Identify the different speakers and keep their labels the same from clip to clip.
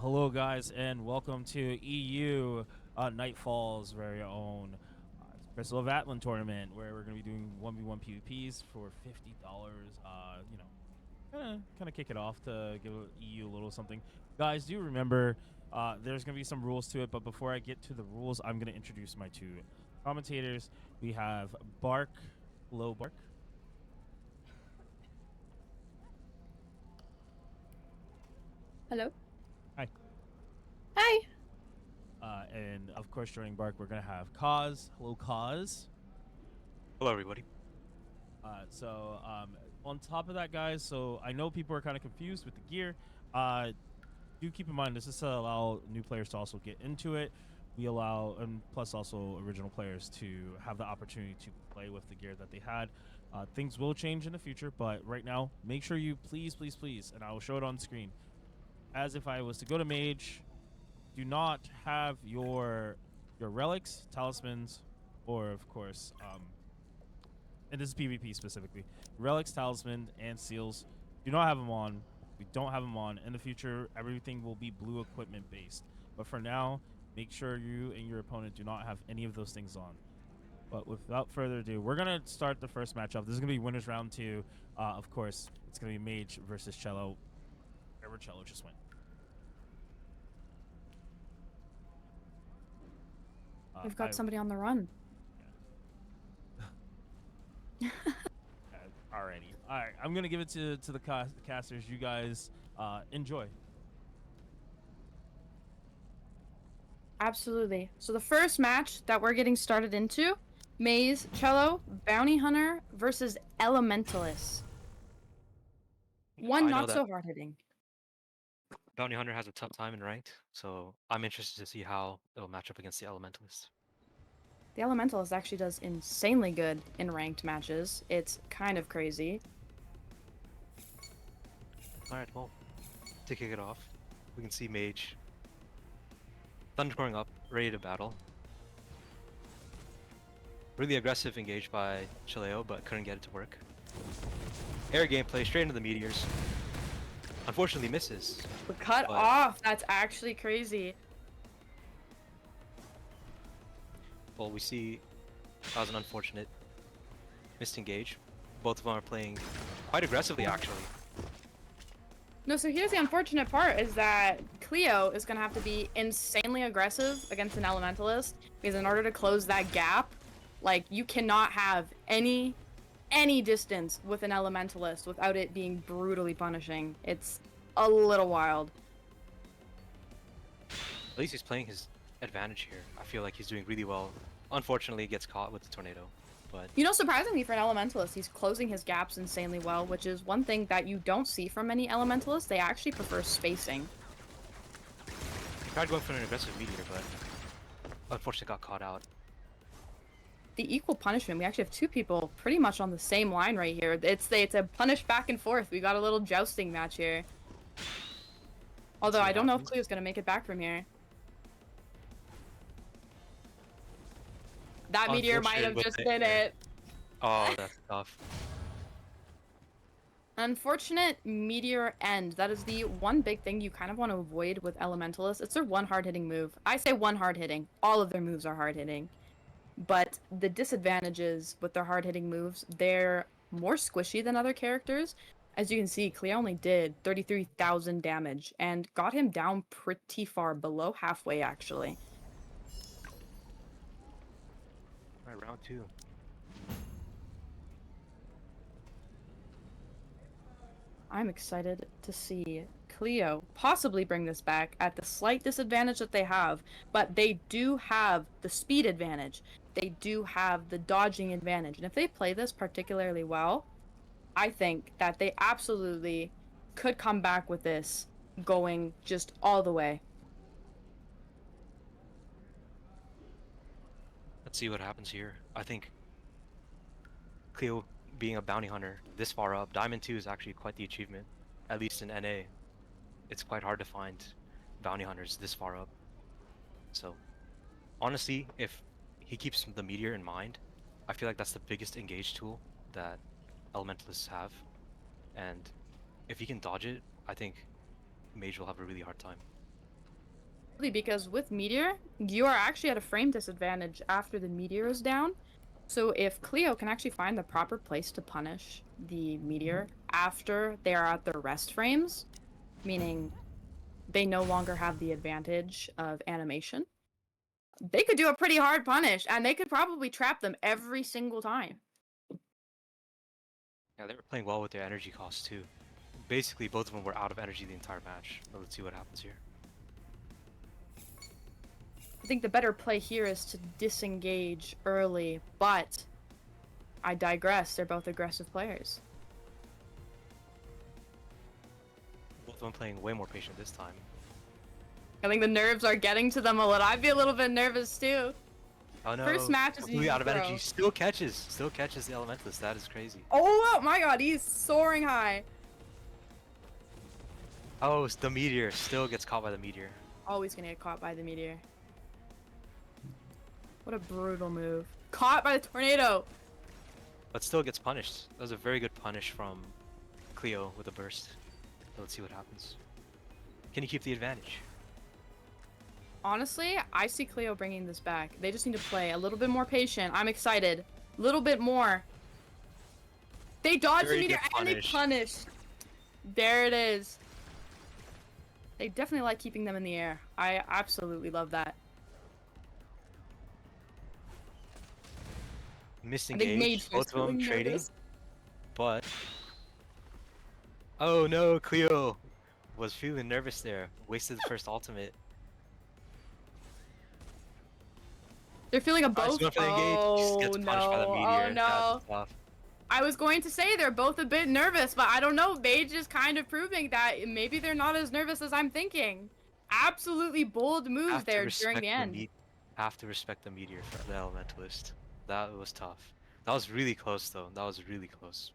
Speaker 1: Hello, guys, and welcome to EU Nightfall's very own Crystal of Atlan tournament, where we're going to be doing 1v1 PvPs for $50. Kind of kick it off to give EU a little something. Guys, do remember there's going to be some rules to it, but before I get to the rules, I'm going to introduce my two commentators. We have Bark. Hello, Bark.
Speaker 2: Hello.
Speaker 1: Hi.
Speaker 2: Hi.
Speaker 1: And of course, joining Bark, we're going to have Kaz. Hello, Kaz.
Speaker 3: Hello, everybody.
Speaker 1: On top of that, guys, so I know people are kind of confused with the gear. Do keep in mind this is to allow new players to also get into it. We allow, and plus also original players to have the opportunity to play with the gear that they had. Things will change in the future, but right now, make sure you please, and I will show it on screen. As if I was to go to Mage, do not have your relics, talismans, or of course, and this is PvP specifically, relics, talisman, and seals. Do not have them on. We don't have them on. In the future, everything will be blue equipment based. But for now, make sure you and your opponent do not have any of those things on. But without further ado, we're going to start the first matchup. This is going to be winners round 2. Of course, it's going to be Mage versus Cello. Wherever Cello just went.
Speaker 2: We've got somebody on the run.
Speaker 1: Alrighty. Alright, I'm going to give it to the casters. You guys enjoy.
Speaker 2: Absolutely. So the first match that we're getting started into, Maze, Cello, Bounty Hunter versus Elementalist. One not so hard hitting.
Speaker 3: Bounty Hunter has a tough time in ranked, so I'm interested to see how it'll match up against the Elementalist.
Speaker 2: The Elementalist actually does insanely good in ranked matches. It's kind of crazy.
Speaker 3: Alright, well, to kick it off, we can see Mage thundercroring up, ready to battle. Really aggressive engage by Chileo, but couldn't get it to work. Air gameplay straight into the meteors. Unfortunately misses.
Speaker 2: But cut off! That's actually crazy.
Speaker 3: Well, we see that was an unfortunate missed engage. Both of them are playing quite aggressively, actually.
Speaker 2: No, so here's the unfortunate part is that Cleo is going to have to be insanely aggressive against an Elementalist, because in order to close that gap, like, you cannot have any distance with an Elementalist without it being brutally punishing. It's a little wild.
Speaker 3: At least he's playing his advantage here. I feel like he's doing really well. Unfortunately, he gets caught with the tornado. But
Speaker 2: you know, surprisingly for an Elementalist, he's closing his gaps insanely well, which is one thing that you don't see from many Elementalists. They actually prefer spacing.
Speaker 3: he tried going for an aggressive meteor, but unfortunately got caught out.
Speaker 2: The equal punishment, we actually have two people pretty much on the same line right here. It's a punish back and forth. We got a little jousting match here. Although I don't know if Cleo's gonna make it back from here. That meteor might have just hit it.
Speaker 3: Oh, that's tough.
Speaker 2: Unfortunate meteor end. That is the one big thing you kind of want to avoid with Elementalists. It's their one hard-hitting move. I say one hard-hitting. All of their moves are hard-hitting. But the disadvantages with their hard-hitting moves, they're more squishy than other characters. As you can see, Cleo only did 33,000 damage and got him down pretty far, below halfway actually.
Speaker 3: Alright, round 2.
Speaker 2: I'm excited to see Cleo possibly bring this back at the slight disadvantage that they have, but they do have the speed advantage. They do have the dodging advantage, and if they play this particularly well, I think that they absolutely could come back with this going just all the way.
Speaker 3: Let's see what happens here. I think Cleo being a bounty hunter this far up, Diamond 2 is actually quite the achievement, at least in NA. It's quite hard to find bounty hunters this far up. So, honestly, if he keeps the meteor in mind, I feel like that's the biggest engage tool that Elementalists have. And if he can dodge it, I think Mage will have a really hard time.
Speaker 2: Because with Meteor, you are actually at a frame disadvantage after the Meteor is down. So if Cleo can actually find the proper place to punish the Meteor after they are at their rest frames, meaning they no longer have the advantage of animation, they could do a pretty hard punish, and they could probably trap them every single time.
Speaker 3: Yeah, they were playing well with their energy costs too. Basically, both of them were out of energy the entire match. But let's see what happens here.
Speaker 2: I think the better play here is to disengage early, but I digress. They're both aggressive players.
Speaker 3: Both of them playing way more patient this time.
Speaker 2: I think the nerves are getting to them a little. I'd be a little bit nervous too.
Speaker 3: Oh no!
Speaker 2: First match is
Speaker 3: completely out of
Speaker 2: throw.
Speaker 3: energy. Still catches the Elementalist. That is crazy.
Speaker 2: Oh my god, he's soaring high.
Speaker 3: Oh, it's the Meteor still gets caught by the Meteor.
Speaker 2: Always gonna get caught by the Meteor. What a brutal move. Caught by the tornado.
Speaker 3: But still gets punished. That was a very good punish from Cleo with a burst. Let's see what happens. Can he keep the advantage?
Speaker 2: Honestly, I see Cleo bringing this back. They just need to play a little bit more patient. I'm excited. A little bit more. They dodged the
Speaker 3: Very
Speaker 2: Meteor
Speaker 3: good
Speaker 2: and they
Speaker 3: punish.
Speaker 2: punished. There it is. They definitely like keeping them in the air. I absolutely love that.
Speaker 3: Missing
Speaker 2: I think Mage
Speaker 3: gauge, both
Speaker 2: is
Speaker 3: of them
Speaker 2: feeling
Speaker 3: trading,
Speaker 2: nervous.
Speaker 3: but oh no, Cleo was feeling nervous there. Wasted the first ultimate.
Speaker 2: They're feeling a
Speaker 3: Nice
Speaker 2: both.
Speaker 3: one for the engage. Just gets
Speaker 2: Oh
Speaker 3: punished by the
Speaker 2: no!
Speaker 3: Meteor.
Speaker 2: Oh no!
Speaker 3: That's tough.
Speaker 2: I was going to say they're both a bit nervous, but I don't know. Mage is kind of proving that maybe they're not as nervous as I'm thinking. Absolutely bold moves
Speaker 3: Have to
Speaker 2: there
Speaker 3: respect
Speaker 2: during the end.
Speaker 3: Have to respect the Meteor for the Elementalist. That was tough. That was really close though. That was really close.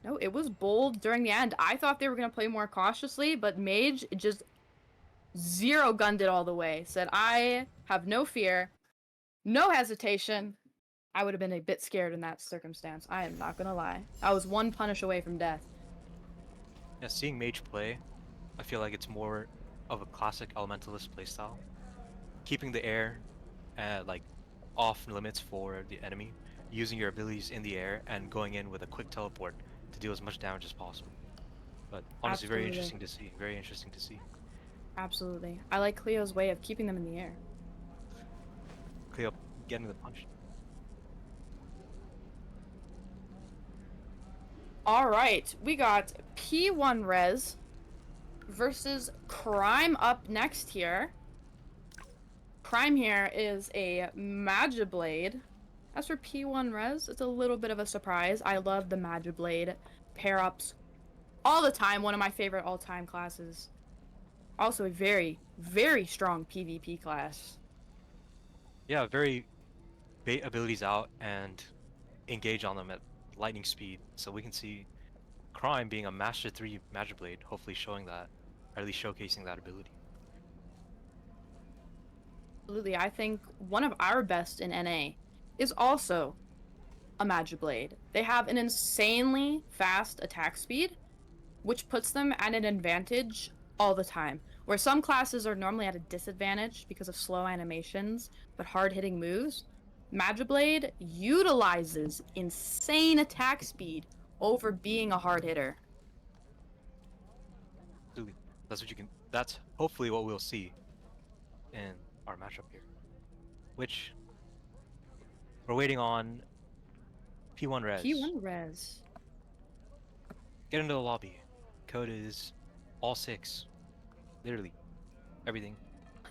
Speaker 2: No, it was bold during the end. I thought they were going to play more cautiously, but Mage just zero gunned it all the way. Said, I have no fear, no hesitation. I would have been a bit scared in that circumstance. I am not going to lie. I was one punish away from death.
Speaker 3: Yeah, seeing Mage play, I feel like it's more of a classic Elementalist playstyle. Keeping the air like off limits for the enemy, using your abilities in the air and going in with a quick teleport to deal as much damage as possible. But honestly, very
Speaker 2: Absolutely.
Speaker 3: interesting to see. Very interesting to see.
Speaker 2: Absolutely. I like Cleo's way of keeping them in the air.
Speaker 3: Cleo getting the punch.
Speaker 2: Alright, we got P1 Res versus Crime up next here. Crime here is a Magiblade. As for P1 Res, it's a little bit of a surprise. I love the Magiblade pair-ups all the time. One of my favorite all-time classes. Also a very, very strong PvP class.
Speaker 3: Yeah, very bait abilities out and engage on them at lightning speed. So we can see Crime being a Master 3 Magiblade, hopefully showing that, or at least showcasing that ability.
Speaker 2: Absolutely, I think one of our best in NA is also a Magiblade. They have an insanely fast attack speed, which puts them at an advantage all the time. Where some classes are normally at a disadvantage because of slow animations, but hard-hitting moves, Magiblade utilizes insane attack speed over being a hard hitter.
Speaker 3: Absolutely. That's what you can. That's hopefully what we'll see in our matchup here. Which we're waiting on P1 Res.
Speaker 2: P1 Res.
Speaker 3: Get into the lobby. Code is all 6. Literally. Everything.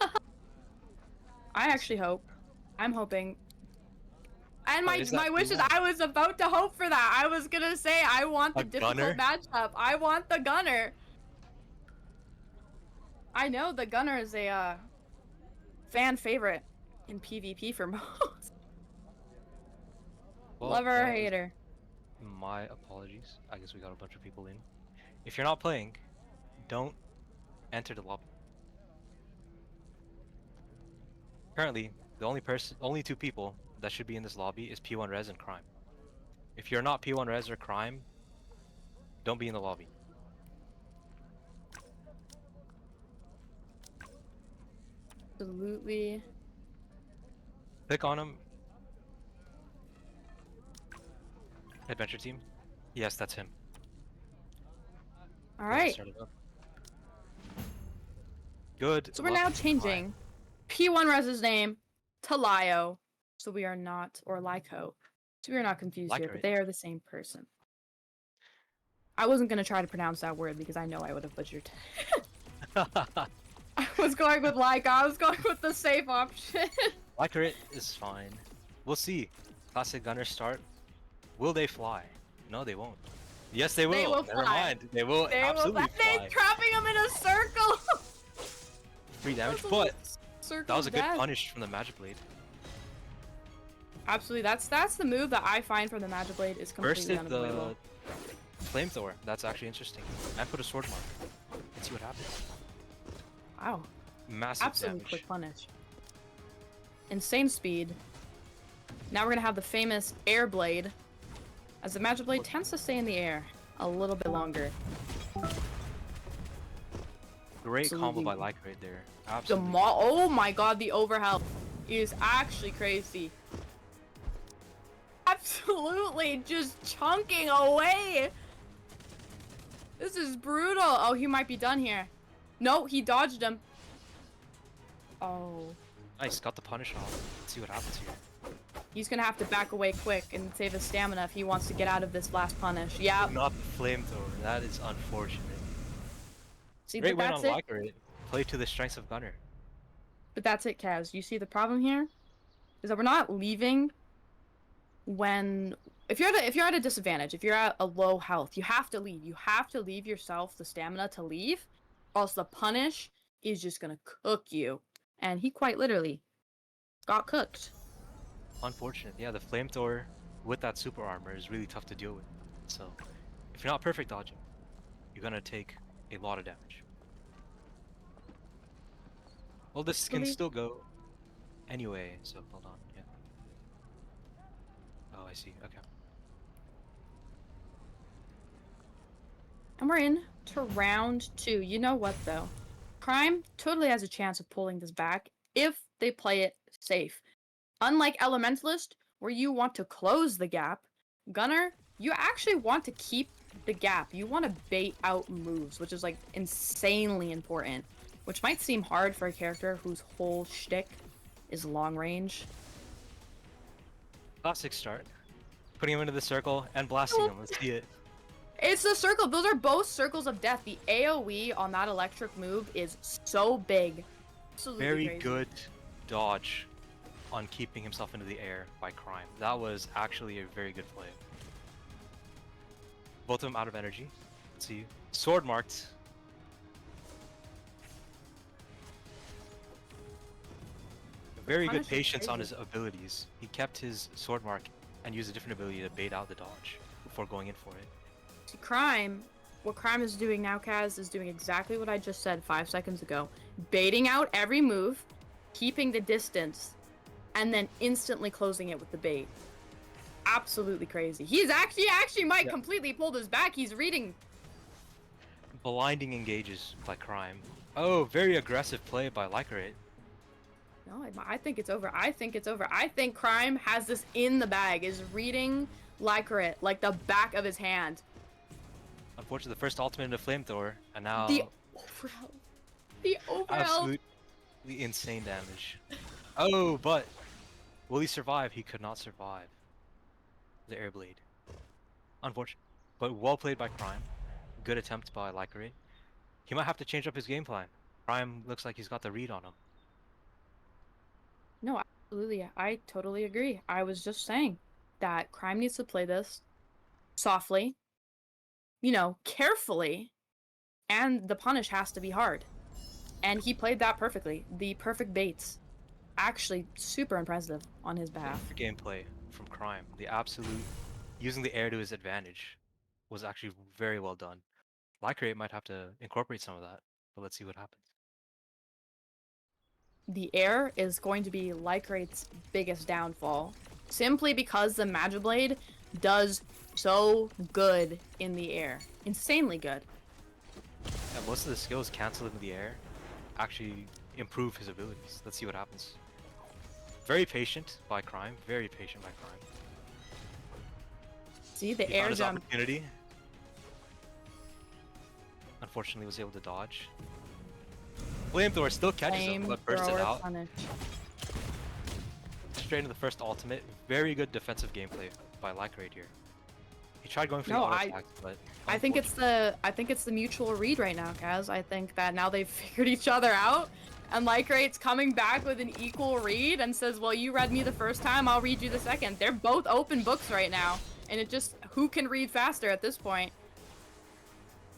Speaker 2: I actually hope. I'm hoping. And my
Speaker 3: is that
Speaker 2: my wishes,
Speaker 3: P1?
Speaker 2: I was about to hope for that. I was gonna say I want the
Speaker 3: A
Speaker 2: difficult
Speaker 3: gunner?
Speaker 2: matchup. I want the gunner. I know the gunner is a fan favorite in PvP for most.
Speaker 3: Well,
Speaker 2: Lover or
Speaker 3: that was
Speaker 2: hater.
Speaker 3: my apologies. I guess we got a bunch of people in. If you're not playing, don't enter the lobby. Currently, the only 2 people that should be in this lobby is P1 Res and Crime. If you're not P1 Res or Crime, don't be in the lobby.
Speaker 2: Absolutely.
Speaker 3: Click on him. Adventure team. Yes, that's him.
Speaker 2: All
Speaker 3: Yeah,
Speaker 2: right.
Speaker 3: start it up. Good.
Speaker 2: So we're
Speaker 3: luck
Speaker 2: now
Speaker 3: to Prime.
Speaker 2: changing P1 Rez's name to Lio, so we are not, or Lyco. So we are not confused here,
Speaker 3: Lyco,
Speaker 2: but they are the same person. I wasn't gonna try to pronounce that word because I know I would have butchered. I was going with Lyco. I was going with the safe option.
Speaker 3: Lyco is fine. We'll see. Classic Gunner start. Will they fly? No, they won't. Yes, they will.
Speaker 2: They will
Speaker 3: Never
Speaker 2: fly.
Speaker 3: mind. They will
Speaker 2: They
Speaker 3: absolutely
Speaker 2: will.
Speaker 3: fly.
Speaker 2: They trapping him in a circle.
Speaker 3: Free damage,
Speaker 2: That's a
Speaker 3: but
Speaker 2: circle
Speaker 3: that was a
Speaker 2: of
Speaker 3: good
Speaker 2: death.
Speaker 3: punish from the Magic Blade.
Speaker 2: Absolutely, that's the move that I find from the Magic Blade is completely
Speaker 3: Bursted the
Speaker 2: unavoidable.
Speaker 3: flamethrower. That's actually interesting. And put a sword mark. Let's see what happens.
Speaker 2: Wow,
Speaker 3: Massive
Speaker 2: absolute
Speaker 3: damage.
Speaker 2: quick punish. Insane speed. Now we're gonna have the famous air blade, as the Magic Blade tends to stay in the air a little bit longer.
Speaker 3: Great combo by
Speaker 2: Absolutely.
Speaker 3: Lyco right there. Absolutely.
Speaker 2: Oh my god, the overhealth is actually crazy. Absolutely just chunking away. This is brutal. Oh, he might be done here. No, he dodged him. Oh.
Speaker 3: Nice, got the punish off. Let's see what happens here.
Speaker 2: He's gonna have to back away quick and save his stamina if he wants to get out of this last punish. Yeah.
Speaker 3: Not the flamethrower. That is unfortunate.
Speaker 2: See,
Speaker 3: Great
Speaker 2: but
Speaker 3: win
Speaker 2: that's
Speaker 3: on
Speaker 2: it.
Speaker 3: Lyco. Play to the strengths of Gunner.
Speaker 2: But that's it, Kaz. You see the problem here is that we're not leaving when if you're at a disadvantage, if you're at a low health, you have to leave. You have to leave yourself the stamina to leave, or else the punish is just gonna cook you. And he quite literally got cooked.
Speaker 3: Unfortunate. Yeah, the flamethrower with that super armor is really tough to deal with. So, if you're not perfect dodging, you're gonna take a lot of damage. Well, this can
Speaker 2: Really?
Speaker 3: still go anyway, so hold on. Yeah. Oh, I see. Okay.
Speaker 2: And we're in to round 2. You know what though? Prime totally has a chance of pulling this back if they play it safe. Unlike Elementalist, where you want to close the gap, Gunner, you actually want to keep the gap. You want to bait out moves, which is like insanely important. Which might seem hard for a character whose whole shtick is long range.
Speaker 3: Classic start. Putting him into the circle and blasting him. Let's see it.
Speaker 2: It's the circle. Those are both circles of death. The AoE on that electric move is so big. Absolutely
Speaker 3: Very
Speaker 2: crazy.
Speaker 3: good dodge on keeping himself into the air by Crime. That was actually a very good play. Both of them out of energy. Let's see. Sword marked. Very good
Speaker 2: punish is
Speaker 3: patience on
Speaker 2: crazy.
Speaker 3: his abilities. He kept his sword mark and used a different ability to bait out the dodge before going in for it.
Speaker 2: See, Crime, what Crime is doing now, Kaz, is doing exactly what I just said 5 seconds ago. Baiting out every move, keeping the distance, and then instantly closing it with the bait. Absolutely crazy. He actually might completely pull this back. He's reading.
Speaker 3: Blinding engages by Crime. Oh, very aggressive play by Lyco.
Speaker 2: No, I think it's over. I think it's over. I think Crime has this in the bag, is reading Lycorit like the back of his hand.
Speaker 3: Unfortunately, the first ultimate into Flamethrower, and now
Speaker 2: The overhealth. The overhealth.
Speaker 3: absolutely insane damage. Oh, but will he survive? He could not survive the Airblade. Unfortunate, but well played by Crime. Good attempt by Lycorit. He might have to change up his game plan. Crime looks like he's got the read on him.
Speaker 2: No, absolutely. I totally agree. I was just saying that Crime needs to play this softly, carefully, and the punish has to be hard. And he played that perfectly. The perfect baits. Actually, super impressive on his behalf.
Speaker 3: Gameplay from Crime. The absolute using the air to his advantage was actually very well done. Lycorit might have to incorporate some of that, but let's see what happens.
Speaker 2: The air is going to be Lycorit's biggest downfall, simply because the Magiblade does so good in the air. Insanely good.
Speaker 3: Yeah, most of the skills cancel into the air. Actually, improve his abilities. Let's see what happens. Very patient by Crime. Very patient by Crime.
Speaker 2: See the
Speaker 3: He
Speaker 2: air
Speaker 3: found his
Speaker 2: jump.
Speaker 3: opportunity. Unfortunately, was able to dodge. Flamethrower still catches him, but bursts it
Speaker 2: Flamethrower
Speaker 3: out.
Speaker 2: punish.
Speaker 3: Straight into the first ultimate. Very good defensive gameplay by Lycrate here. He tried going for
Speaker 2: No,
Speaker 3: the auto attack, but
Speaker 2: I think it's the mutual read right now, Kaz. I think that now they've figured each other out, and Lycrate's coming back with an equal read and says, "Well, you read me the first time, I'll read you the second." They're both open books right now, and it just who can read faster at this point.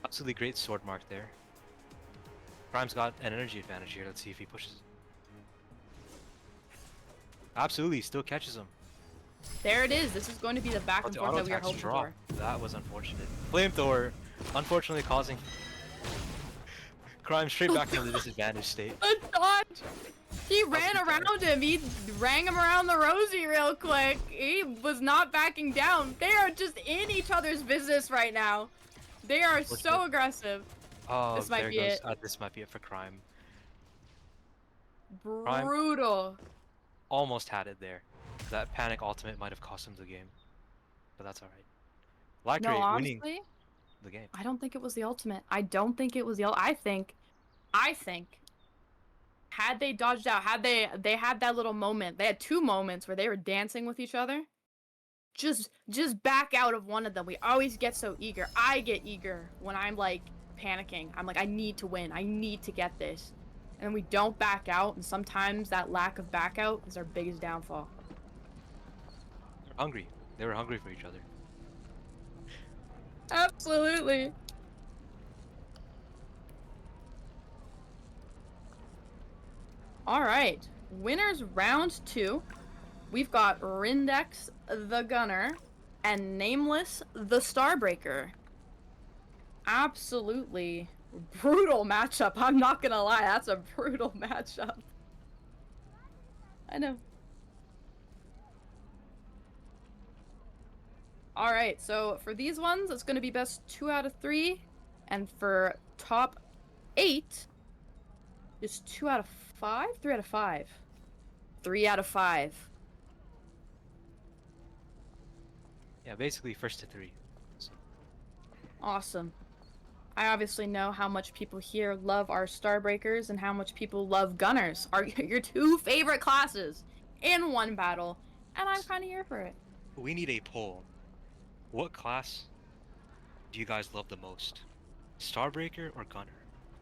Speaker 3: absolutely great sword mark there. Crime's got an energy advantage here. Let's see if he pushes. Absolutely, still catches him.
Speaker 2: There it is. This is going to be the back
Speaker 3: But
Speaker 2: and
Speaker 3: the
Speaker 2: forth
Speaker 3: auto
Speaker 2: that we were
Speaker 3: attacks
Speaker 2: hoping
Speaker 3: drop.
Speaker 2: for.
Speaker 3: That was unfortunate. Flamethrower, unfortunately causing Crime straight back into the disadvantaged state.
Speaker 2: The dodge! He
Speaker 3: was
Speaker 2: ran
Speaker 3: good
Speaker 2: around him. He rang him around the rosy real quick. He was not backing down. They are just in each other's business right now. They are so
Speaker 3: Unfortunate.
Speaker 2: aggressive.
Speaker 3: Oh,
Speaker 2: This might
Speaker 3: there
Speaker 2: be
Speaker 3: goes.
Speaker 2: it.
Speaker 3: This might be it for Crime.
Speaker 2: Brutal.
Speaker 3: Almost had it there. That panic ultimate might have cost him the game, but that's alright.
Speaker 2: No,
Speaker 3: Lycrate winning
Speaker 2: honestly,
Speaker 3: the game.
Speaker 2: I don't think it was the ultimate. I don't think it was the I think, had they dodged out, had they had that little moment. They had two moments where they were dancing with each other. Just back out of one of them. We always get so eager. I get eager when I'm like panicking. I'm like, I need to win. I need to get this. And then we don't back out, and sometimes that lack of back out is our biggest downfall.
Speaker 3: They're hungry. They were hungry for each other.
Speaker 2: Absolutely. All right, winners round 2. We've got Rindex the Gunner and Nameless the Starbreaker. Absolutely brutal matchup. I'm not gonna lie, that's a brutal matchup. I know. All right, so for these ones, it's gonna be best 2 out of 3, and for top 8, it's 2 out of 5, 3 out of 5, 3 out of 5.
Speaker 3: Yeah, basically first to 3. So,
Speaker 2: Awesome. I obviously know how much people here love our Starbreakers and how much people love Gunners. Are your 2 favorite classes in one battle, and I'm kind of here for it.
Speaker 3: we need a poll. What class do you guys love the most? Starbreaker or Gunner?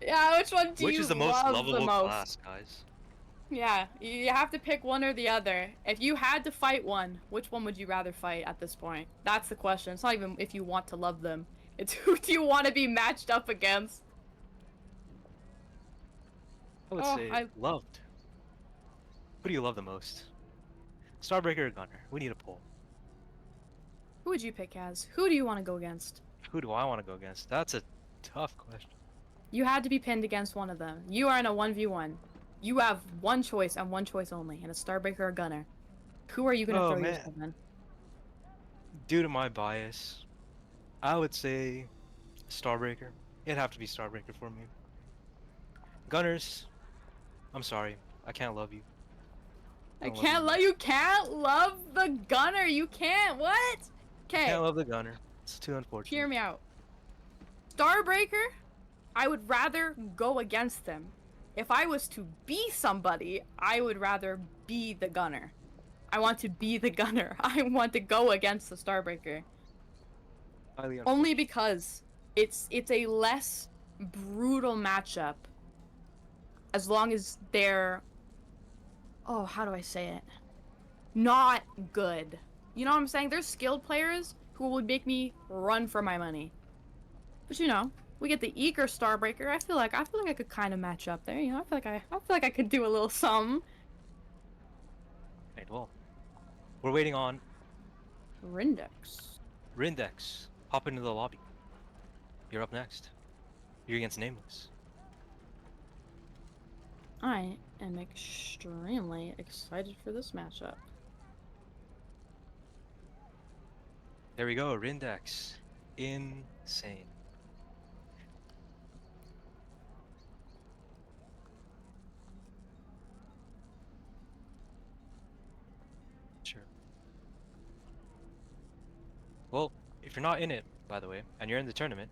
Speaker 2: Yeah, which one do
Speaker 3: Which
Speaker 2: you
Speaker 3: is the most
Speaker 2: love
Speaker 3: lovable
Speaker 2: the most?
Speaker 3: class, guys?
Speaker 2: Yeah, you have to pick one or the other. If you had to fight one, which one would you rather fight at this point? That's the question. It's not even if you want to love them. It's who do you want to be matched up against?
Speaker 3: I would say loved. Who do you love the most? Starbreaker or Gunner? We need a poll.
Speaker 2: Who would you pick as? Who do you want to go against?
Speaker 3: Who do I want to go against? That's a tough question.
Speaker 2: You had to be pinned against one of them. You are in a 1v1. You have one choice and one choice only, and a Starbreaker or Gunner. Who are you gonna
Speaker 3: Oh,
Speaker 2: throw
Speaker 3: man.
Speaker 2: yourself in?
Speaker 3: Due to my bias, I would say Starbreaker. It'd have to be Starbreaker for me. Gunners, I'm sorry. I can't love you.
Speaker 2: I
Speaker 3: don't love
Speaker 2: can't
Speaker 3: you.
Speaker 2: love you. Can't love the Gunner. You can't. What? Okay.
Speaker 3: Can't love the Gunner. It's too unfortunate.
Speaker 2: Hear me out. Starbreaker, I would rather go against them. If I was to be somebody, I would rather be the Gunner. I want to be the Gunner. I want to go against the Starbreaker.
Speaker 3: Highly
Speaker 2: Only because it's a less brutal matchup. As long as they're, oh, how do I say it? Not good. You know what I'm saying? There's skilled players who would make me run for my money. But you know, we get the eager Starbreaker. I feel like I could kind of match up there. You know, I feel like I could do a little something.
Speaker 3: Right, well, we're waiting on
Speaker 2: Rindex.
Speaker 3: Rindex. Hop into the lobby. You're up next. You're against Nameless.
Speaker 2: I am extremely excited for this matchup.
Speaker 3: There we go, Rindex. Insane. Well, if you're not in it, by the way, and you're in the tournament,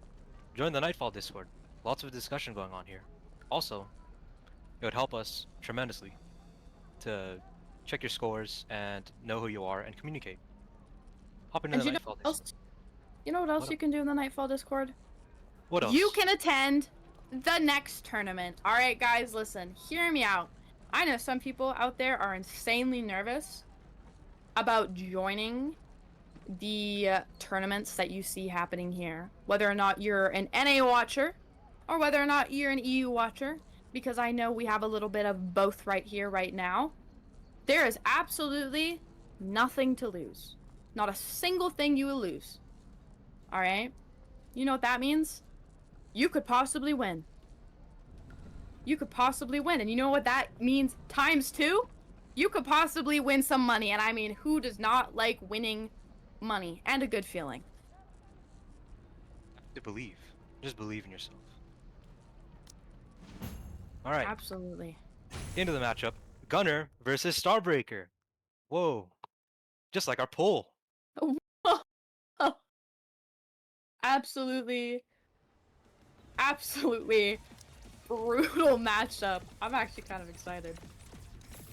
Speaker 3: join the Nightfall Discord. Lots of discussion going on here. Also, it would help us tremendously to check your scores and know who you are and communicate. Hop into
Speaker 2: And
Speaker 3: the
Speaker 2: you know
Speaker 3: Nightfall
Speaker 2: what
Speaker 3: Discord.
Speaker 2: else? You know what else
Speaker 3: What,
Speaker 2: you can do in the Nightfall Discord?
Speaker 3: what
Speaker 2: You
Speaker 3: else?
Speaker 2: can attend the next tournament. All right, guys, listen. Hear me out. I know some people out there are insanely nervous about joining the tournaments that you see happening here, whether or not you're an NA watcher or whether or not you're an EU watcher, because I know we have a little bit of both right here, right now. There is absolutely nothing to lose. Not a single thing you will lose. All right? You know what that means? You could possibly win. You could possibly win. And you know what that means times two? You could possibly win some money. And I mean, who does not like winning money and a good feeling?
Speaker 3: To believe. Just believe in yourself. Alright,
Speaker 2: Absolutely.
Speaker 3: into the matchup. Gunner versus Starbreaker. Whoa. Just like our poll.
Speaker 2: Absolutely. Absolutely brutal matchup. I'm actually kind of excited.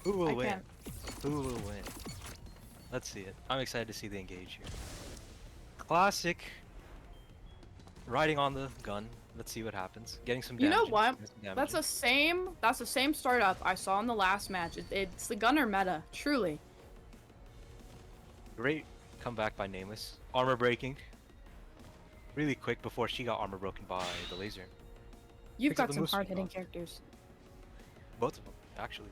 Speaker 3: Who will
Speaker 2: I
Speaker 3: win?
Speaker 2: can't.
Speaker 3: Who will win? Let's see it. I'm excited to see the engage here. Classic riding on the gun. Let's see what happens. Getting some
Speaker 2: You
Speaker 3: damage.
Speaker 2: know what?
Speaker 3: Getting some damage
Speaker 2: That's
Speaker 3: in.
Speaker 2: the same startup I saw in the last match. It's the gunner meta, truly.
Speaker 3: Great comeback by Nameless. Armor breaking. Really quick before she got armor broken by the laser.
Speaker 2: You've
Speaker 3: Picks up
Speaker 2: got
Speaker 3: the
Speaker 2: some
Speaker 3: moose from
Speaker 2: hard-hitting
Speaker 3: both.
Speaker 2: characters.
Speaker 3: Both of them, actually.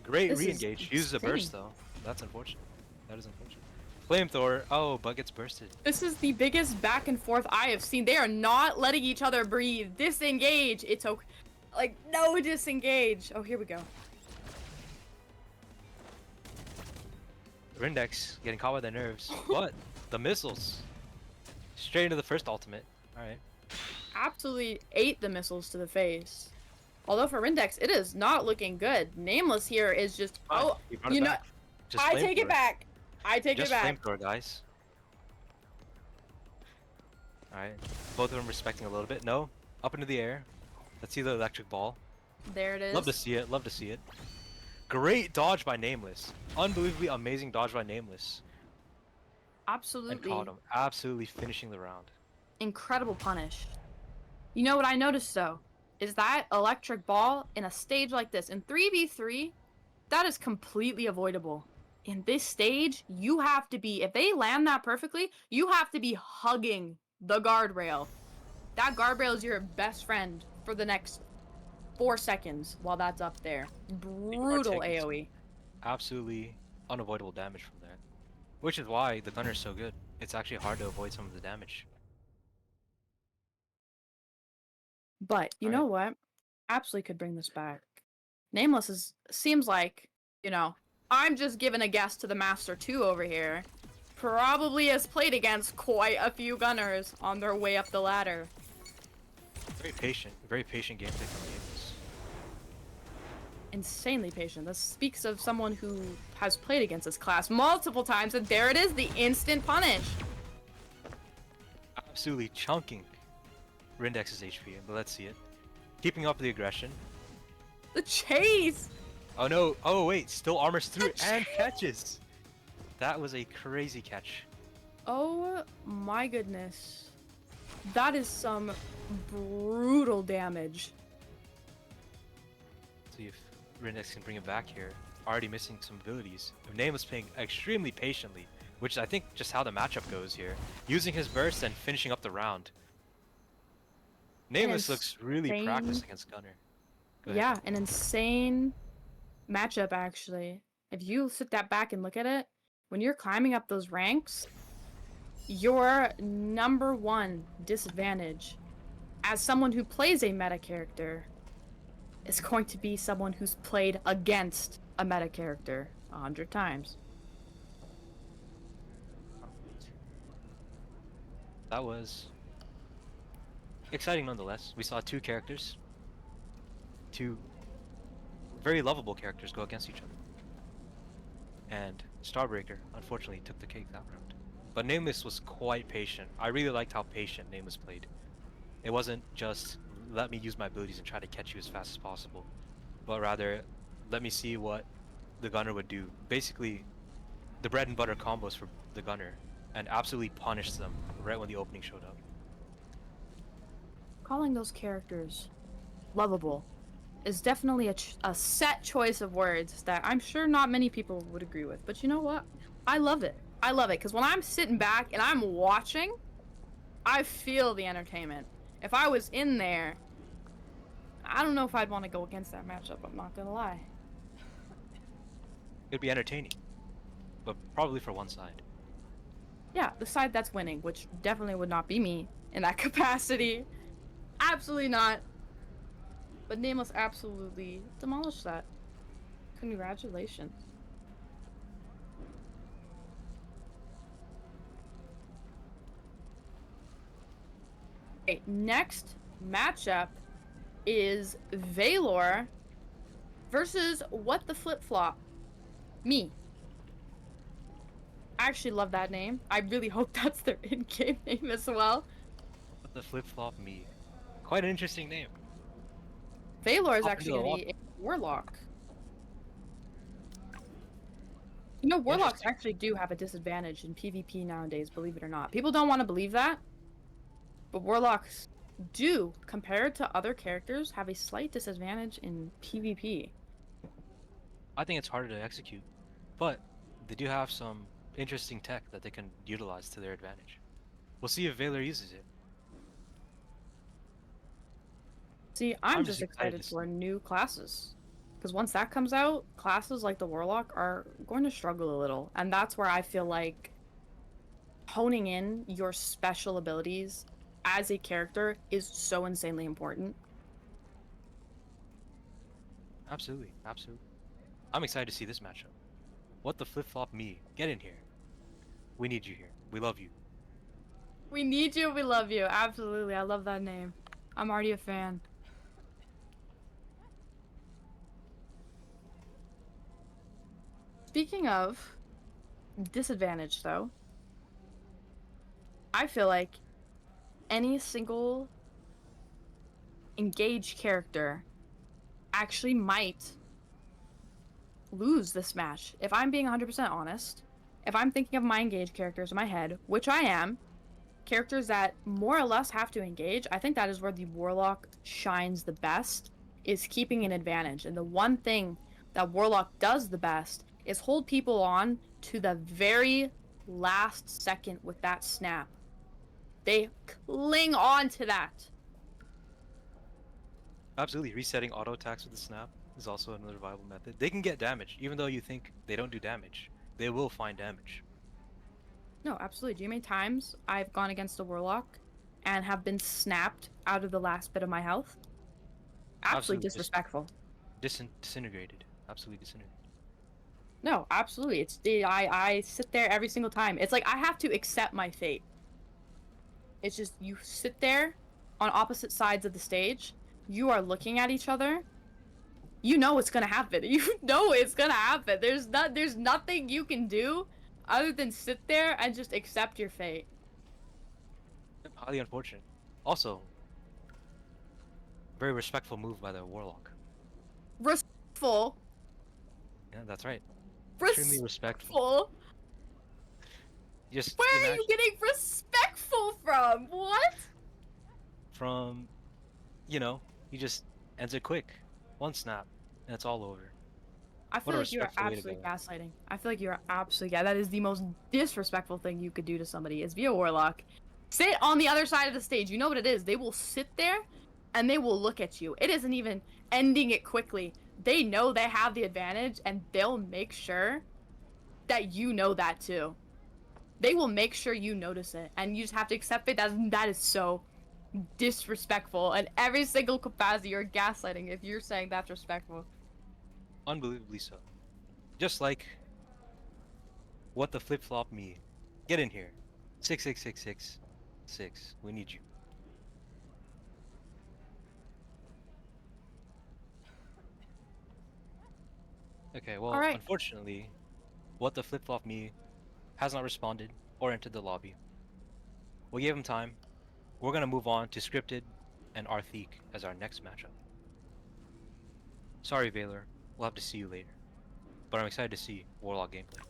Speaker 3: Great
Speaker 2: This is
Speaker 3: re-engage. Uses a burst
Speaker 2: insane.
Speaker 3: though. That's unfortunate. That is unfortunate. Flamethrower. Oh, but gets bursted.
Speaker 2: This is the biggest back and forth I have seen. They are not letting each other breathe. Disengage. It's okay. Like, no disengage. Oh, here we go.
Speaker 3: Rindex getting caught by their nerves. But the missiles. Straight into the first ultimate. Alright.
Speaker 2: Absolutely ate the missiles to the face. Although for Rindex, it is not looking good. Nameless here is just, oh,
Speaker 3: He brought
Speaker 2: you
Speaker 3: it
Speaker 2: know,
Speaker 3: back. Just
Speaker 2: I take it
Speaker 3: flamethrower.
Speaker 2: back. I take
Speaker 3: Just
Speaker 2: it back.
Speaker 3: flamethrower, guys. Alright. Both of them respecting a little bit. No. Up into the air. Let's see the electric ball.
Speaker 2: There it is.
Speaker 3: Love to see it. Love to see it. Great dodge by Nameless. Unbelievably amazing dodge by Nameless. And
Speaker 2: Absolutely
Speaker 3: caught him. Absolutely finishing the round.
Speaker 2: incredible punish. You know what I noticed though? Is that electric ball in a stage like this, in 3v3, that is completely avoidable. In this stage, you have to be, if they land that perfectly, you have to be hugging the guardrail. That guardrail is your best friend for the next 4 seconds while that's up there. Brutal
Speaker 3: taking some-
Speaker 2: AoE.
Speaker 3: Absolutely unavoidable damage from that. Which is why the gunner is so good. It's actually hard to avoid some of the damage.
Speaker 2: But you know what? Absolutely could bring this back. Nameless seems like, you know, I'm just giving a guess to the Master 2 over here. Probably has played against quite a few gunners on their way up the ladder.
Speaker 3: Very patient gameplay from Nameless.
Speaker 2: Insanely patient. This speaks of someone who has played against this class multiple times, and there it is, the instant punish.
Speaker 3: Absolutely chunking Rindex's HP, but let's see it. Keeping up the aggression.
Speaker 2: The chase!
Speaker 3: Oh no, oh wait, still armors through
Speaker 2: The
Speaker 3: and catches! That was a crazy catch.
Speaker 2: Oh my goodness. That is some brutal damage.
Speaker 3: See if Rindex can bring it back here. Already missing some abilities. Nameless playing extremely patiently, which is I think just how the matchup goes here. Using his burst and finishing up the round. Nameless looks really
Speaker 2: insane-
Speaker 3: practiced against Gunner. Go ahead.
Speaker 2: Yeah, an insane matchup actually. If you sit that back and look at it, when you're climbing up those ranks, your #1 disadvantage as someone who plays a meta character is going to be someone who's played against a meta character 100 times.
Speaker 3: That was exciting nonetheless. We saw two characters. Two very lovable characters go against each other. And Starbreaker, unfortunately, took the cake that round. but Nameless was quite patient. I really liked how patient Nameless played. It wasn't just let me use my abilities and try to catch you as fast as possible, but rather let me see what the gunner would do. Basically, the bread and butter combos for the gunner, and absolutely punish them right when the opening showed up.
Speaker 2: Calling those characters lovable is definitely a set choice of words that I'm sure not many people would agree with. But you know what? I love it. I love it because when I'm sitting back and I'm watching, I feel the entertainment. If I was in there, I don't know if I'd want to go against that matchup. I'm not gonna lie.
Speaker 3: It'd be entertaining, but probably for one side.
Speaker 2: Yeah, the side that's winning, which definitely would not be me in that capacity. Absolutely not. But Nameless absolutely demolished that. Congratulations. Okay, next matchup is Valor versus What the Flip Flop. Me. I actually love that name. I really hope that's their in-game name as well.
Speaker 3: But the flip-flop me. Quite an interesting name.
Speaker 2: Valor is
Speaker 3: Hop
Speaker 2: actually
Speaker 3: into the
Speaker 2: going to be a Warlock. You know, Warlocks
Speaker 3: Interesting.
Speaker 2: actually do have a disadvantage in PvP nowadays, believe it or not. People don't want to believe that, but Warlocks do, compared to other characters, have a slight disadvantage in PvP.
Speaker 3: I think it's harder to execute, but they do have some interesting tech that they can utilize to their advantage. We'll see if Valor uses it.
Speaker 2: See, I'm
Speaker 3: just
Speaker 2: just
Speaker 3: excited
Speaker 2: excited
Speaker 3: to
Speaker 2: for
Speaker 3: see.
Speaker 2: new classes. Because once that comes out, classes like the Warlock are going to struggle a little. And that's where I feel like honing in your special abilities as a character is so insanely important.
Speaker 3: Absolutely, absolutely. I'm excited to see this matchup. What the flip-flop me? Get in here. We need you here. We love you.
Speaker 2: We need you, we love you. Absolutely, I love that name. I'm already a fan. Speaking of disadvantage, though, I feel like any single engaged character actually might lose this match. If I'm being 100% honest, if I'm thinking of my engaged characters in my head, which I am, characters that more or less have to engage, I think that is where the Warlock shines the best, is keeping an advantage. And the one thing that Warlock does the best is hold people on to the very last second with that snap. They cling on to that.
Speaker 3: Absolutely, resetting auto attacks with the snap is also another viable method. They can get damage, even though you think they don't do damage. They will find damage.
Speaker 2: No, absolutely. Do you know how many times I've gone against a Warlock and have been snapped out of the last bit of my health? Absolutely
Speaker 3: Absolutely,
Speaker 2: disrespectful.
Speaker 3: disintegrated. Absolutely disintegrated.
Speaker 2: No, absolutely. I sit there every single time. It's like I have to accept my fate. It's just you sit there on opposite sides of the stage. You are looking at each other. You know it's gonna happen. You know it's gonna happen. There's nothing you can do other than sit there and just accept your fate.
Speaker 3: Highly unfortunate. Also, very respectful move by the Warlock.
Speaker 2: Respectful.
Speaker 3: Yeah, that's right. Extremely respectful.
Speaker 2: Respectful.
Speaker 3: Just
Speaker 2: Where are
Speaker 3: imagine
Speaker 2: you getting respectful from? What?
Speaker 3: from, he just ends it quick. One snap, and it's all over.
Speaker 2: I
Speaker 3: What
Speaker 2: feel
Speaker 3: a
Speaker 2: like you are
Speaker 3: respectful way to
Speaker 2: absolutely
Speaker 3: go.
Speaker 2: gaslighting. I feel like you are absolutely, yeah, that is the most disrespectful thing you could do to somebody is be a Warlock. Sit on the other side of the stage. You know what it is. They will sit there and they will look at you. It isn't even ending it quickly. They know they have the advantage and they'll make sure that you know that too. They will make sure you notice it and you just have to accept it. That is so disrespectful. And every single capacity, you're gaslighting if you're saying that's respectful.
Speaker 3: Unbelievably so. Just like what the flip-flop me. Get in here. 66666. We need you. Okay, well,
Speaker 2: All right.
Speaker 3: unfortunately, what the flip-flop me has not responded. or entered the lobby. We gave him time. We're gonna move on to Scripted and Arthique as our next matchup. Sorry, Valor. We'll have to see you later. But I'm excited to see Warlock gameplay.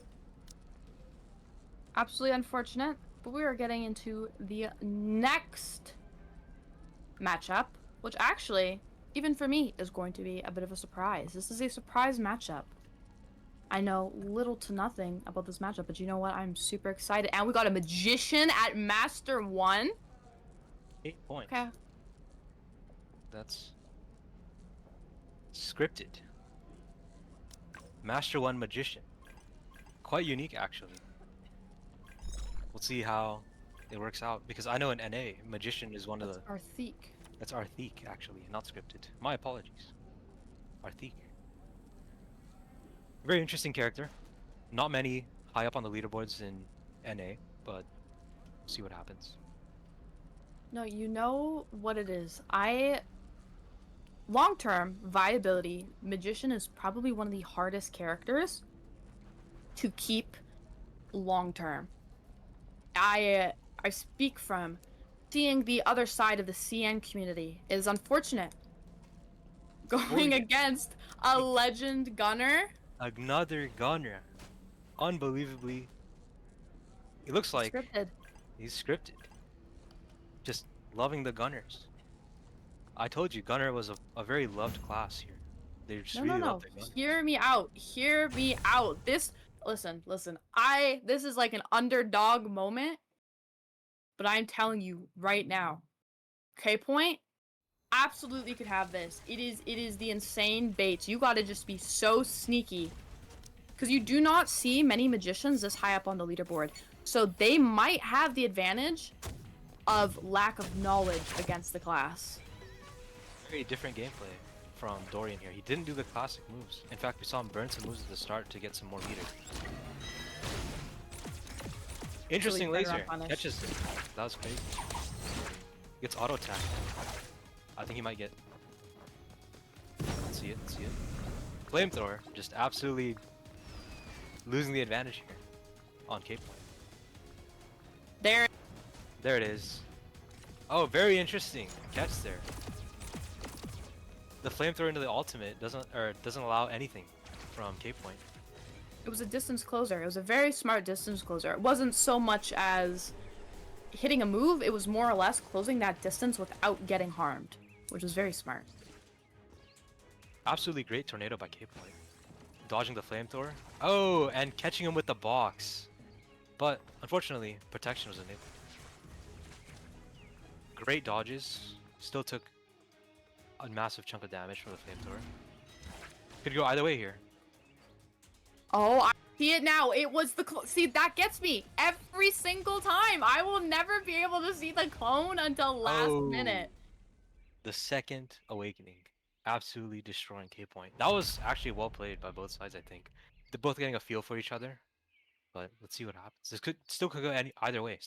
Speaker 2: Absolutely unfortunate, but we are getting into the next matchup, which actually, even for me, is going to be a bit of a surprise. This is a surprise matchup. I know little to nothing about this matchup, but you know what? I'm super excited. And we got a Magician at Master 1.
Speaker 3: 8 points.
Speaker 2: Okay.
Speaker 3: That's Scripted. Master 1 Magician. Quite unique, actually. We'll see how it works out, because I know in NA, Magician is one of the...
Speaker 2: Arthique.
Speaker 3: That's Arthique, actually, not Scripted. My apologies. Arthique. Very interesting character. Not many high up on the leaderboards in NA, but we'll see what happens.
Speaker 2: No, you know what it is. Long-term viability, Magician is probably one of the hardest characters to keep long-term. I speak from seeing the other side of the CN community. It is unfortunate going against a legend gunner.
Speaker 3: Another gunner. Unbelievably. It looks like
Speaker 2: Scripted.
Speaker 3: he's scripted. Just loving the gunners. I told you, gunner was a very loved class here. They just really love their gunners.
Speaker 2: Hear me out. Hear me out. Listen. This is like an underdog moment. But I'm telling you right now, K-Point absolutely could have this. It is the insane baits. You gotta just be so sneaky. Because you do not see many magicians this high up on the leaderboard. So they might have the advantage of lack of knowledge against the class.
Speaker 3: Very different gameplay from Dorian here. He didn't do the classic moves. In fact, we saw him burn some moves at the start to get some more meter. Interesting laser. Catches it. That was crazy. Gets auto attack. I think he might get... Let's see it. Flamethrower. Just absolutely losing the advantage here on K-Point. There it is. Oh, very interesting catch there. The flamethrower into the ultimate doesn't allow anything from K-Point.
Speaker 2: It was a distance closer. It was a very smart distance closer. It wasn't so much as hitting a move, it was more or less closing that distance without getting harmed, which was very smart.
Speaker 3: Absolutely great tornado by K-Point. Dodging the flamethrower. Oh, and catching him with the box. But unfortunately, protection was enabled. Great dodges. Still took a massive chunk of damage from the flamethrower. Could go either way here.
Speaker 2: Oh, I see it now. It was the see, that gets me every single time. I will never be able to see the clone until last minute.
Speaker 3: The second awakening. Absolutely destroying K-Point. That was actually well played by both sides, I think. They're both getting a feel for each other. But let's see what happens. This still could go either way.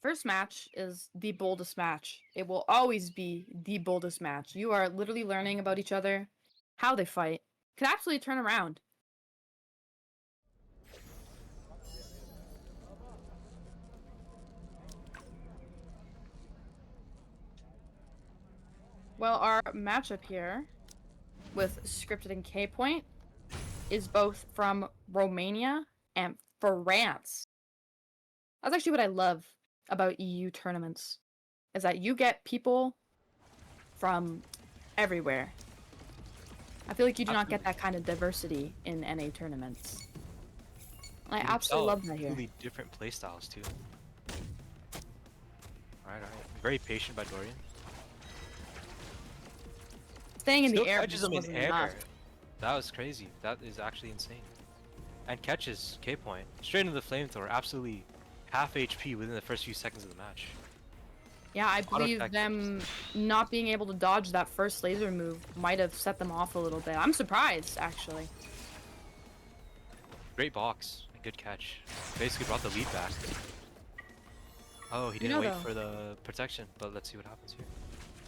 Speaker 2: First match is the boldest match. It will always be the boldest match. You are literally learning about each other, how they fight. Could absolutely turn around. Well, our matchup here with Scripted and K-Point is both from Romania and France. That's actually what I love about EU tournaments, is that you get people from everywhere. I feel like you do not get that kind of diversity in NA tournaments. I absolutely love that here.
Speaker 3: Really different playstyles too. Alright. Very patient by Dorian.
Speaker 2: Staying in
Speaker 3: Still
Speaker 2: the air
Speaker 3: catches him in
Speaker 2: wasn't
Speaker 3: air.
Speaker 2: enough.
Speaker 3: That was crazy. That is actually insane. And catches K-Point straight into the flamethrower. Absolutely half HP within the first few seconds of the match.
Speaker 2: Yeah, I believe them not being able to dodge that first laser move might have set them off a little bit. I'm surprised, actually.
Speaker 3: Great box. Good catch. Basically brought the lead back. Oh, he didn't wait for the protection, but let's see what happens here.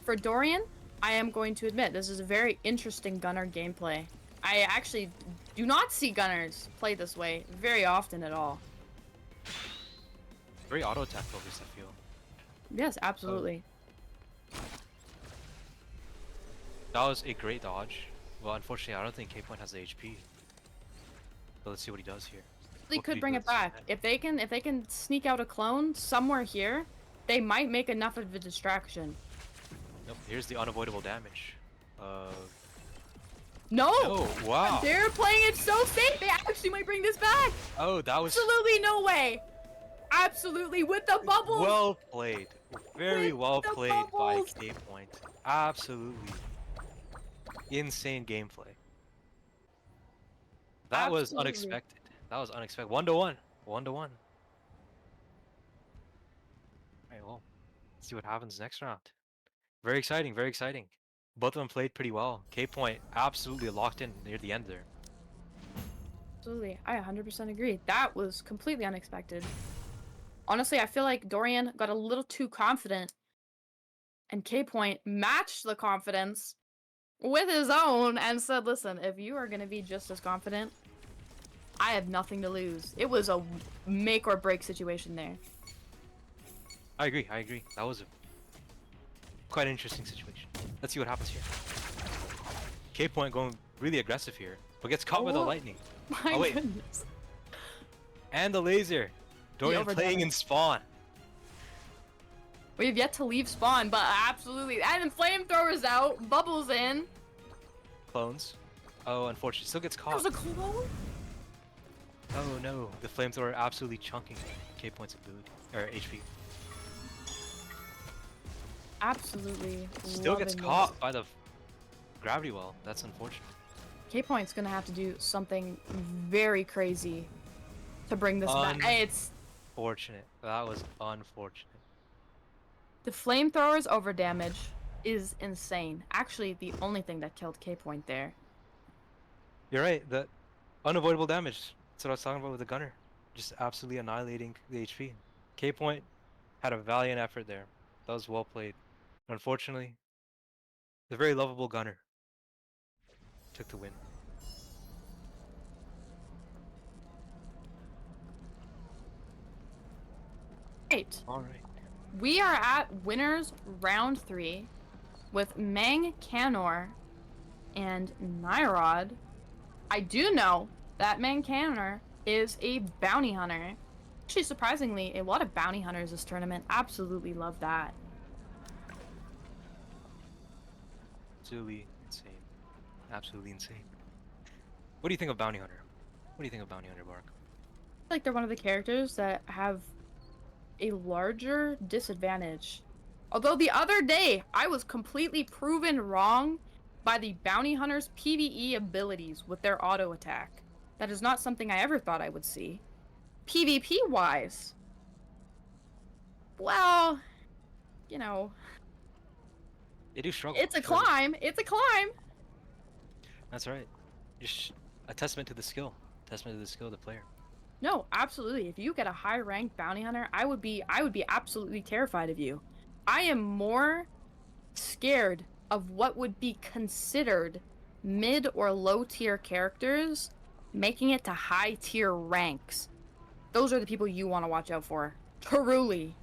Speaker 2: For Dorian, I am going to admit, this is a very interesting gunner gameplay. I actually do not see gunners play this way very often at all.
Speaker 3: very auto attack focused, I feel.
Speaker 2: Yes, absolutely.
Speaker 3: That was a great dodge. Well, unfortunately, I don't think K-Point has the HP. But let's see what he does here.
Speaker 2: They
Speaker 3: What
Speaker 2: could
Speaker 3: he
Speaker 2: bring
Speaker 3: do
Speaker 2: it
Speaker 3: with this
Speaker 2: back.
Speaker 3: net?
Speaker 2: If they can sneak out a clone somewhere here, they might make enough of a distraction.
Speaker 3: Nope, here's the unavoidable damage.
Speaker 2: No!
Speaker 3: No, wow.
Speaker 2: They're playing it so safe. They actually might bring this back.
Speaker 3: Oh, that was
Speaker 2: Absolutely no way. Absolutely with the bubbles.
Speaker 3: well played. Very
Speaker 2: With
Speaker 3: well
Speaker 2: the
Speaker 3: played
Speaker 2: bubbles.
Speaker 3: by K-Point. Absolutely insane gameplay. That was
Speaker 2: Absolutely.
Speaker 3: unexpected. That was unexpected. 1-1. 1-1. Alright, well, let's see what happens next round. Very exciting, very exciting. Both of them played pretty well. K-Point absolutely locked in near the end there.
Speaker 2: Absolutely. I 100% agree. That was completely unexpected. Honestly, I feel like Dorian got a little too confident, and K-Point matched the confidence with his own and said, listen, if you are going to be just as confident, I have nothing to lose. It was a make or break situation there.
Speaker 3: I agree, I agree. That was a quite an interesting situation. Let's see what happens here. K-Point going really aggressive here, but gets caught with the
Speaker 2: Oh.
Speaker 3: lightning.
Speaker 2: My
Speaker 3: Oh, wait.
Speaker 2: goodness.
Speaker 3: And the laser. Dorian
Speaker 2: overdone
Speaker 3: playing
Speaker 2: it.
Speaker 3: in spawn.
Speaker 2: We've yet to leave spawn, but absolutely. And then flamethrowers out, bubbles in.
Speaker 3: Clones. Oh, unfortunately, still gets
Speaker 2: That
Speaker 3: caught.
Speaker 2: was a clone?
Speaker 3: Oh no, the flamethrower absolutely chunking K-Point's ability or HP.
Speaker 2: Absolutely.
Speaker 3: Still gets
Speaker 2: loving
Speaker 3: caught
Speaker 2: this.
Speaker 3: by the gravity well. That's unfortunate.
Speaker 2: K-Point's gonna have to do something very crazy to bring this back. It's
Speaker 3: Fortunate. That was unfortunate.
Speaker 2: the flamethrowers over damage is insane. Actually, the only thing that killed K-Point there.
Speaker 3: You're right. The unavoidable damage. That's what I was talking about with the gunner. Just absolutely annihilating the HP. K-Point had a valiant effort there. That was well played. Unfortunately, the very lovable gunner took the win.
Speaker 2: Right.
Speaker 3: All right.
Speaker 2: We are at winners round 3 with Mang Kanor and Nyrod. I do know that Mang Kanor is a bounty hunter. Actually, surprisingly, a lot of bounty hunters this tournament. Absolutely love that.
Speaker 3: Absolutely insane. Absolutely insane. What do you think of Bounty Hunter? What do you think of Bounty Hunter, Bark?
Speaker 2: I feel like they're one of the characters that have a larger disadvantage. Although the other day, I was completely proven wrong by the bounty hunter's PvE abilities with their auto attack. That is not something I ever thought I would see. PvP-wise, well, you know,
Speaker 3: They do struggle.
Speaker 2: it's a
Speaker 3: surely.
Speaker 2: climb. It's a climb.
Speaker 3: That's right. Just a testament to the skill. Testament to the skill of the player.
Speaker 2: No, absolutely. If you get a high ranked bounty hunter, I would be absolutely terrified of you. I am more scared of what would be considered mid or low tier characters making it to high tier ranks. Those are the people you want to watch out for. Truly.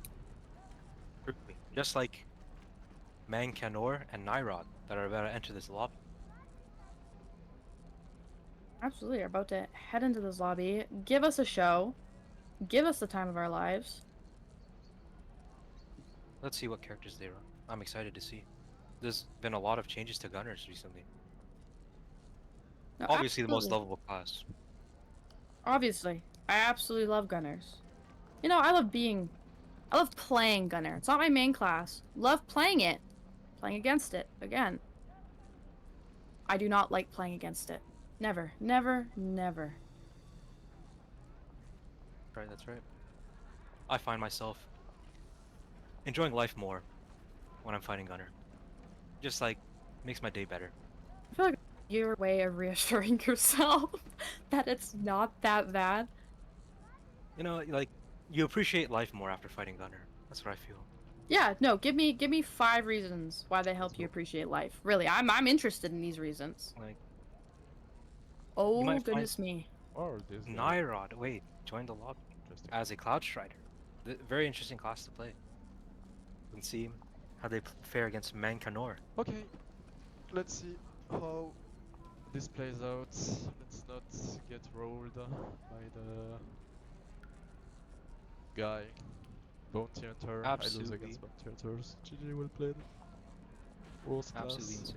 Speaker 3: Just like Mang Kanor and Nyrod that are about to enter this lobby.
Speaker 2: Absolutely. Are about to head into this lobby. Give us a show. Give us the time of our lives.
Speaker 3: Let's see what characters they run. I'm excited to see. There's been a lot of changes to gunners recently.
Speaker 2: No,
Speaker 3: Obviously, the most
Speaker 2: absolutely.
Speaker 3: lovable class.
Speaker 2: Obviously. I absolutely love gunners. You know, I love playing gunner. It's not my main class. Love playing it. Playing against it. Again. I do not like playing against it. Never. Never. Never.
Speaker 3: Right, that's right. I find myself enjoying life more when I'm fighting gunner. Just like makes my day better.
Speaker 2: I feel like your way of reassuring yourself that it's not that bad.
Speaker 3: You know, like you appreciate life more after fighting gunner. That's what I feel.
Speaker 2: Yeah, no, give me 5 reasons why they help you appreciate life. Really, I'm interested in these reasons.
Speaker 3: Like
Speaker 2: Oh
Speaker 3: might find-
Speaker 2: goodness me.
Speaker 4: Or this.
Speaker 3: Nyrod, wait, joined the lobby
Speaker 4: Interesting.
Speaker 3: as a Cloud Strider. Very interesting class to play. We can see how they fare against Mancanor.
Speaker 4: Okay, let's see how this plays out. Let's not get rolled by the guy. Bounty Hunter. I lose
Speaker 3: Absolutely.
Speaker 4: against Bounty Hunters. GG, well played. Worst
Speaker 3: Absolutely
Speaker 4: class.
Speaker 3: insane.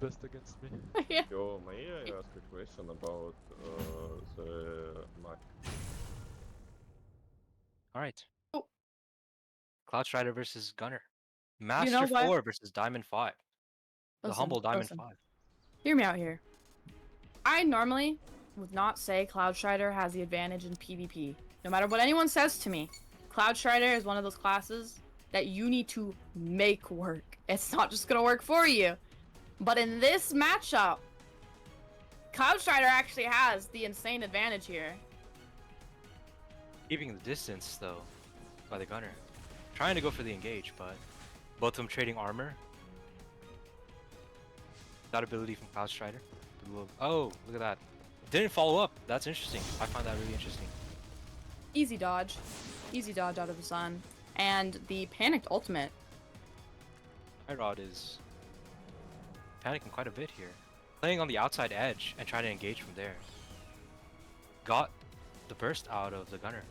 Speaker 4: Best against me.
Speaker 2: Yeah.
Speaker 5: Yo, may I ask a question about the map?
Speaker 3: Alright.
Speaker 2: Oh.
Speaker 3: Cloudstrider versus Gunner.
Speaker 2: You
Speaker 3: Master
Speaker 2: know what?
Speaker 3: 4 versus Diamond 5. The
Speaker 2: Listen,
Speaker 3: humble Diamond
Speaker 2: listen.
Speaker 3: 5.
Speaker 2: Hear me out here. I normally would not say Cloudstrider has the advantage in PvP. No matter what anyone says to me, Cloudstrider is one of those classes that you need to make work. It's not just gonna work for you. But in this matchup, Cloudstrider actually has the insane advantage here.
Speaker 3: Keeping the distance, though, by the Gunner. Trying to go for the engage, but both of them trading armor. That ability from Cloudstrider. Oh, look at that. Didn't follow up. That's interesting. I find that really interesting.
Speaker 2: Easy dodge. Easy dodge out of the sun. And the panicked ultimate.
Speaker 3: Nightfall is panicking quite a bit here. Playing on the outside edge and trying to engage from there. Got the burst out of the Gunner.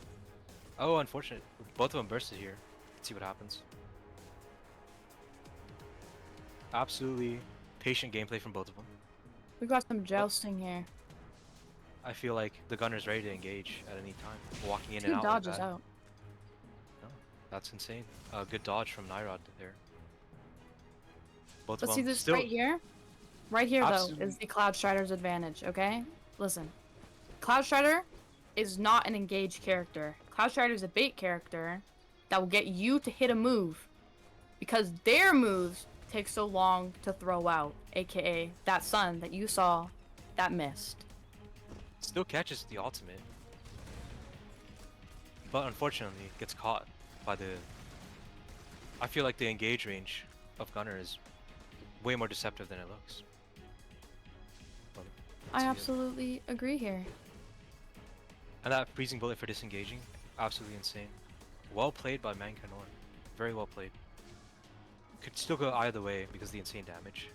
Speaker 3: Oh, unfortunate. Both of them bursted here. Let's see what happens. Absolutely patient gameplay from both of them.
Speaker 2: We got some jousting here.
Speaker 3: I feel like the Gunner's ready to engage at any time. Walking in
Speaker 2: Two
Speaker 3: and out like
Speaker 2: dodges
Speaker 3: that.
Speaker 2: out.
Speaker 3: No, that's insane. Good dodge from Nyrod there. Both
Speaker 2: Let's
Speaker 3: of
Speaker 2: see
Speaker 3: them
Speaker 2: this
Speaker 3: still
Speaker 2: right here. Right here, though,
Speaker 3: Absolutely.
Speaker 2: is the Cloudstrider's advantage, okay? Listen. Cloudstrider is not an engaged character. Cloudstrider is a bait character that will get you to hit a move because their moves take so long to throw out, aka that sun that you saw that missed.
Speaker 3: still catches the ultimate. But unfortunately gets caught by the... I feel like the engage range of Gunner is way more deceptive than it looks. But
Speaker 2: I
Speaker 3: let's see it.
Speaker 2: absolutely agree here.
Speaker 3: And that freezing bullet for disengaging, absolutely insane. Well played by Mancanor. Very well played. Could still go either way because of the insane damage.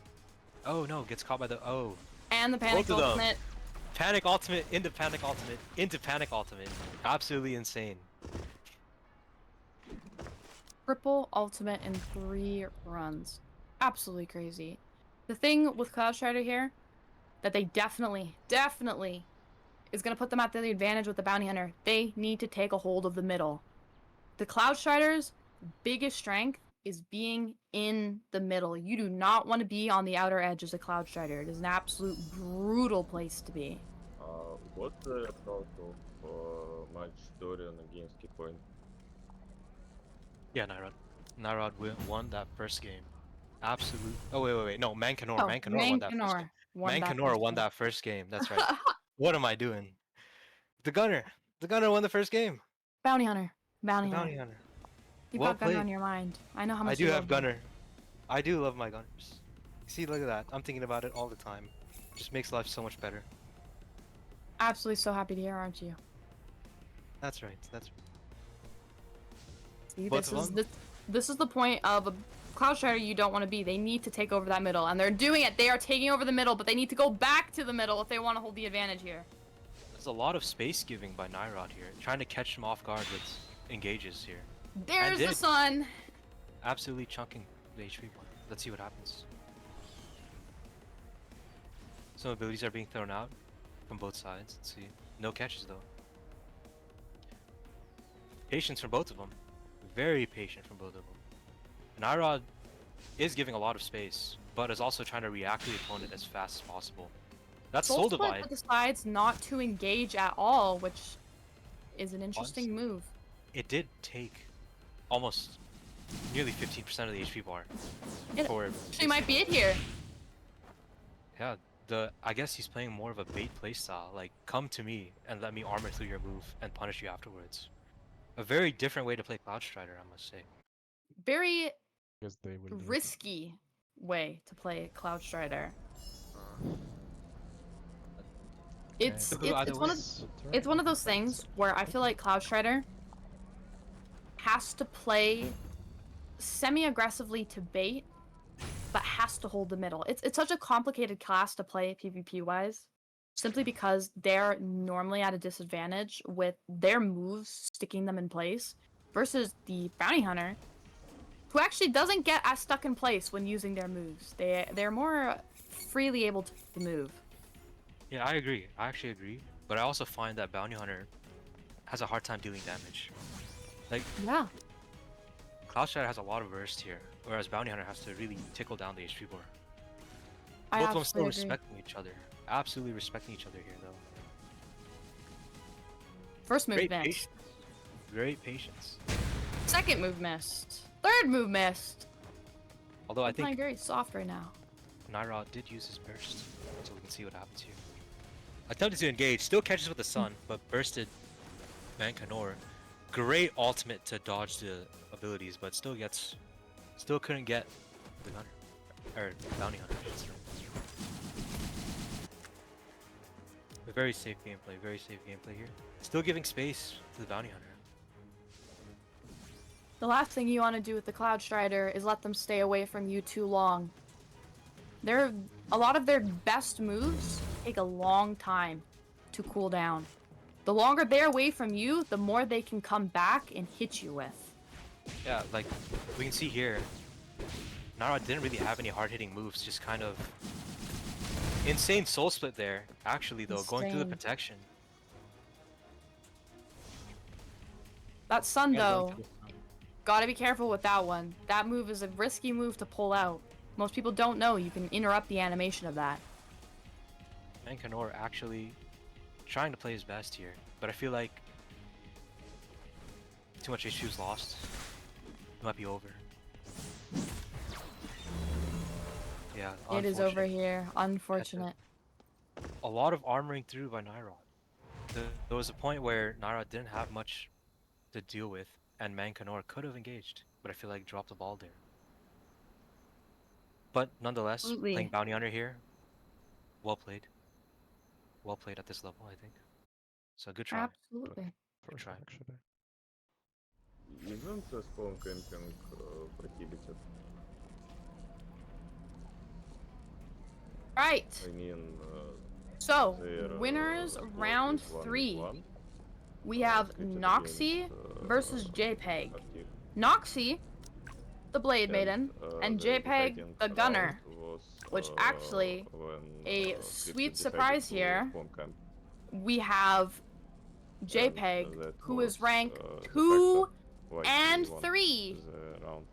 Speaker 3: Oh no, gets caught by the... Oh.
Speaker 2: And the panic
Speaker 3: Both of them.
Speaker 2: ultimate.
Speaker 3: Panic ultimate into panic ultimate into panic ultimate. Absolutely insane.
Speaker 2: Triple ultimate in 3 runs. Absolutely crazy. The thing with Cloudstrider here, that they definitely is going to put them at the advantage with the Bounty Hunter. They need to take a hold of the middle. The Cloudstrider's biggest strength is being in the middle. You do not want to be on the outer edge as a Cloudstrider. It is an absolute brutal place to be.
Speaker 5: What's the thought of match Dorian against Keypoint?
Speaker 3: Yeah, Nyrod. Nyrod won that first game. Absolute. Oh wait. No, Mancanor.
Speaker 2: Oh,
Speaker 3: Mancanor won that first game. Mancanor won that first game. That's right. What am I doing? The Gunner. The Gunner won the first game.
Speaker 2: Bounty Hunter. Bounty
Speaker 3: The Bounty
Speaker 2: Hunter.
Speaker 3: Hunter.
Speaker 2: You've
Speaker 3: Well
Speaker 2: got Gunner
Speaker 3: played.
Speaker 2: on your mind. I know how much
Speaker 3: I do
Speaker 2: you
Speaker 3: have
Speaker 2: love him.
Speaker 3: Gunner. I do love my Gunners. See, look at that. I'm thinking about it all the time. Just makes life so much better.
Speaker 2: Absolutely so happy to hear, aren't you?
Speaker 3: That's right. That's right.
Speaker 2: See,
Speaker 3: Both of them?
Speaker 2: this is the point of a Cloudstrider you don't want to be. They need to take over that middle, and they're doing it. They are taking over the middle, but they need to go back to the middle if they want to hold the advantage here.
Speaker 3: There's a lot of space giving by Nyrod here, trying to catch him off guard with engages here.
Speaker 2: There's the
Speaker 3: did.
Speaker 2: sun.
Speaker 3: Absolutely chunking the HP one. Let's see what happens. Some abilities are being thrown out from both sides. Let's see. No catches though. Patience from both of them. Very patient from both of them. And Nyrod is giving a lot of space, but is also trying to react to the opponent as fast as possible. That's Soul
Speaker 2: Both
Speaker 3: Divide.
Speaker 2: decides not to engage at all, which is an interesting move.
Speaker 3: It did take almost nearly 15% of the HP bar.
Speaker 2: It
Speaker 3: for
Speaker 2: actually might be it here.
Speaker 3: Yeah, I guess he's playing more of a bait playstyle, like come to me and let me armor through your move and punish you afterwards. A very different way to play Cloudstrider, I must say.
Speaker 2: Very
Speaker 4: Guess they will do it.
Speaker 2: risky way to play Cloudstrider. It's
Speaker 3: Could go either
Speaker 2: one of
Speaker 3: way.
Speaker 2: it's one of those things where I feel like Cloudstrider has to play semi-aggressively to bait, but has to hold the middle. It's such a complicated class to play PvP-wise, simply because they're normally at a disadvantage with their moves sticking them in place, versus the bounty hunter, who actually doesn't get as stuck in place when using their moves. They're more freely able to move.
Speaker 3: Yeah, I agree. I actually agree. But I also find that bounty hunter has a hard time dealing damage. Like,
Speaker 2: Yeah.
Speaker 3: Cloud Strider has a lot of burst here, whereas bounty hunter has to really tickle down the HP bar.
Speaker 2: I
Speaker 3: Both of them still
Speaker 2: absolutely agree.
Speaker 3: respecting each other. Absolutely respecting each other here, though.
Speaker 2: First move
Speaker 3: Great
Speaker 2: missed.
Speaker 3: patience. Great patience.
Speaker 2: Second move missed. Third move missed.
Speaker 3: Although I
Speaker 2: I'm playing
Speaker 3: think
Speaker 2: very soft right now.
Speaker 3: Naira did use his burst, so we can see what happens here. Attempted to engage, still catches with the sun, but bursted Mankanor. Great ultimate to dodge the abilities, but still couldn't get the gunner, or bounty hunter. A very safe gameplay here. Still giving space to the bounty hunter.
Speaker 2: The last thing you want to do with the Cloud Strider is let them stay away from you too long. A lot of their best moves take a long time to cool down. The longer they're away from you, the more they can come back and hit you with.
Speaker 3: Yeah, like we can see here, Nara didn't really have any hard-hitting moves, just kind of insane soul split there. Actually, though, going through the
Speaker 2: Insane.
Speaker 3: protection.
Speaker 2: That sun,
Speaker 3: And going
Speaker 2: though,
Speaker 3: through the sun.
Speaker 2: gotta be careful with that one. That move is a risky move to pull out. Most people don't know you can interrupt the animation of that.
Speaker 3: Mankanor actually trying to play his best here, but I feel like too much HP was lost. It might be over. Yeah,
Speaker 2: It is over
Speaker 3: unfortunate.
Speaker 2: here. Unfortunate.
Speaker 3: A lot of armoring through by Naira. There was a point where Naira didn't have much to deal with, and Mankanor could have engaged, but I feel like dropped the ball there. But nonetheless,
Speaker 2: Absolutely.
Speaker 3: playing Bounty Hunter here, well played. Well played at this level, I think. So good try.
Speaker 2: Absolutely.
Speaker 4: First,
Speaker 3: try.
Speaker 4: actually.
Speaker 5: Isn't the spawn camping prohibited?
Speaker 2: Right.
Speaker 5: I mean,
Speaker 2: So,
Speaker 5: their
Speaker 2: winners
Speaker 5: score
Speaker 2: round
Speaker 5: is
Speaker 2: 3.
Speaker 5: 1-1,
Speaker 2: We have
Speaker 5: split
Speaker 2: Noxie
Speaker 5: against,
Speaker 2: versus JPEG.
Speaker 5: Arctic.
Speaker 2: Noxie, the Blade Maiden, and
Speaker 5: The
Speaker 2: JPEG,
Speaker 5: deciding
Speaker 2: the Gunner.
Speaker 5: round was,
Speaker 2: which actually,
Speaker 5: when,
Speaker 2: a
Speaker 5: Crypto
Speaker 2: sweet
Speaker 5: decided
Speaker 2: surprise
Speaker 5: to
Speaker 2: here.
Speaker 5: spawn camp.
Speaker 2: We have JPEG,
Speaker 5: that
Speaker 2: who is
Speaker 5: was,
Speaker 2: ranked
Speaker 5: the
Speaker 2: 2
Speaker 5: factor why
Speaker 2: and
Speaker 5: he won
Speaker 2: 3
Speaker 5: the round.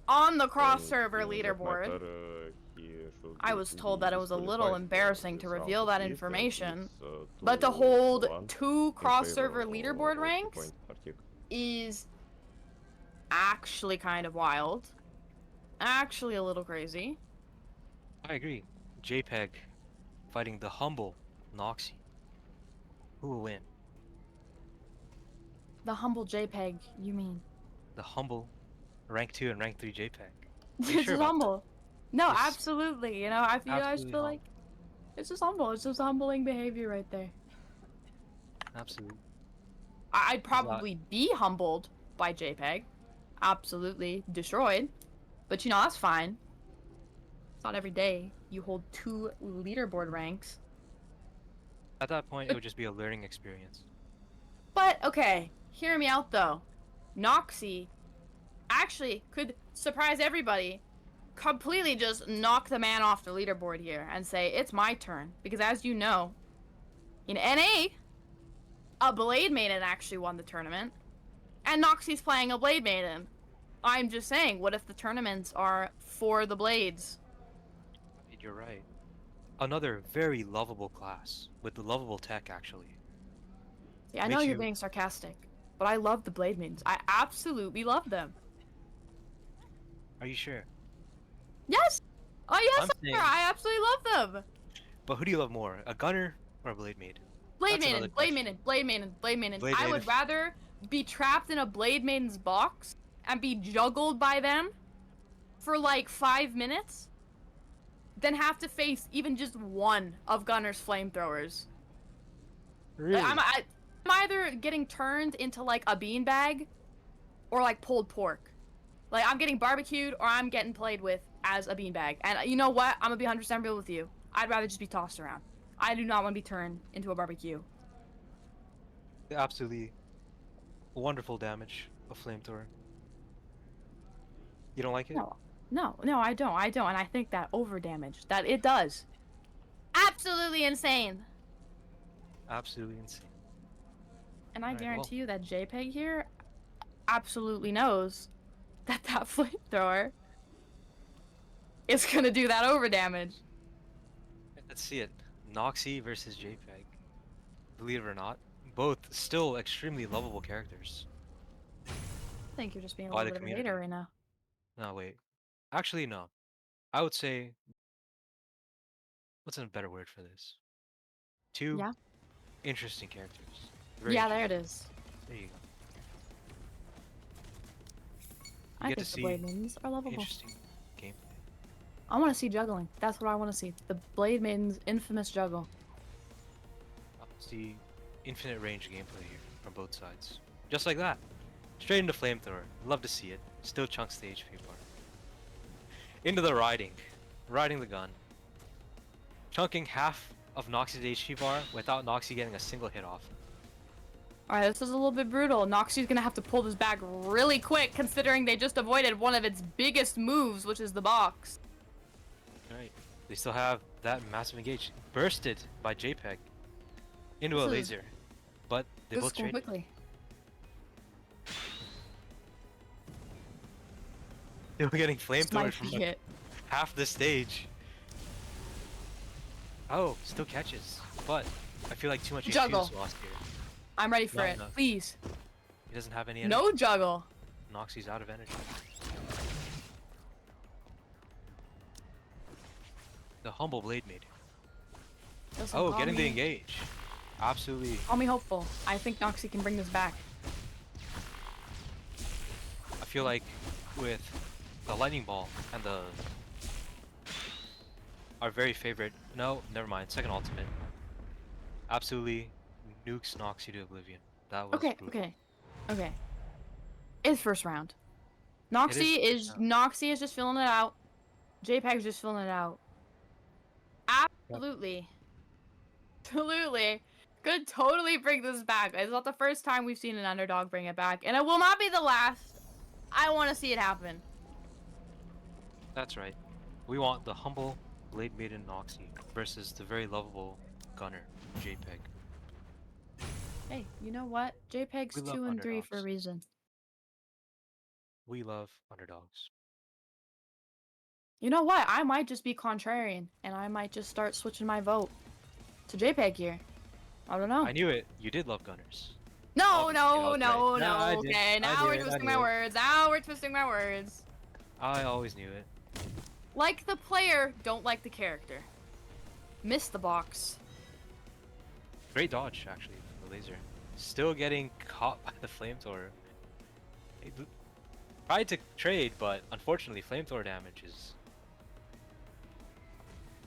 Speaker 2: on the cross
Speaker 5: And
Speaker 2: server
Speaker 5: in that
Speaker 2: leaderboard.
Speaker 5: matter, he should
Speaker 2: I
Speaker 5: be
Speaker 2: was told that it was a little
Speaker 5: disqualified for
Speaker 2: embarrassing to
Speaker 5: this round
Speaker 2: reveal
Speaker 5: at
Speaker 2: that
Speaker 5: least, and
Speaker 2: information,
Speaker 5: it's,
Speaker 2: but to
Speaker 5: 2-1
Speaker 2: hold
Speaker 5: in
Speaker 2: 2 cross
Speaker 5: favor
Speaker 2: server
Speaker 5: of
Speaker 2: leaderboard
Speaker 5: 2
Speaker 2: ranks
Speaker 5: point Arctic.
Speaker 2: is actually kind of wild. Actually a little crazy.
Speaker 3: I agree. JPEG fighting the humble Noxie. Who will win?
Speaker 2: The humble JPEG, you mean?
Speaker 3: The humble rank 2 and rank 3 JPEG.
Speaker 2: It's
Speaker 3: sure
Speaker 2: just
Speaker 3: about that?
Speaker 2: humble. No,
Speaker 3: Yes.
Speaker 2: absolutely. You know, I just
Speaker 3: Absolutely
Speaker 2: feel like it's just humble. It's just humbling behavior right there.
Speaker 3: Absolutely.
Speaker 2: I'd probably be humbled by JPEG. Absolutely destroyed. But you know, that's fine. It's not every day you hold 2 leaderboard ranks.
Speaker 3: At that point, it would just be a learning experience.
Speaker 2: But, okay, hear me out though. Noxie actually could surprise everybody. Completely just knock the man off the leaderboard here and say, it's my turn. Because as you know, in NA, a Blade Maiden actually won the tournament. And Noxie's playing a Blade Maiden. I'm just saying, what if the tournaments are for the Blades?
Speaker 3: You're right. Another very lovable class, with the lovable tech, actually.
Speaker 2: Yeah, I know
Speaker 3: Makes
Speaker 2: you're
Speaker 3: you-
Speaker 2: being sarcastic, but I love the Blade Maidens. I absolutely love them.
Speaker 3: Are you sure?
Speaker 2: Yes! Oh yes,
Speaker 3: I'm saying-
Speaker 2: I absolutely love them!
Speaker 3: But who do you love more, a gunner or a blade maid?
Speaker 2: Blade
Speaker 3: That's
Speaker 2: Maiden,
Speaker 3: another
Speaker 2: Blade
Speaker 3: question.
Speaker 2: Maiden, Blade Maiden, Blade Maiden.
Speaker 3: Blade
Speaker 2: I would
Speaker 3: Maiden.
Speaker 2: rather be trapped in a Blade Maiden's box and be juggled by them for like 5 minutes than have to face even just one of Gunner's flamethrowers.
Speaker 3: Really?
Speaker 2: I'm either getting turned into like a beanbag or like pulled pork. Like I'm getting barbecued or I'm getting played with as a beanbag. And you know what? I'm gonna be 100% real with you. I'd rather just be tossed around. I do not want to be turned into a barbecue.
Speaker 3: Absolutely wonderful damage of flamethrower. You don't like it?
Speaker 2: No, I don't. And I think that over damage that it does. Absolutely insane.
Speaker 3: Absolutely insane.
Speaker 2: And I
Speaker 3: Alright, well.
Speaker 2: guarantee you that JPEG here absolutely knows that flamethrower is gonna do that over damage.
Speaker 3: Let's see it. Noxie versus JPEG. Believe it or not, both still extremely lovable characters.
Speaker 2: I think you're just being a
Speaker 3: By
Speaker 2: little
Speaker 3: the
Speaker 2: bit of a hater
Speaker 3: community.
Speaker 2: right now.
Speaker 3: No, wait. Actually, no. I would say, what's a better word for this? Two
Speaker 2: Yeah.
Speaker 3: interesting characters. Very
Speaker 2: Yeah, there
Speaker 3: interesting.
Speaker 2: it is.
Speaker 3: There you go.
Speaker 2: I
Speaker 3: get
Speaker 2: think
Speaker 3: to
Speaker 2: the blade
Speaker 3: see
Speaker 2: maidens are lovable.
Speaker 3: Interesting gameplay.
Speaker 2: I want to see juggling. That's what I want to see. The blade maidens' infamous juggle.
Speaker 3: I'll see infinite range gameplay here from both sides. Just like that. Straight into flamethrower. Love to see it. Still chunks the HP bar. Into the riding. Riding the gun. Chunking half of Noxie's HP bar without Noxie getting a single hit off.
Speaker 2: Alright, this is a little bit brutal. Noxie's gonna have to pull this back really quick, considering they just avoided one of its biggest moves, which is the box.
Speaker 3: Alright. They still have that massive engage. Bursted by JPEG. Into a
Speaker 2: This is-
Speaker 3: laser. But they
Speaker 2: This is
Speaker 3: both
Speaker 2: going
Speaker 3: traded.
Speaker 2: quickly.
Speaker 3: They were getting
Speaker 2: This might
Speaker 3: flamethrower from
Speaker 2: be
Speaker 3: like
Speaker 2: it.
Speaker 3: half the stage. Oh, still catches. But I feel like too much HP
Speaker 2: Juggle.
Speaker 3: is lost here.
Speaker 2: I'm ready for
Speaker 3: Not
Speaker 2: it.
Speaker 3: enough.
Speaker 2: Please.
Speaker 3: He doesn't have any energy.
Speaker 2: No juggle.
Speaker 3: Noxie's out of energy. The humble blade maid.
Speaker 2: Listen,
Speaker 3: Oh,
Speaker 2: call
Speaker 3: getting the
Speaker 2: me-
Speaker 3: engage. Absolutely.
Speaker 2: Call me hopeful. I think Noxie can bring this back.
Speaker 3: I feel like with the lightning ball and the our very favorite. No, never mind. Second ultimate. Absolutely nukes Noxie to oblivion. That was
Speaker 2: Okay,
Speaker 3: brutal.
Speaker 2: okay. It's first round. Noxie
Speaker 3: first round.
Speaker 2: Noxie is just filling it out. JPEG's just filling it out. Absolutely. Absolutely. Could totally bring this back. It's not the first time we've seen an underdog bring it back. And it will not be the last. I want to see it happen.
Speaker 3: That's right. We want the humble blade maiden Noxie versus the very lovable gunner JPEG.
Speaker 2: Hey, you know what? JPEG's
Speaker 3: We love
Speaker 2: 2 and 3 for a
Speaker 3: underdogs.
Speaker 2: reason.
Speaker 3: We love underdogs.
Speaker 2: You know what? I might just be contrarian, and I might just start switching my vote to JPEG here. I don't know.
Speaker 3: I knew it. You did love gunners.
Speaker 2: No,
Speaker 3: Obviously, I
Speaker 2: no,
Speaker 3: was
Speaker 2: no,
Speaker 3: right.
Speaker 2: no.
Speaker 3: I did.
Speaker 2: Okay,
Speaker 3: I
Speaker 2: now
Speaker 3: knew
Speaker 2: we're
Speaker 3: it, I
Speaker 2: twisting
Speaker 3: knew
Speaker 2: my
Speaker 3: it.
Speaker 2: words. Now we're twisting my words.
Speaker 3: I always knew it.
Speaker 2: Like the player, don't like the character. Miss the box.
Speaker 3: Great dodge, actually, from the laser. Still getting caught by the flamethrower. It tried to trade, but unfortunately, flamethrower damage is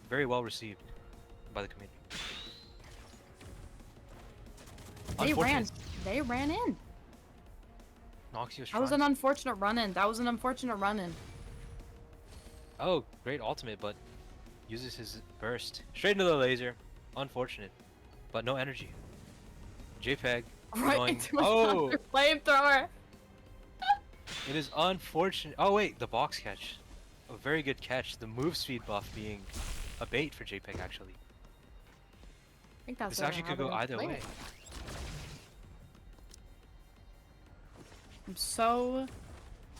Speaker 3: very well received by the community.
Speaker 2: They ran in.
Speaker 3: Noxie was
Speaker 2: That was
Speaker 3: trying
Speaker 2: an unfortunate run-in.
Speaker 3: Oh, great ultimate, but uses his burst. Straight into the laser. Unfortunate. But no energy. JPEG
Speaker 2: Right
Speaker 3: going...
Speaker 2: into
Speaker 3: Oh!
Speaker 2: another flamethrower.
Speaker 3: It is unfortunate. Oh wait, the box catch. A very good catch. The move speed buff being a bait for JPEG actually.
Speaker 2: I think that's
Speaker 3: This actually could go either way.
Speaker 2: I'm so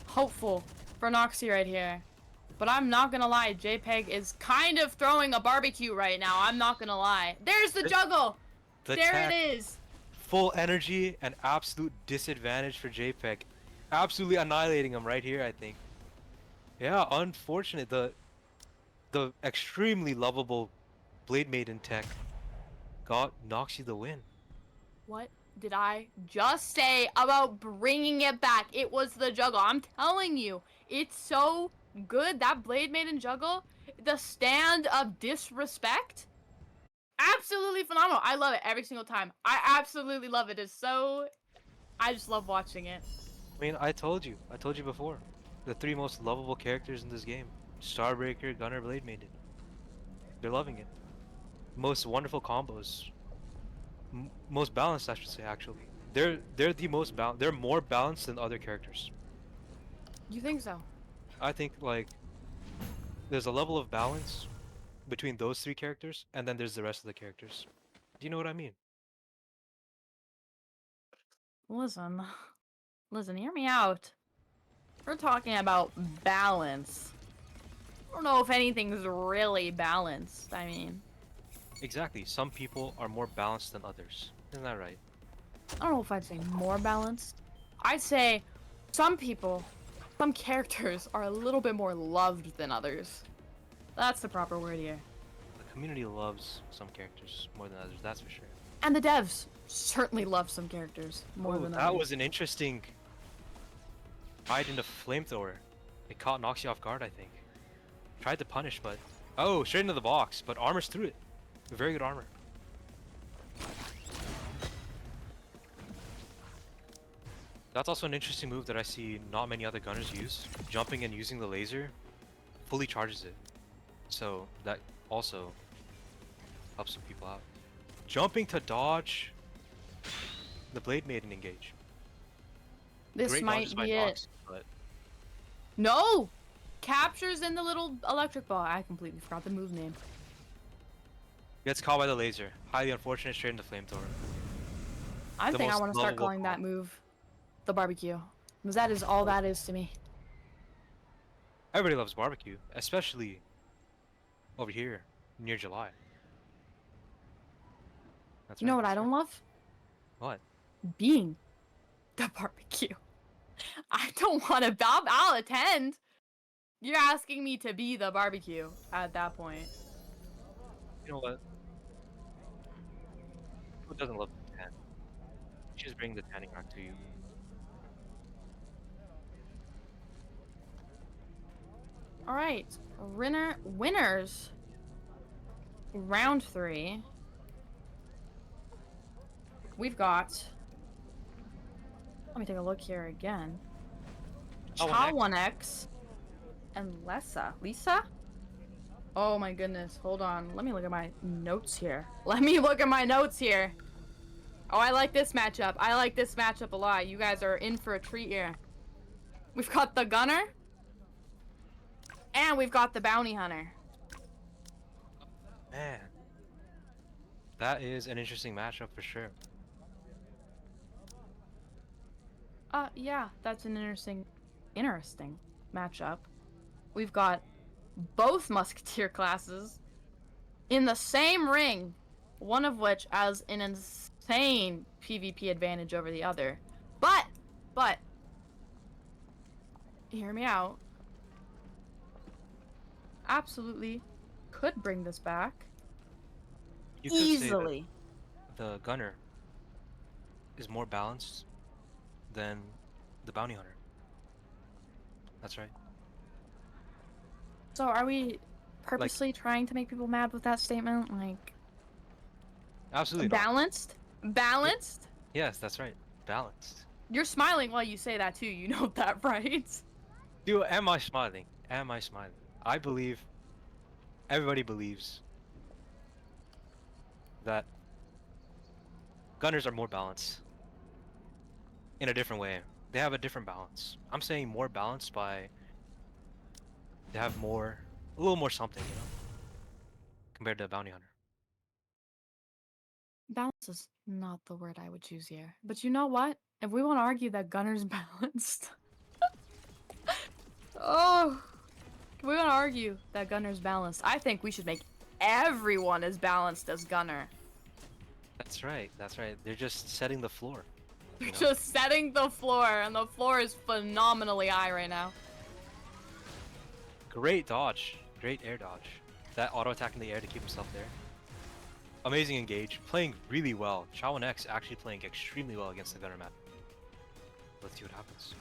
Speaker 2: hopeful for Noxie right here. But I'm not gonna lie, JPEG is kind of throwing a barbecue right now. I'm not gonna lie. There's the juggle!
Speaker 3: The
Speaker 2: There
Speaker 3: tech,
Speaker 2: it is!
Speaker 3: full energy and absolute disadvantage for JPEG. Absolutely annihilating him right here, I think. Yeah, unfortunate. The extremely lovable Blade Maiden tech got Noxie the win.
Speaker 2: What did I just say about bringing it back? It was the juggle. I'm telling you, it's so good. That Blade Maiden juggle, the stand of disrespect, absolutely phenomenal. I love it every single time. I absolutely love it. It's so... I just love watching it.
Speaker 3: I mean, I told you before. The three most lovable characters in this game: Starbreaker, Gunner, Blade Maiden. They're loving it. Most wonderful combos. Most balanced, I should say. Actually, they're the most balanced. They're more balanced than other characters.
Speaker 2: You think so?
Speaker 3: I think like there's a level of balance between those three characters, and then there's the rest of the characters. Do you know what I mean?
Speaker 2: Listen, listen, hear me out. We're talking about balance. I don't know if anything's really balanced. I mean,
Speaker 3: Exactly. Some people are more balanced than others. Isn't that right?
Speaker 2: I don't know if I'd say more balanced. I'd say some people, some characters are a little bit more loved than others. That's the proper word here.
Speaker 3: The community loves some characters more than others. That's for sure.
Speaker 2: And the devs certainly love some characters more
Speaker 3: Oh,
Speaker 2: than
Speaker 3: that
Speaker 2: others.
Speaker 3: was an interesting ride into flamethrower. It caught Noxy off guard, I think. Tried to punish, but oh, straight into the box. But armor's through it. Very good armor. That's also an interesting move that I see not many other gunners use. Jumping and using the laser fully charges it. So that also helps some people out. Jumping to dodge the Blade Maiden engage.
Speaker 2: This
Speaker 3: Great
Speaker 2: might
Speaker 3: dodges by
Speaker 2: be it.
Speaker 3: Nox, but
Speaker 2: No! Captures in the little electric ball. I completely forgot the move name.
Speaker 3: gets caught by the laser. Highly unfortunate, straight into flamethrower.
Speaker 2: I
Speaker 3: The
Speaker 2: think I
Speaker 3: most
Speaker 2: want to start
Speaker 3: lovable
Speaker 2: calling that
Speaker 3: comp.
Speaker 2: move the barbecue. Because that is all that is to me.
Speaker 3: Everybody loves barbecue, especially over here near July. That's
Speaker 2: You know
Speaker 3: right,
Speaker 2: what I
Speaker 3: that's
Speaker 2: don't love?
Speaker 3: right. What?
Speaker 2: Being the barbecue. I don't want to. I'll attend. You're asking me to be the barbecue at that point.
Speaker 3: You know what? Who doesn't love the tan? She's bringing the tanning rack to you.
Speaker 2: All right, winners. Round 3. We've got. Let me take a look here again. Cha1x and Lisa. Oh my goodness, hold on. Let me look at my notes here. Oh, I like this matchup. I like this matchup a lot. You guys are in for a treat here. We've got the Gunner. And we've got the Bounty Hunter.
Speaker 3: Man. That is an interesting matchup for sure.
Speaker 2: Yeah, that's an interesting matchup. We've got both Musketeer classes in the same ring, one of which has an insane PvP advantage over the other. But, hear me out. Absolutely could bring this back.
Speaker 3: You could say
Speaker 2: Easily.
Speaker 3: that the gunner is more balanced than the bounty hunter. That's right.
Speaker 2: So are we purposely trying to make people mad with that statement? Like,
Speaker 3: Absolutely not.
Speaker 2: balanced? Balanced?
Speaker 3: Yes, that's right. Balanced.
Speaker 2: You're smiling while you say that too, you know that, right?
Speaker 3: Dude, am I smiling? Am I smiling? I believe, everybody believes that gunners are more balanced in a different way. They have a different balance. I'm saying more balanced by they have more, a little more something, you know, compared to a bounty hunter.
Speaker 2: Balance is not the word I would choose here. But you know what? If we want to argue that Gunner's balanced... oh... If we want to argue that Gunner's balanced, I think we should make everyone as balanced as Gunner.
Speaker 3: That's right. That's right. They're just setting the floor.
Speaker 2: They're
Speaker 3: you know?
Speaker 2: just setting the floor, and the floor is phenomenally high right now.
Speaker 3: Great dodge. Great air dodge. That auto attack in the air to keep himself there. Amazing engage. Playing really well. Cha1x actually playing extremely well against the gunner map. Let's see what happens.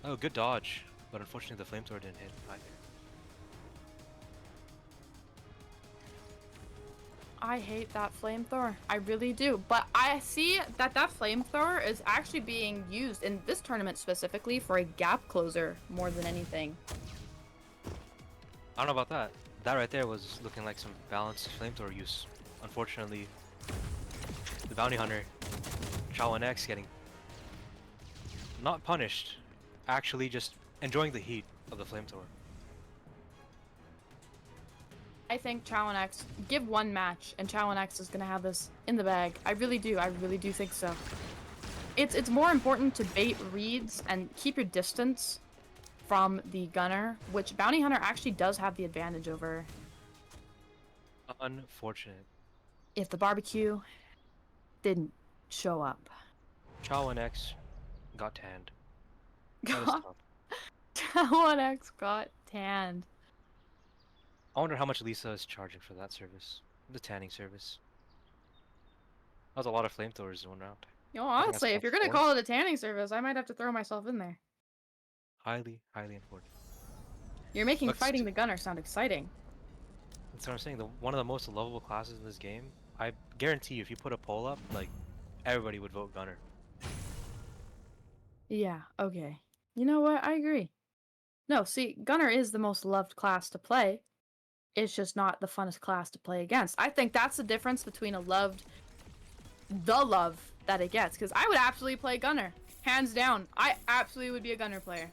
Speaker 3: Oh, good dodge. But unfortunately the flamethrower didn't hit either.
Speaker 2: I hate that flamethrower. I really do. But I see that that flamethrower is actually being used in this tournament specifically for a gap closer more than anything.
Speaker 3: I don't know about that. That right there was looking like some balanced flamethrower use. Unfortunately, the bounty hunter, Shaolin X, getting not punished, actually just enjoying the heat of the flamethrower.
Speaker 2: I think Chowan X, give one match and Chowan X is gonna have this in the bag. I really do. I really do think so. It's more important to bait reads and keep your distance from the gunner, which Bounty Hunter actually does have the advantage over.
Speaker 3: Unfortunate.
Speaker 2: If the barbecue didn't show up.
Speaker 3: Shaolin X got tanned. That is tough.
Speaker 2: Chowan X got tanned.
Speaker 3: I wonder how much Lisa is charging for that service. The tanning service. That was a lot of flamethrowers in one round.
Speaker 2: You know,
Speaker 3: I think that's
Speaker 2: honestly, if
Speaker 3: about
Speaker 2: you're gonna
Speaker 3: 4.
Speaker 2: call it a tanning service, I might have to throw myself in there.
Speaker 3: Highly, highly unfortunate.
Speaker 2: You're making
Speaker 3: Let's
Speaker 2: fighting the gunner sound exciting.
Speaker 3: That's what I'm saying. One of the most lovable classes in this game. I guarantee you, if you put a poll up, like, everybody would vote Gunner.
Speaker 2: Yeah, okay. You know what? I agree. No, see, gunner is the most loved class to play. It's just not the funnest class to play against. I think that's the difference between the love that it gets. Because I would absolutely play gunner. Hands down. I absolutely would be a gunner player.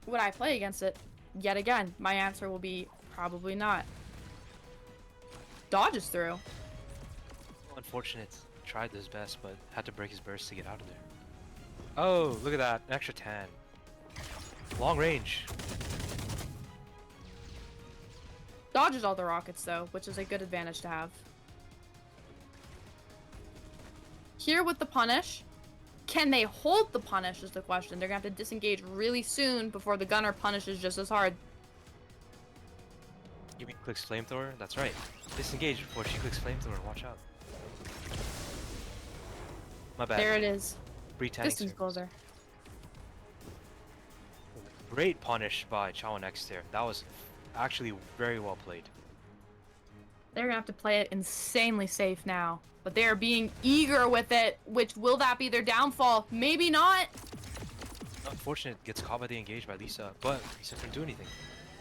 Speaker 2: Would I play against it? Yet again, my answer will be probably not. Dodges through.
Speaker 3: Unfortunate. Tried his best, but had to break his burst to get out of there. Oh, look at that. An extra 10. Long range.
Speaker 2: Dodges all the rockets though, which is a good advantage to have. Here with the punish, can they hold the punish is the question. They're gonna have to disengage really soon before the gunner punishes just as hard.
Speaker 3: You mean clicks flamethrower? That's right. Disengage before she clicks flamethrower. Watch out. My bad.
Speaker 2: There it is.
Speaker 3: Free tanning
Speaker 2: Distance
Speaker 3: service.
Speaker 2: closer.
Speaker 3: Great punish by Chowan X there. That was actually very well played.
Speaker 2: They're gonna have to play it insanely safe now. But they are being eager with it, which will that be their downfall? Maybe not.
Speaker 3: Unfortunate, gets caught by the engage by Lisa, but Lisa couldn't do anything.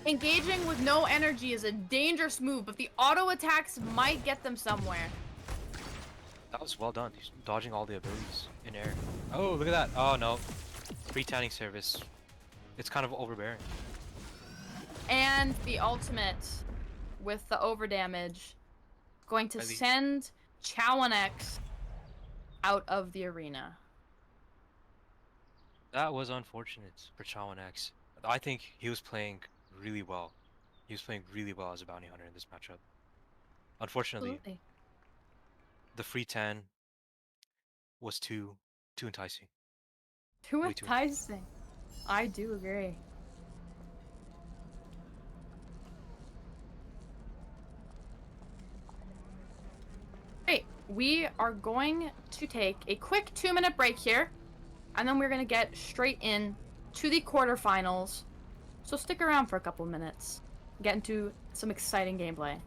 Speaker 2: Engaging with no energy is a dangerous move, but the auto attacks might get them somewhere.
Speaker 3: That was well done. He's dodging all the abilities in air. Oh, look at that. Oh, no. Free tanning service. It's kind of overbearing.
Speaker 2: And the ultimate with the overdamage going to
Speaker 3: At least-
Speaker 2: send Chowan X out of the arena.
Speaker 3: That was unfortunate for Chowan X. I think he was playing really well. He was playing really well as a bounty hunter in this matchup. Unfortunately,
Speaker 2: Absolutely.
Speaker 3: the free tan was too enticing.
Speaker 2: Too
Speaker 3: Way too
Speaker 2: enticing. I do agree. Great. We are going to take a quick 2-minute break here, and then we're going to get straight in to the quarterfinals. So stick around for a couple minutes. Get into some exciting gameplay.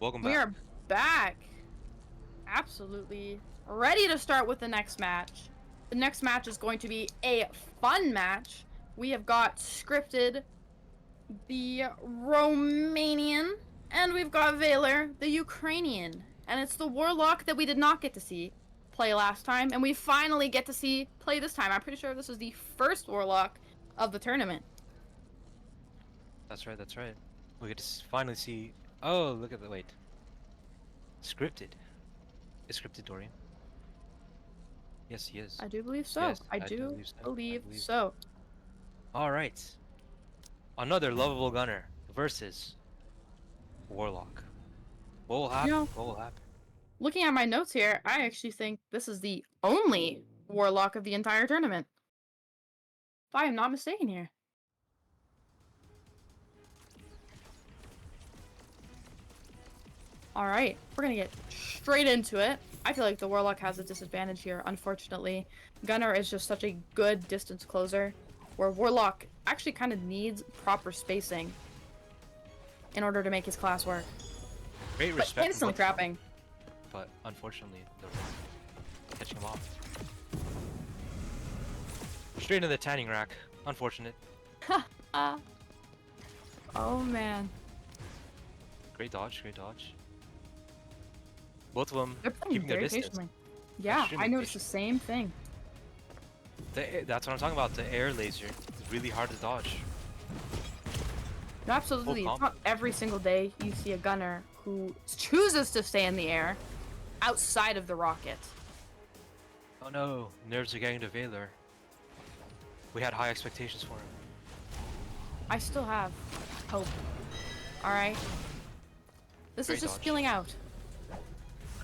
Speaker 3: Welcome
Speaker 2: We
Speaker 3: back.
Speaker 2: are back. Absolutely ready to start with the next match. The next match is going to be a fun match. We have got scripted the Romanian, and we've got Valor, the Ukrainian. And it's the Warlock that we did not get to see play last time, and we finally get to see play this time. I'm pretty sure this is the first Warlock of the tournament.
Speaker 3: That's right, that's right. We get to finally see. Oh, look at the wait. Scripted. Is scripted Dorian? Yes, he is.
Speaker 2: I do believe so.
Speaker 3: Yes,
Speaker 2: I
Speaker 3: I
Speaker 2: do
Speaker 3: believe so. I
Speaker 2: believe
Speaker 3: believe
Speaker 2: so.
Speaker 3: All right. Another lovable gunner versus Warlock. What will happen?
Speaker 2: know,
Speaker 3: What will happen?
Speaker 2: Looking at my notes here, I actually think this is the only Warlock of the entire tournament. If I am not mistaken here. Alright, we're gonna get straight into it. I feel like the Warlock has a disadvantage here, unfortunately. Gunner is just such a good distance closer, where Warlock actually kind of needs proper spacing in order to make his class work.
Speaker 3: Great
Speaker 2: But
Speaker 3: respect.
Speaker 2: instantly
Speaker 3: for both of them,
Speaker 2: trapping.
Speaker 3: But unfortunately, they're catching him off. Straight into the tanning rack. Unfortunate.
Speaker 2: Oh man.
Speaker 3: Great dodge. Great dodge. Both of them
Speaker 2: They're playing
Speaker 3: keeping their
Speaker 2: very
Speaker 3: distance.
Speaker 2: patiently. Yeah,
Speaker 3: Extremely
Speaker 2: I noticed the
Speaker 3: patient.
Speaker 2: same thing.
Speaker 3: That's what I'm talking about. The air laser is really hard to dodge.
Speaker 2: No, absolutely. It's
Speaker 3: combo.
Speaker 2: not every single day you see a gunner who chooses to stay in the air outside of the rocket.
Speaker 3: Oh no, nerves are getting to Valor. We had high expectations for him.
Speaker 2: I still have hope. Alright? This
Speaker 3: Great
Speaker 2: is just
Speaker 3: dodge.
Speaker 2: feeling out.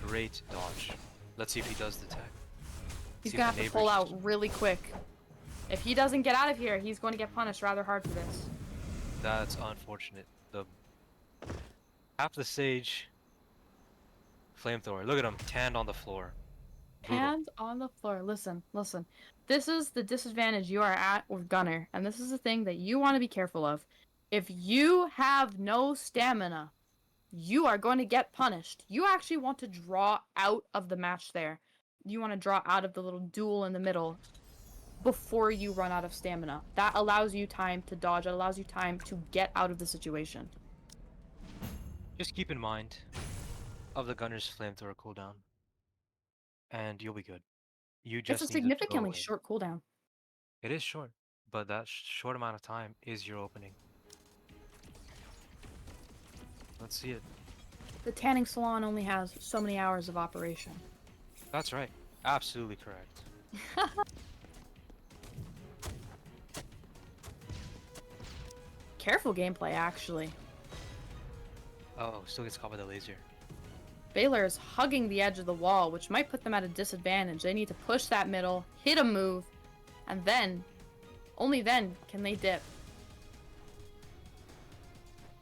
Speaker 3: Great dodge. Let's see if he does the tech.
Speaker 2: He's
Speaker 3: See
Speaker 2: gonna
Speaker 3: if
Speaker 2: have
Speaker 3: the
Speaker 2: to pull
Speaker 3: neighbors-
Speaker 2: out really quick. If he doesn't get out of here, he's going to get punished rather hard for this.
Speaker 3: That's unfortunate. The half the stage. Flamethrower. Look at him, tanned on the floor. Brutal.
Speaker 2: Hands on the floor. Listen, listen. This is the disadvantage you are at with Gunner, and this is the thing that you want to be careful of. If you have no stamina, you are going to get punished. You actually want to draw out of the match there. You want to draw out of the little duel in the middle before you run out of stamina. That allows you time to dodge. It allows you time to get out of the situation.
Speaker 3: Just keep in mind of the gunner's flamethrower cooldown, and you'll be good. You
Speaker 2: It's a
Speaker 3: just need to throw
Speaker 2: significantly
Speaker 3: away.
Speaker 2: short cooldown.
Speaker 3: It is short, but that short amount of time is your opening. Let's see it.
Speaker 2: The tanning salon only has so many hours of operation.
Speaker 3: That's right. Absolutely correct.
Speaker 2: Careful gameplay, actually.
Speaker 3: Oh, still gets caught by the laser.
Speaker 2: Baylor is hugging the edge of the wall, which might put them at a disadvantage. They need to push that middle, hit a move, and then, only then, can they dip.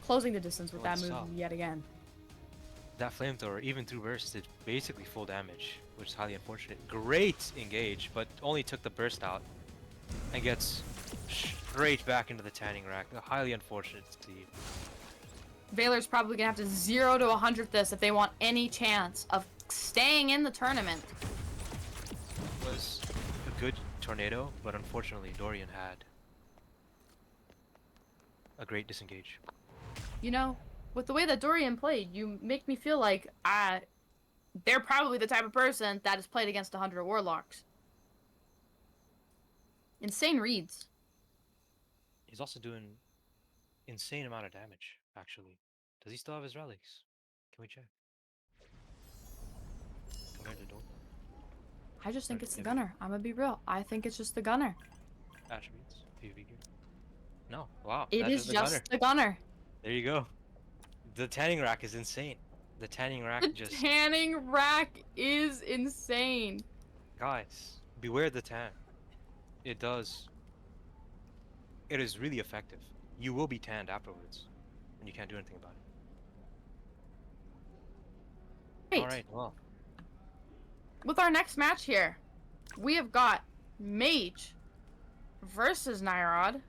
Speaker 2: Closing the distance with that
Speaker 3: What's
Speaker 2: move
Speaker 3: up?
Speaker 2: yet again.
Speaker 3: That flamethrower, even through burst, did basically full damage, which is highly unfortunate. Great engage, but only took the burst out and gets straight back into the tanning rack. Highly unfortunate to see.
Speaker 2: Baylor's probably gonna have to 0 to 100 this if they want any chance of staying in the tournament.
Speaker 3: It was a good tornado, but unfortunately Dorian had a great disengage.
Speaker 2: You know, with the way that Dorian played, you make me feel like they're probably the type of person that has played against 100 Warlocks. Insane reads.
Speaker 3: He's also doing insane amount of damage, actually. Does he still have his relics? Can we check? Compared to Dorian.
Speaker 2: I just think
Speaker 3: Sorry,
Speaker 2: it's the
Speaker 3: never-
Speaker 2: gunner. I'm gonna be real. I think it's just the gunner.
Speaker 3: Attributes? PvP gear? No. Wow.
Speaker 2: It
Speaker 3: that
Speaker 2: is
Speaker 3: the
Speaker 2: just
Speaker 3: gunner.
Speaker 2: the gunner.
Speaker 3: There you go. The tanning rack is insane. The tanning rack
Speaker 2: The
Speaker 3: just...
Speaker 2: tanning rack is insane.
Speaker 3: Guys, beware the tan. It does... It is really effective. You will be tanned afterwards. And you can't do anything about it.
Speaker 2: Great.
Speaker 3: Alright, well.
Speaker 2: With our next match here, we have got Mage versus Nyrod.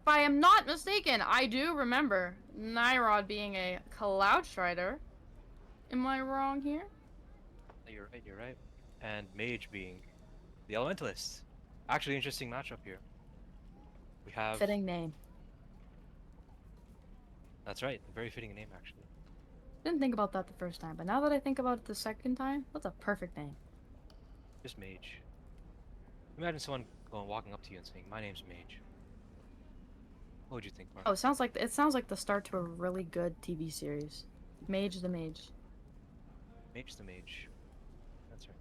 Speaker 2: If I am not mistaken, I do remember Nyrod being a Cloud Strider. Am I wrong here?
Speaker 3: You're right, you're right. And Mage being the Elementalist. Actually, interesting matchup here. We have...
Speaker 2: Fitting name.
Speaker 3: That's right, a very fitting name, actually.
Speaker 2: Didn't think about that the first time, but now that I think about it the second time, that's a perfect name.
Speaker 3: Just Mage. Imagine someone walking up to you and saying, "My name's Mage." What would you think, Mark?
Speaker 2: Oh, it sounds like the start to a really good TV series. Mage the Mage.
Speaker 3: Mage the Mage. That's right.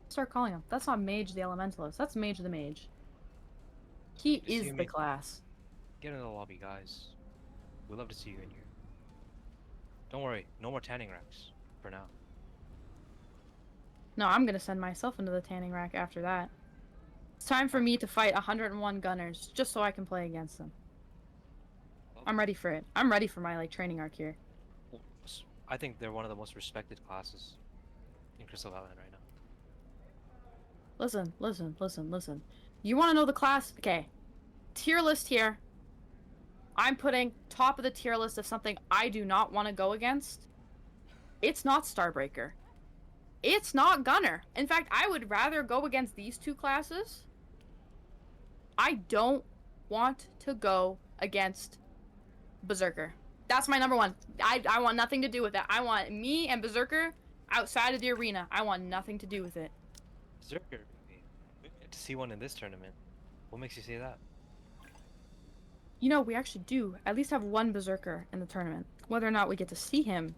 Speaker 2: Start calling him. That's not Mage the Elementalist. That's Mage the Mage. He
Speaker 3: Just see
Speaker 2: is
Speaker 3: him
Speaker 2: the
Speaker 3: in-
Speaker 2: class.
Speaker 3: Get in the lobby, guys. We'd love to see you in here. Don't worry, no more tanning racks for now.
Speaker 2: No, I'm gonna send myself into the tanning rack after that. It's time for me to fight 101 gunners, just so I can play against them. I'm ready for it. I'm ready for my training arc here.
Speaker 3: I think they're one of the most respected classes in Crystal Island right now.
Speaker 2: Listen, listen, listen, listen. You want to know the class? Okay. Tier list here. I'm putting top of the tier list of something I do not want to go against. It's not Starbreaker. It's not Gunner. In fact, I would rather go against these two classes. I don't want to go against Berserker. That's my number one. I want nothing to do with that. I want me and Berserker outside of the arena. I want nothing to do with it.
Speaker 3: Berserker, we get to see one in this tournament. What makes you say that?
Speaker 2: You know, we actually do at least have one Berserker in the tournament. Whether or not we get to see him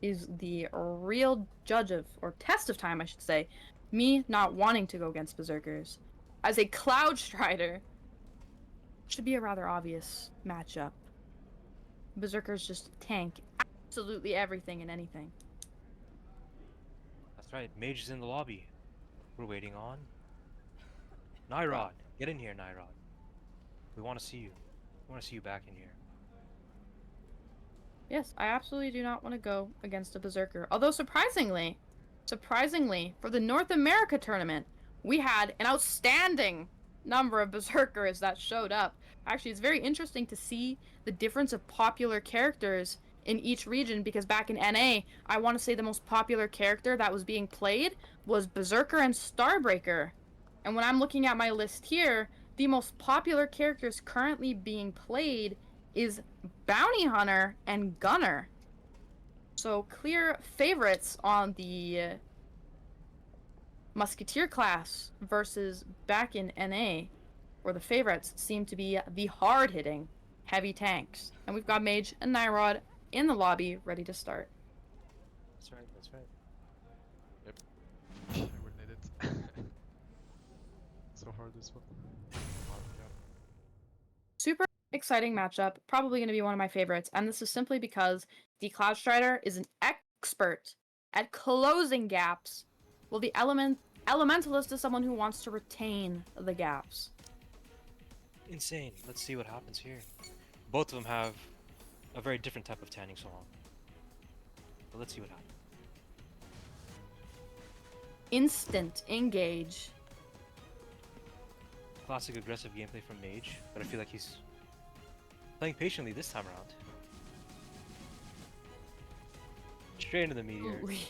Speaker 2: is the real judge of, or test of time, I should say. Me not wanting to go against Berserkers. As a Cloud Strider, should be a rather obvious matchup. Berserkers just tank absolutely everything and anything.
Speaker 3: That's right, Mage is in the lobby. We're waiting on Nyrod. Get in here, Nyrod. We want to see you. We want to see you back in here.
Speaker 2: Yes, I absolutely do not want to go against a Berserker. Although surprisingly, for the North America tournament, we had an outstanding number of Berserkers that showed up. Actually, it's very interesting to see the difference of popular characters in each region, because back in NA, I want to say the most popular character that was being played was Berserker and Starbreaker. And when I'm looking at my list here, the most popular characters currently being played is Bounty Hunter and Gunner. So clear favorites on the Musketeer class versus back in NA, where the favorites seem to be the hard-hitting heavy tanks. And we've got Mage and Nyrod in the lobby ready to start.
Speaker 3: That's right, that's right.
Speaker 4: I will need it. So hard this one.
Speaker 2: Super exciting matchup, probably going to be one of my favorites, and this is simply because the Cloud Strider is an expert at closing gaps, while the Elementalist is someone who wants to retain the gaps.
Speaker 3: Insane. Let's see what happens here. Both of them have a very different type of tanning song. But let's see what happens.
Speaker 2: Instant engage.
Speaker 3: Classic aggressive gameplay from Mage, but I feel like he's playing patiently this time around. Straight into the meteor.
Speaker 2: Absolutely.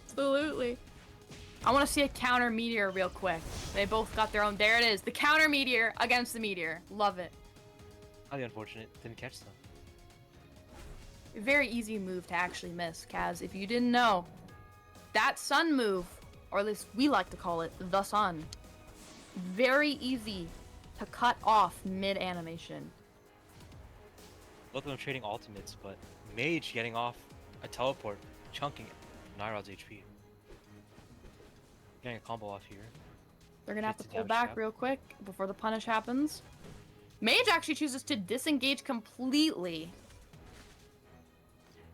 Speaker 2: Absolutely. I want to see a counter meteor real quick. They both got their own. There it is. The counter meteor against the meteor. Love it.
Speaker 3: Highly unfortunate. Didn't catch them.
Speaker 2: Very easy move to actually miss, Kaz. If you didn't know, that sun move, or at least we like to call it the sun, very easy to cut off mid-animation.
Speaker 3: Both of them trading ultimates, but Mage getting off a teleport, chunking Nyrod's HP. Getting a combo off here.
Speaker 2: They're gonna have to
Speaker 3: Gets the
Speaker 2: pull
Speaker 3: damage
Speaker 2: back
Speaker 3: trap.
Speaker 2: real quick before the punish happens. Mage actually chooses to disengage completely.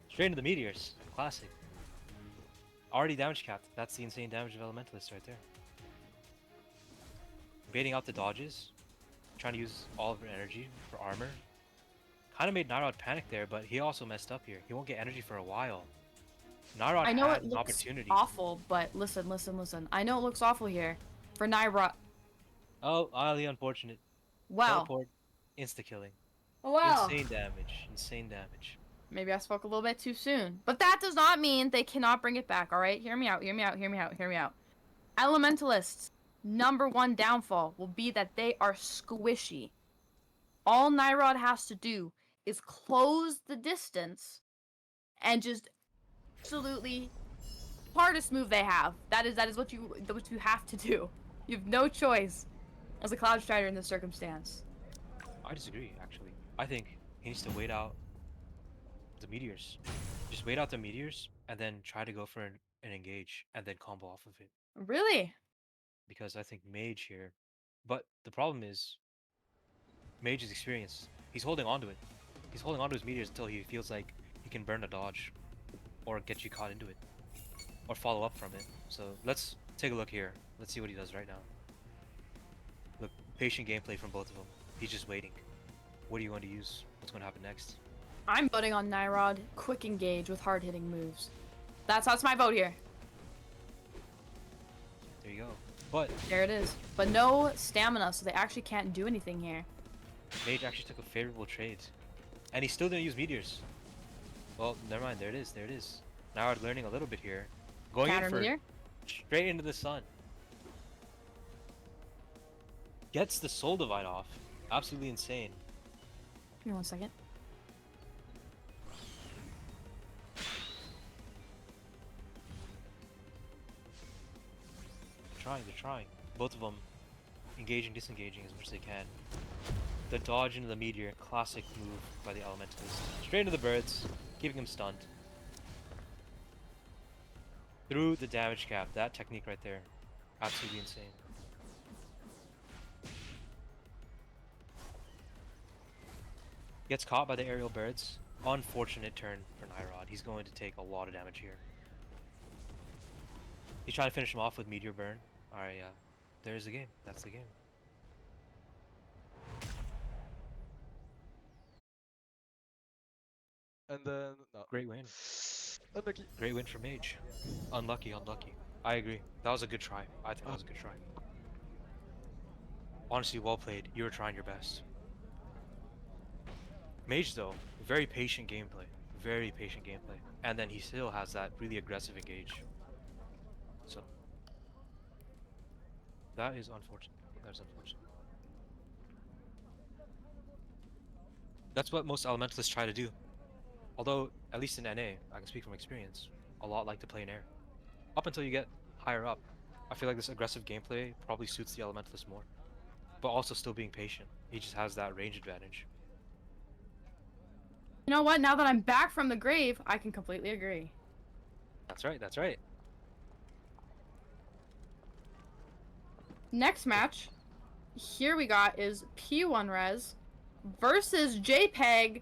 Speaker 3: Straight into the meteors. Classic. Already damage capped. That's the insane damage of Elementalist right there. Baiting out the dodges. Trying to use all of her energy for armor. Kind of made Nyrod panic there, but he also messed up here. He won't get energy for a while. Nyrod
Speaker 2: I know
Speaker 3: had
Speaker 2: it
Speaker 3: an
Speaker 2: looks
Speaker 3: opportunity.
Speaker 2: awful, but listen, listen, listen. I know it looks awful here for Nyrod.
Speaker 3: Oh, highly unfortunate.
Speaker 2: Wow.
Speaker 3: Teleport, insta-killing.
Speaker 2: Wow.
Speaker 3: Insane damage. Insane damage.
Speaker 2: Maybe I spoke a little bit too soon. But that does not mean they cannot bring it back, alright? Hear me out, hear me out, hear me out, hear me out. Elementalists' #1 downfall will be that they are squishy. All Nyrod has to do is close the distance and just absolutely hardest move they have. That is what you have to do. You have no choice as a Cloud Strider in this circumstance.
Speaker 3: I disagree, actually. I think he needs to wait out the meteors. Just wait out the meteors and then try to go for an engage and then combo off of it.
Speaker 2: Really?
Speaker 3: Because I think Mage here. But the problem is, Mage is experienced. He's holding on to it. He's holding on to his meteors until he feels like he can burn a dodge or get you caught into it or follow up from it. So let's take a look here. Let's see what he does right now. Look, patient gameplay from both of them. He's just waiting. What are you going to use? What's going to happen next?
Speaker 2: I'm voting on Nyrod. Quick engage with hard-hitting moves. That's my vote here.
Speaker 3: There you go. But
Speaker 2: There it is. But no stamina, so they actually can't do anything here.
Speaker 3: Mage actually took a favorable trade. And he still didn't use meteors. Well, never mind. There it is. There it is. Now we're learning a little bit here. Going
Speaker 2: Counter
Speaker 3: in for
Speaker 2: meteor?
Speaker 3: straight into the sun. Gets the soul divide off. Absolutely insane.
Speaker 2: Give me 1 second.
Speaker 3: They're trying. Both of them engaging, disengaging as much as they can. The dodge into the meteor, classic move by the elementalist. Straight into the birds, keeping him stunned. Through the damage cap, that technique right there. Absolutely insane. Gets caught by the aerial birds. Unfortunate turn for Nyrod. He's going to take a lot of damage here. He's trying to finish him off with Meteor Burn. Alright, yeah. There's the game. That's the game.
Speaker 4: And then no.
Speaker 3: Great win.
Speaker 4: Unlucky.
Speaker 3: Great win for Mage. Unlucky, unlucky. I agree. That was a good try. I think that was a good try. Honestly, well played. You were trying your best. Mage, though, very patient gameplay. Very patient gameplay. And then he still has that really aggressive engage. So, that is unfortunate. That is unfortunate. That's what most elementalists try to do. Although, at least in NA, I can speak from experience, a lot like to play in air. Up until you get higher up, I feel like this aggressive gameplay probably suits the elementalist more. But also still being patient. He just has that range advantage.
Speaker 2: You know what? Now that I'm back from the grave, I can completely agree.
Speaker 3: That's right, that's right.
Speaker 2: Next match, here we got is P1 Res versus JPEG,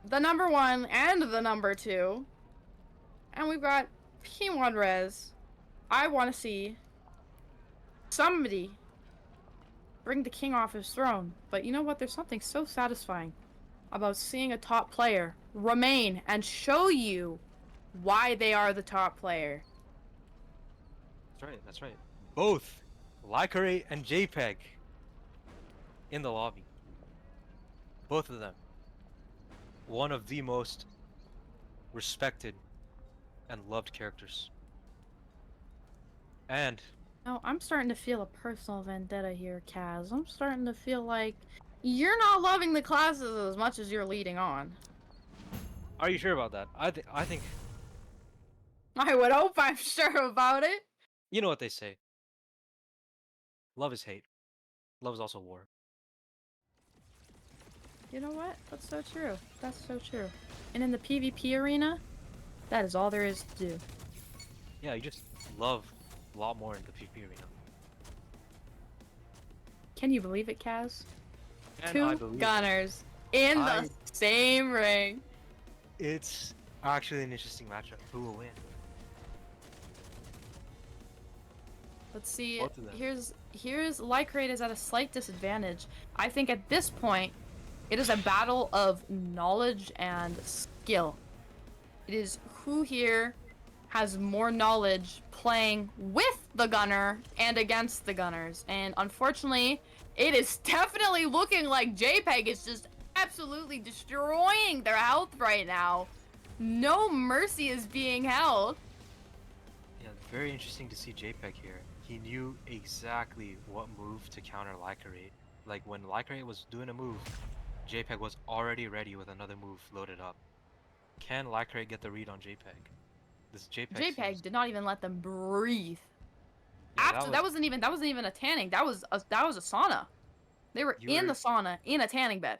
Speaker 2: the #1 and the #2. And we've got P1 Res. I want to see somebody bring the king off his throne. But you know what? There's something so satisfying about seeing a top player remain and show you why they are the top player.
Speaker 3: That's right, that's right. Both Lycurate and JPEG in the lobby. Both of them. One of the most respected and loved characters. And
Speaker 2: No, I'm starting to feel a personal vendetta here, Kaz. I'm starting to feel like you're not loving the classes as much as you're leading on.
Speaker 3: are you sure about that? I think
Speaker 2: I would hope I'm sure about it.
Speaker 3: you know what they say. Love is hate. Love is also war.
Speaker 2: You know what? That's so true. That's so true. And in the PvP arena, that is all there is to do.
Speaker 3: Yeah, you just love a lot more in the PvP arena.
Speaker 2: Can you believe it, Kaz?
Speaker 3: And I
Speaker 2: Two
Speaker 3: believe
Speaker 2: gunners in
Speaker 3: I-
Speaker 2: the same ring.
Speaker 3: it's actually an interesting matchup. Who will win?
Speaker 2: Let's see.
Speaker 3: Both of them.
Speaker 2: Here's Lycrate is at a slight disadvantage. I think at this point, it is a battle of knowledge and skill. It is who here has more knowledge playing with the gunner and against the gunners. And unfortunately, It is definitely looking like JPEG is just absolutely destroying their health right now. No mercy is being held.
Speaker 3: Yeah, very interesting to see JPEG here. He knew exactly what move to counter Lycarate. Like when Lycarate was doing a move, JPEG was already ready with another move loaded up. Can Lycarate get the read on JPEG? This JPEG
Speaker 2: JPEG
Speaker 3: seems...
Speaker 2: did not even let them breathe.
Speaker 3: Yeah,
Speaker 2: After that wasn't even a tanning. That was a sauna. They were in the sauna in a tanning bed.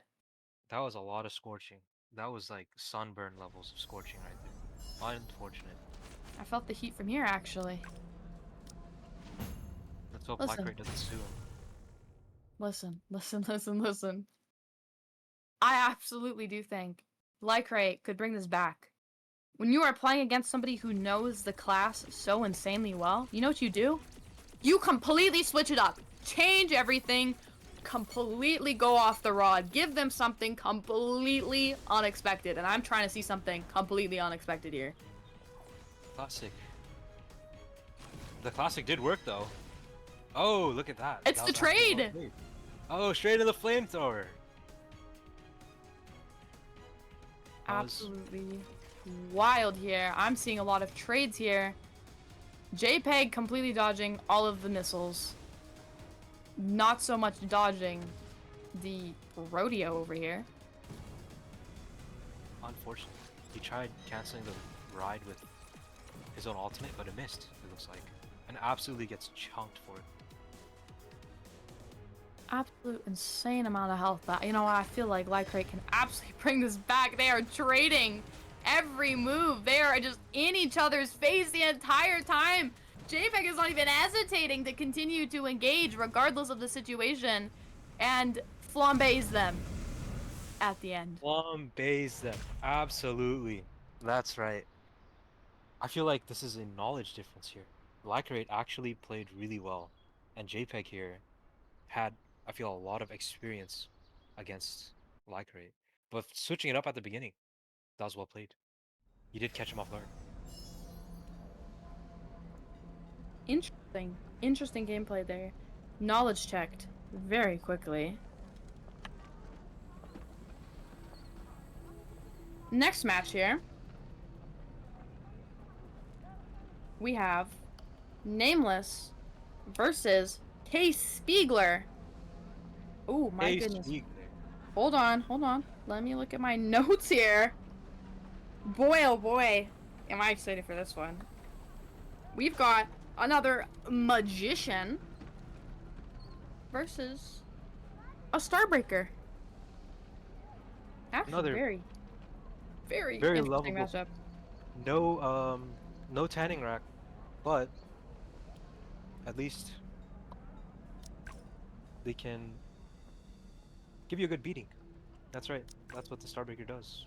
Speaker 3: that was a lot of scorching. That was like sunburn levels of scorching right there. Unfortunate.
Speaker 2: I felt the heat from here actually.
Speaker 3: Let's hope
Speaker 2: Listen.
Speaker 3: Lycarate doesn't sue him.
Speaker 2: Listen. I absolutely do think Lycrate could bring this back. When you are playing against somebody who knows the class so insanely well, you know what you do? You completely switch it up. Change everything. Completely go off the rod. Give them something completely unexpected. And I'm trying to see something completely unexpected here.
Speaker 3: Classic. The classic did work though. Oh, look at that.
Speaker 2: It's
Speaker 3: That
Speaker 2: the
Speaker 3: was actually well
Speaker 2: trade.
Speaker 3: played. Oh, straight to the flamethrower. That was-
Speaker 2: Absolutely wild here. I'm seeing a lot of trades here. JPEG completely dodging all of the missiles. Not so much dodging the rodeo over here.
Speaker 3: Unfortunate. He tried canceling the ride with his own ultimate, but it missed, it looks like. And absolutely gets chunked for it.
Speaker 2: Absolute insane amount of health. But you know what? I feel like Lycrate can absolutely bring this back. They are trading every move. They are just in each other's face the entire time. JPEG is not even hesitating to continue to engage regardless of the situation. And flambés them at the end.
Speaker 3: Flambés them. Absolutely. That's right. I feel like this is a knowledge difference here. Lycarate actually played really well. And JPEG here had, I feel, a lot of experience against Lycarate. But switching it up at the beginning, that was well played. You did catch him off guard.
Speaker 2: Interesting gameplay there. Knowledge checked very quickly. Next match here. We have Nameless versus Case Spiegler. Oh my goodness. Hold on. Let me look at my notes here. Boy, oh boy. Am I excited for this one. We've got another magician versus a Starbreaker. Actually,
Speaker 3: Another
Speaker 2: very interesting
Speaker 3: lovable.
Speaker 2: matchup.
Speaker 3: No tanning rack, but at least they can give you a good beating. That's right. That's what the Starbreaker does.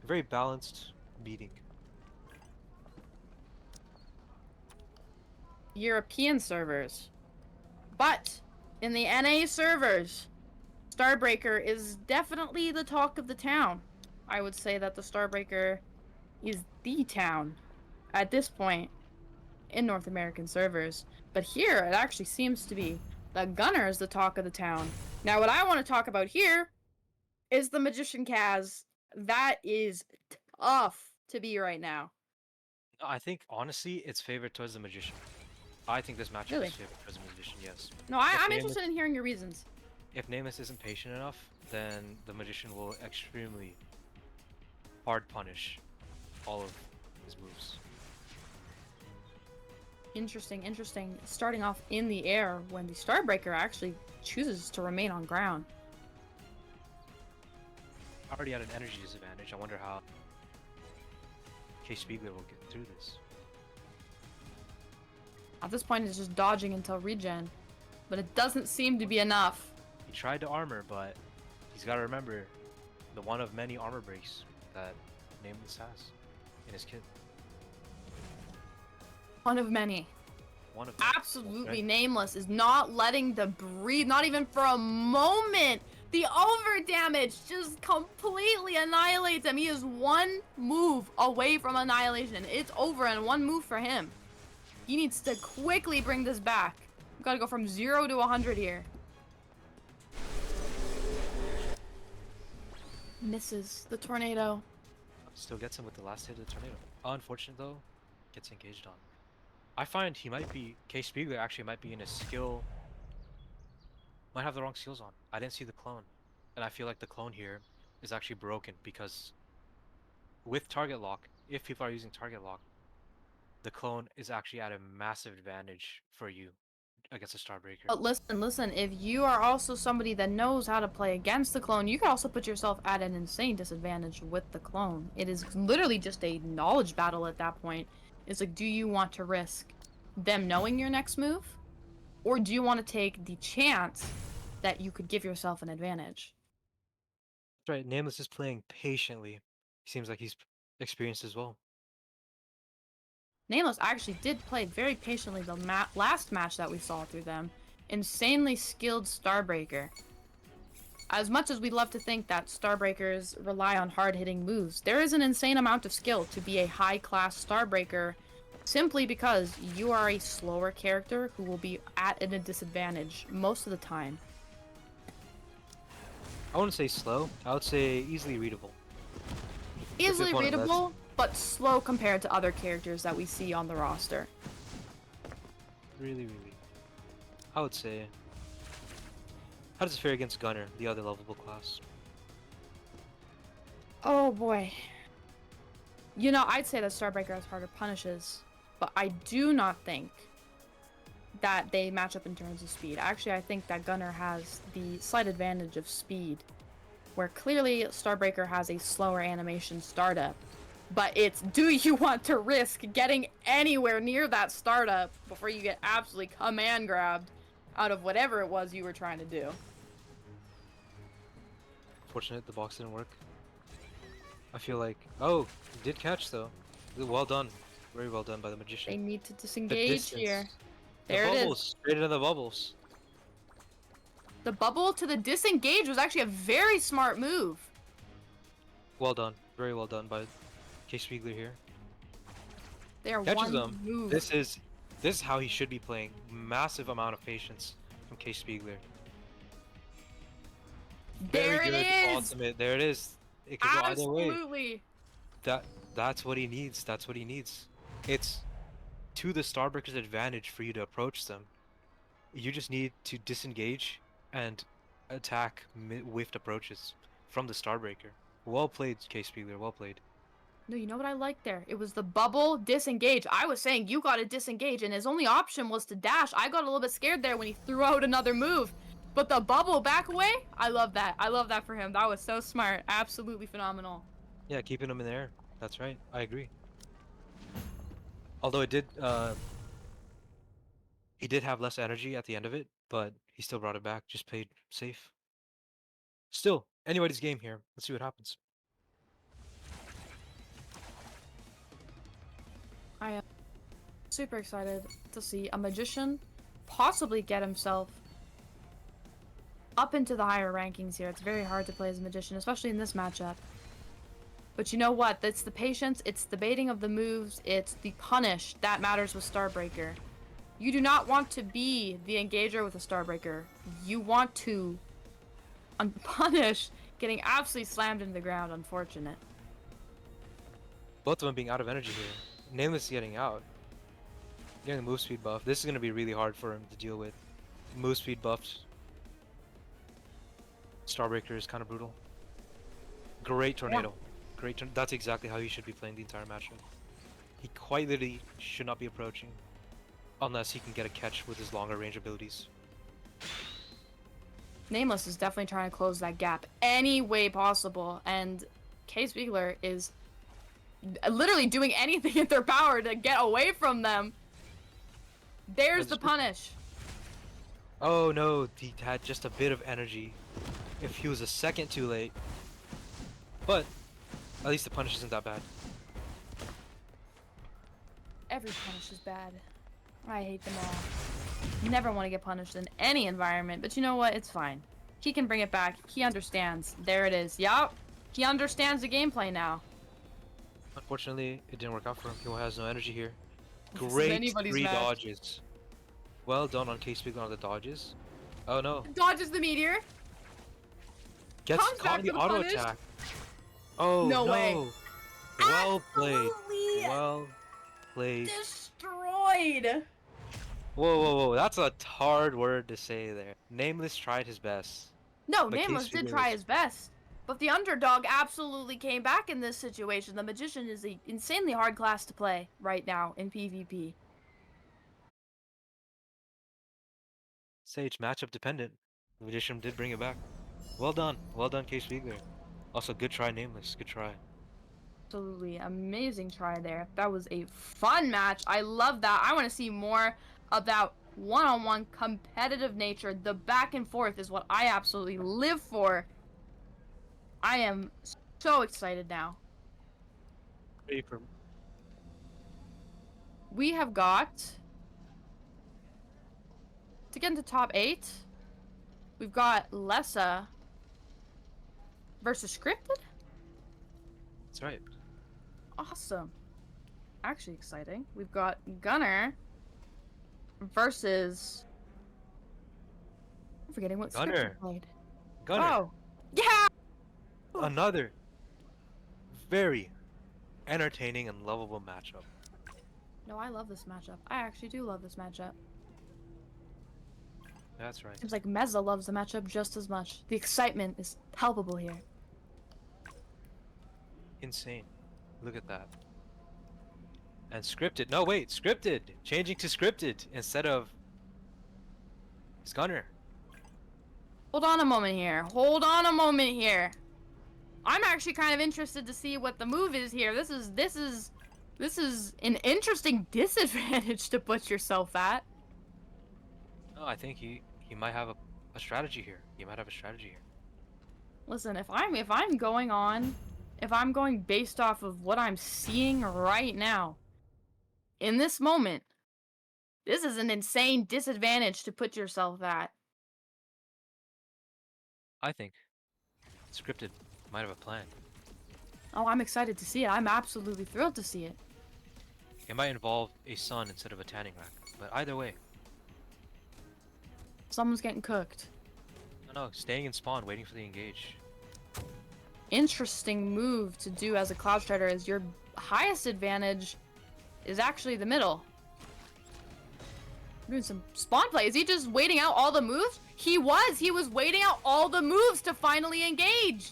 Speaker 3: A very balanced beating.
Speaker 2: European servers. But in the NA servers, Starbreaker is definitely the talk of the town. I would say that the Starbreaker is the town at this point in North American servers. But here, it actually seems to be the Gunner is the talk of the town. Now, what I want to talk about here is the Magician Kaz. That is tough to be right now.
Speaker 3: I think, honestly, it's favored towards the Magician. I think this matchup
Speaker 2: Really?
Speaker 3: is favored towards the Magician, yes.
Speaker 2: No, I'm interested in hearing your reasons.
Speaker 3: If Nameless isn't patient enough, then the Magician will extremely hard punish all of his moves.
Speaker 2: Interesting. Starting off in the air when the Starbreaker actually chooses to remain on ground.
Speaker 3: Already at an energy disadvantage. I wonder how Case Spiegler will get through this.
Speaker 2: At this point, it's just dodging until regen, but it doesn't seem to be enough.
Speaker 3: He tried to armor, but he's got to remember the one of many armor breaks that Nameless has in his kit.
Speaker 2: One of many.
Speaker 3: One of them.
Speaker 2: Absolutely
Speaker 3: Okay.
Speaker 2: Nameless is not letting the breathe, not even for a moment. The over damage just completely annihilates him. He is one move away from annihilation. It's over in one move for him. He needs to quickly bring this back. We've got to go from 0 to 100 here. Misses the tornado.
Speaker 3: Still gets him with the last hit of the tornado. Unfortunate though, gets engaged on. I find he might be, K Spiegler actually might be in a skill, might have the wrong skills on. I didn't see the clone. And I feel like the clone here is actually broken because with target lock, if people are using target lock, the clone is actually at a massive advantage for you against a Starbreaker.
Speaker 2: But listen, if you are also somebody that knows how to play against the clone, you can also put yourself at an insane disadvantage with the clone. It is literally just a knowledge battle at that point. It's like, do you want to risk them knowing your next move? Or do you want to take the chance that you could give yourself an advantage?
Speaker 3: That's right, Nameless is playing patiently. He seems like he's experienced as well.
Speaker 2: Nameless actually did play very patiently the last match that we saw through them. Insanely skilled Starbreaker. As much as we love to think that Starbreakers rely on hard-hitting moves, there is an insane amount of skill to be a high-class Starbreaker simply because you are a slower character who will be at a disadvantage most of the time.
Speaker 3: I wouldn't say slow, I would say easily readable.
Speaker 2: Easily
Speaker 3: opponent lets-
Speaker 2: readable, but slow compared to other characters that we see on the roster.
Speaker 3: Really. I would say. How does it fare against Gunner, the other lovable class?
Speaker 2: Oh boy. You know, I'd say that Starbreaker has harder punishes, but I do not think that they match up in terms of speed. Actually, I think that Gunner has the slight advantage of speed, where clearly Starbreaker has a slower animation startup. But it's, do you want to risk getting anywhere near that startup before you get absolutely command grabbed out of whatever it was you were trying to do?
Speaker 3: Fortunate the box didn't work. I feel like, oh, it did catch though. Well done, very well done by the
Speaker 2: They
Speaker 3: magician.
Speaker 2: need to
Speaker 3: The
Speaker 2: disengage
Speaker 3: distance.
Speaker 2: here.
Speaker 3: The
Speaker 2: There it is.
Speaker 3: bubbles, straight into the bubbles.
Speaker 2: The bubble to the disengage was actually a very smart move.
Speaker 3: Well done, very well done by K Spiegler here.
Speaker 2: They are
Speaker 3: Catches
Speaker 2: one
Speaker 3: them.
Speaker 2: move.
Speaker 3: This is how he should be playing. Massive amount of patience from K Spiegler.
Speaker 2: There
Speaker 3: Very
Speaker 2: it
Speaker 3: good
Speaker 2: is.
Speaker 3: ultimate. There it is. It could go either way.
Speaker 2: Absolutely.
Speaker 3: That's what he needs. That's what he needs. It's to the Starbreaker's advantage for you to approach them. You just need to disengage and attack whiffed approaches from the Starbreaker. Well played, K Spiegler. Well played.
Speaker 2: No, you know what I liked there? It was the bubble disengage. I was saying you gotta disengage, and his only option was to dash. I got a little bit scared there when he threw out another move. But the bubble back away? I love that. I love that for him. That was so smart. Absolutely phenomenal.
Speaker 3: Yeah, keeping him in the air. That's right. I agree. Although it did, he did have less energy at the end of it, but he still brought it back. Just played safe. Still, anybody's game here. Let's see what happens.
Speaker 2: I am super excited to see a magician possibly get himself up into the higher rankings here. It's very hard to play as a magician, especially in this matchup. But you know what? It's the patience, it's the baiting of the moves, it's the punish that matters with Starbreaker. You do not want to be the engager with a Starbreaker. You want to punish getting absolutely slammed into the ground. Unfortunate.
Speaker 3: Both of them being out of energy here. Nameless is getting out. Getting the move speed buff. This is going to be really hard for him to deal with. Move speed buffed. Starbreaker is kind of brutal. Great tornado. Great. That's exactly how he should be playing the entire matchup. He quite literally should not be approaching. Unless he can get a catch with his longer range abilities.
Speaker 2: Nameless is definitely trying to close that gap any way possible, and K Spiegler is literally doing anything in their power to get away from them. There's the punish.
Speaker 3: Oh no, he had just a bit of energy. If he was a second too late. But at least the punish isn't that bad.
Speaker 2: Every punish is bad. I hate them all. You never want to get punished in any environment, but you know what? It's fine. He can bring it back. He understands. There it is. Yup. He understands the gameplay now.
Speaker 3: Unfortunately, it didn't work out for him. He has no energy here.
Speaker 2: This is
Speaker 3: Great
Speaker 2: anybody's
Speaker 3: 3
Speaker 2: match.
Speaker 3: dodges. Well done on K Spiegler on the dodges. Oh no.
Speaker 2: Dodges the meteor.
Speaker 3: Gets
Speaker 2: Comes
Speaker 3: caught
Speaker 2: back
Speaker 3: in the
Speaker 2: for the
Speaker 3: auto
Speaker 2: punish.
Speaker 3: attack. Oh
Speaker 2: No way.
Speaker 3: Well played.
Speaker 2: Absolutely
Speaker 3: Well played.
Speaker 2: destroyed.
Speaker 3: Whoa. That's a hard word to say there. Nameless tried his best.
Speaker 2: No,
Speaker 3: But
Speaker 2: Nameless
Speaker 3: Case
Speaker 2: did
Speaker 3: Figure
Speaker 2: try
Speaker 3: was-
Speaker 2: his best. But the underdog absolutely came back in this situation. The Magician is an insanely hard class to play right now in PvP.
Speaker 3: Sage, matchup dependent. Magician did bring it back. Well done, Case Figure. Also, good try, Nameless. Good try.
Speaker 2: Absolutely amazing try there. That was a fun match. I love that. I want to see more of that one-on-one competitive nature. The back and forth is what I absolutely live for. I am so excited now.
Speaker 3: Ready for
Speaker 2: We have got to get into top 8. We've got Lessa versus Scripted.
Speaker 3: That's right.
Speaker 2: Awesome. Actually exciting. We've got Gunner versus... I'm forgetting what
Speaker 3: Gunner.
Speaker 2: Scripted played.
Speaker 3: Gunner.
Speaker 2: Oh. Yeah!
Speaker 3: Another very entertaining and lovable matchup.
Speaker 2: No, I love this matchup. I actually do love this matchup.
Speaker 3: That's right.
Speaker 2: Seems like Meza loves the matchup just as much. The excitement is palpable here.
Speaker 3: Insane. Look at that. And scripted. No, wait. Scripted. Changing to scripted instead of it's Gunner.
Speaker 2: Hold on a moment here. Hold on a moment here. I'm actually kind of interested to see what the move is here. This is an interesting disadvantage to put yourself at.
Speaker 3: No, I think he might have a strategy here. He might have a strategy here.
Speaker 2: Listen, if I'm going based off of what I'm seeing right now, in this moment, this is an insane disadvantage to put yourself at.
Speaker 3: I think scripted might have a plan.
Speaker 2: Oh, I'm excited to see it. I'm absolutely thrilled to see it.
Speaker 3: It might involve a sun instead of a tanning rack. But either way,
Speaker 2: Someone's getting cooked.
Speaker 3: no, staying in spawn, waiting for the engage.
Speaker 2: Interesting move to do as a Cloud Strider is your highest advantage is actually the middle. Doing some spawn play. Is he just waiting out all the moves? He was waiting out all the moves to finally engage.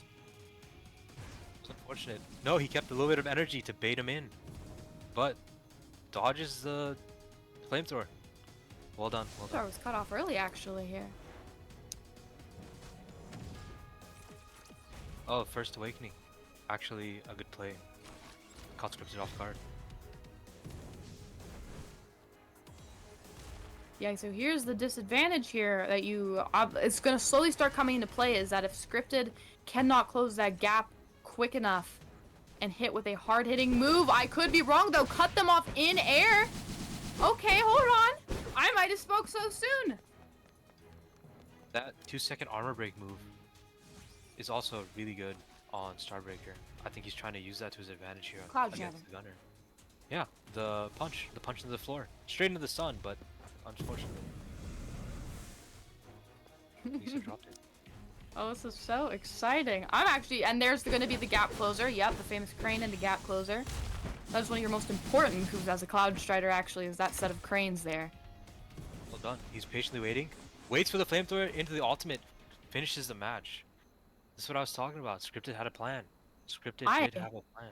Speaker 3: It's unfortunate. No, he kept a little bit of energy to bait him in. But dodges the flamethrower. Well done, well
Speaker 2: Throw
Speaker 3: done.
Speaker 2: was cut off early actually here.
Speaker 3: Oh, First Awakening. Actually a good play. Caught scripted off guard.
Speaker 2: Yeah, so here's the disadvantage here that it's going to slowly start coming into play is that if Scripted cannot close that gap quick enough and hit with a hard-hitting move, I could be wrong though, cut them off in air. Okay, hold on. I might have spoke so soon.
Speaker 3: That 2-second armor break move is also really good on Starbreaker. I think he's trying to use that to his advantage here
Speaker 2: Cloud
Speaker 3: against
Speaker 2: Shadow.
Speaker 3: the Gunner. Yeah, the punch into the floor. Straight into the sun, but unfortunately. Lisa dropped it.
Speaker 2: Oh, this is so exciting. And there's going to be the gap closer. Yep, the famous crane and the gap closer. That is one of your most important moves as a Cloud Strider, actually, is that set of cranes there.
Speaker 3: Well done. He's patiently waiting. Waits for the flamethrower into the ultimate. Finishes the match. This is what I was talking about. Scripted had a plan. Scripted did have a plan.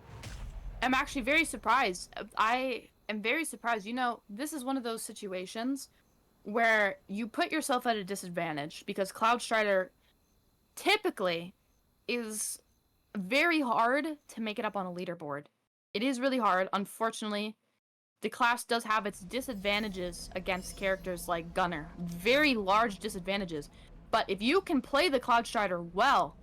Speaker 2: I'm actually very surprised. I am very surprised. You know, this is one of those situations where you put yourself at a disadvantage because Cloud Strider typically is very hard to make it up on a leaderboard. It is really hard. Unfortunately, the class does have its disadvantages against characters like Gunner. Very large disadvantages. But if you can play the Cloud Strider well,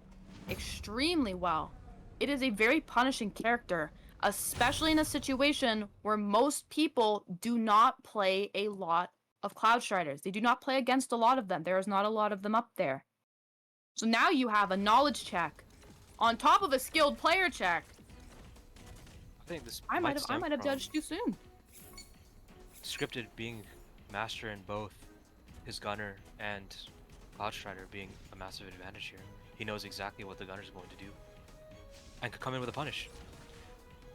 Speaker 2: extremely well, it is a very punishing character, especially in a situation where most people do not play a lot of Cloud Striders. They do not play against a lot of them. There is not a lot of them up there. So now you have a knowledge check on top of a skilled player check.
Speaker 3: I think this
Speaker 2: I might
Speaker 3: stem
Speaker 2: have
Speaker 3: from
Speaker 2: judged too soon.
Speaker 3: Scripted being master in both his Gunner and Cloud Strider being a massive advantage here. He knows exactly what the gunner's going to do. And could come in with a punish.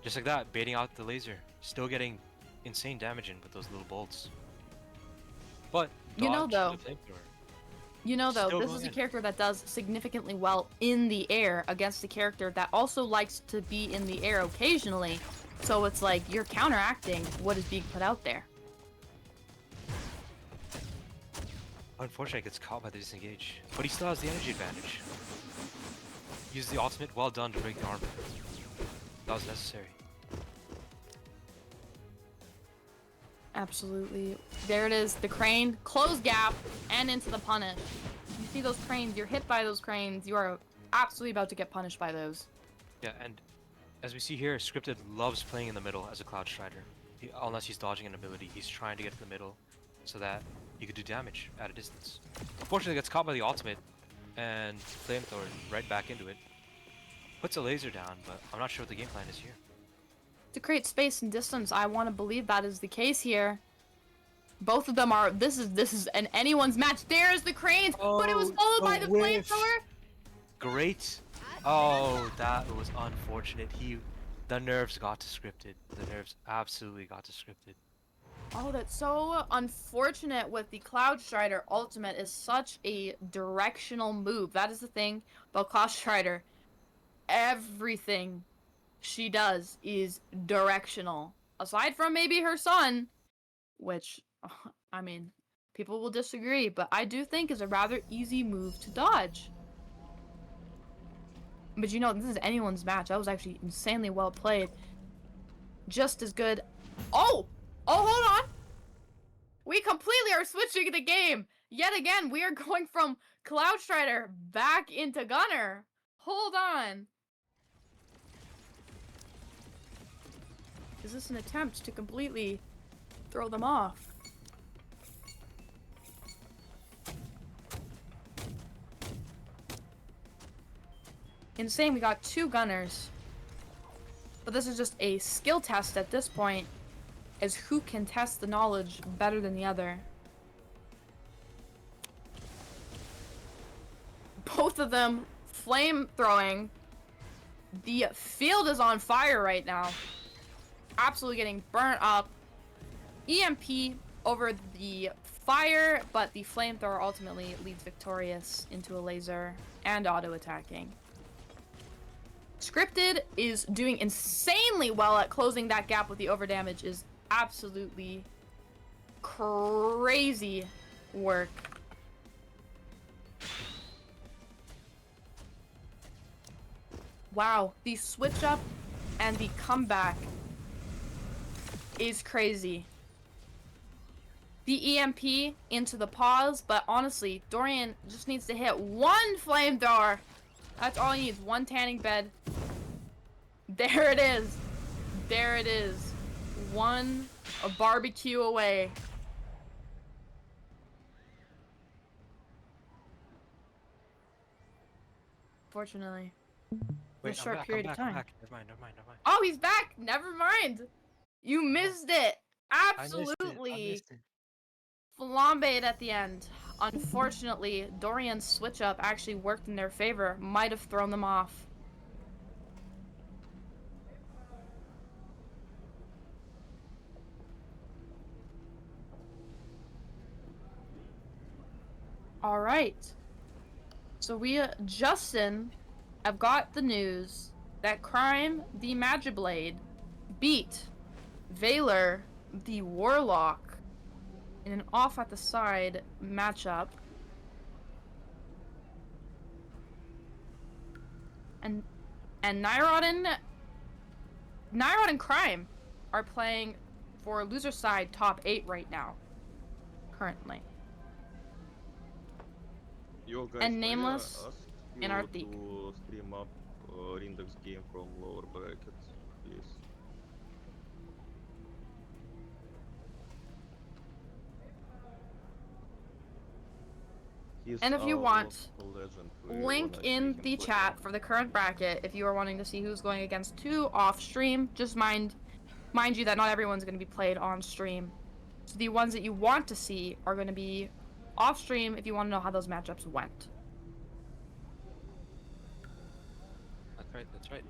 Speaker 3: Just like that, baiting out the laser. Still getting insane damage in with those little bolts. But
Speaker 2: You know,
Speaker 3: dodge
Speaker 2: though,
Speaker 3: the flamethrower. Still
Speaker 2: this
Speaker 3: going
Speaker 2: is a
Speaker 3: in.
Speaker 2: character that does significantly well in the air against a character that also likes to be in the air occasionally. So it's like you're counteracting what is being put out there.
Speaker 3: Unfortunately, gets caught by the disengage. But he still has the energy advantage. Use the ultimate, well done to break the armor. That was necessary.
Speaker 2: Absolutely. There it is, the crane, close gap, and into the punish. You see those cranes, you're hit by those cranes, you are absolutely about to get punished by those.
Speaker 3: Yeah, and as we see here, Scripted loves playing in the middle as a Cloud Strider. Unless he's dodging an ability, he's trying to get to the middle so that he could do damage at a distance. Unfortunately, gets caught by the ultimate and flamethrower right back into it. Puts a laser down, but I'm not sure what the game plan is here.
Speaker 2: To create space and distance, I want to believe that is the case here. Both of them are. This is an anyone's match. There's the cranes, but it was followed by the flamethrower.
Speaker 3: Great. Oh, that was unfortunate. The nerves got to Scripted. The nerves absolutely got to Scripted.
Speaker 2: Oh, that's so unfortunate with the Cloud Strider ultimate is such a directional move. That is the thing about Cloud Strider. Everything she does is directional. Aside from maybe her son, which, I mean, people will disagree, but I do think is a rather easy move to dodge. But you know, this is anyone's match. That was actually insanely well played. Just as good. Oh! Oh, hold on! We completely are switching the game! Yet again, we are going from Cloud Strider back into Gunner. Hold on. Is this an attempt to completely throw them off? Insane, we got 2 gunners. But this is just a skill test at this point, as who can test the knowledge better than the other. Both of them flame throwing. The field is on fire right now. Absolutely getting burnt up. EMP over the fire, but the flamethrower ultimately leads victorious into a laser and auto attacking. Scripted is doing insanely well at closing that gap with the overdamage. Is absolutely crazy work. Wow, the switch up and the comeback is crazy. The EMP into the pause, but honestly, Dorian just needs to hit 1 flamethrower. That's all he needs, 1 tanning bed. There it is. There it is. 1 barbecue away. Fortunately. For a short period of time.
Speaker 3: Never mind.
Speaker 2: Oh, he's back! Never mind! You missed it!
Speaker 3: I
Speaker 2: Absolutely!
Speaker 3: missed it.
Speaker 2: Flambéed at the end. Unfortunately, Dorian's switch up actually worked in their favor. Might have thrown them off. Alright. So Justin, have got the news that Crime the Magiblade beat Valor the Warlock in an off at the side matchup. And Nyrod and Crime are playing for loser side top 8 right now. Currently.
Speaker 5: Yo guys,
Speaker 2: And
Speaker 5: may I
Speaker 2: Nameless
Speaker 5: ask
Speaker 2: and
Speaker 5: you
Speaker 2: Arctic.
Speaker 5: to stream up Rindex game from lower brackets, please. He's
Speaker 2: And if you
Speaker 5: our
Speaker 2: want,
Speaker 5: local legend. We
Speaker 2: link
Speaker 5: wanna see
Speaker 2: in
Speaker 5: him
Speaker 2: the
Speaker 5: play.
Speaker 2: chat for the current bracket if you are wanting to see who's going against 2 off stream. Just mind you that not everyone's going to be played on stream. So the ones that you want to see are going to be off stream if you want to know how those matchups went.
Speaker 3: That's right. That's right.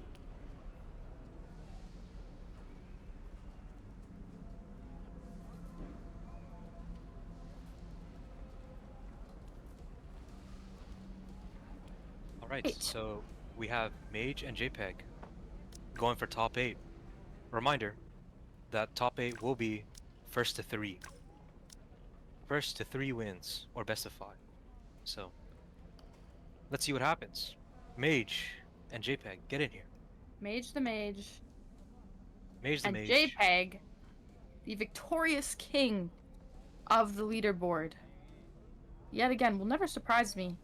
Speaker 3: All right.
Speaker 2: Great.
Speaker 3: So we have Mage and JPEG going for top 8. Reminder that top 8 will be first to 3. First to 3 wins or best of 5. So let's see what happens. Mage and JPEG, get in here.
Speaker 2: Mage the Mage
Speaker 3: Mage the
Speaker 2: and
Speaker 3: Mage.
Speaker 2: JPEG, the victorious king of the leaderboard. Yet again, will never surprise me.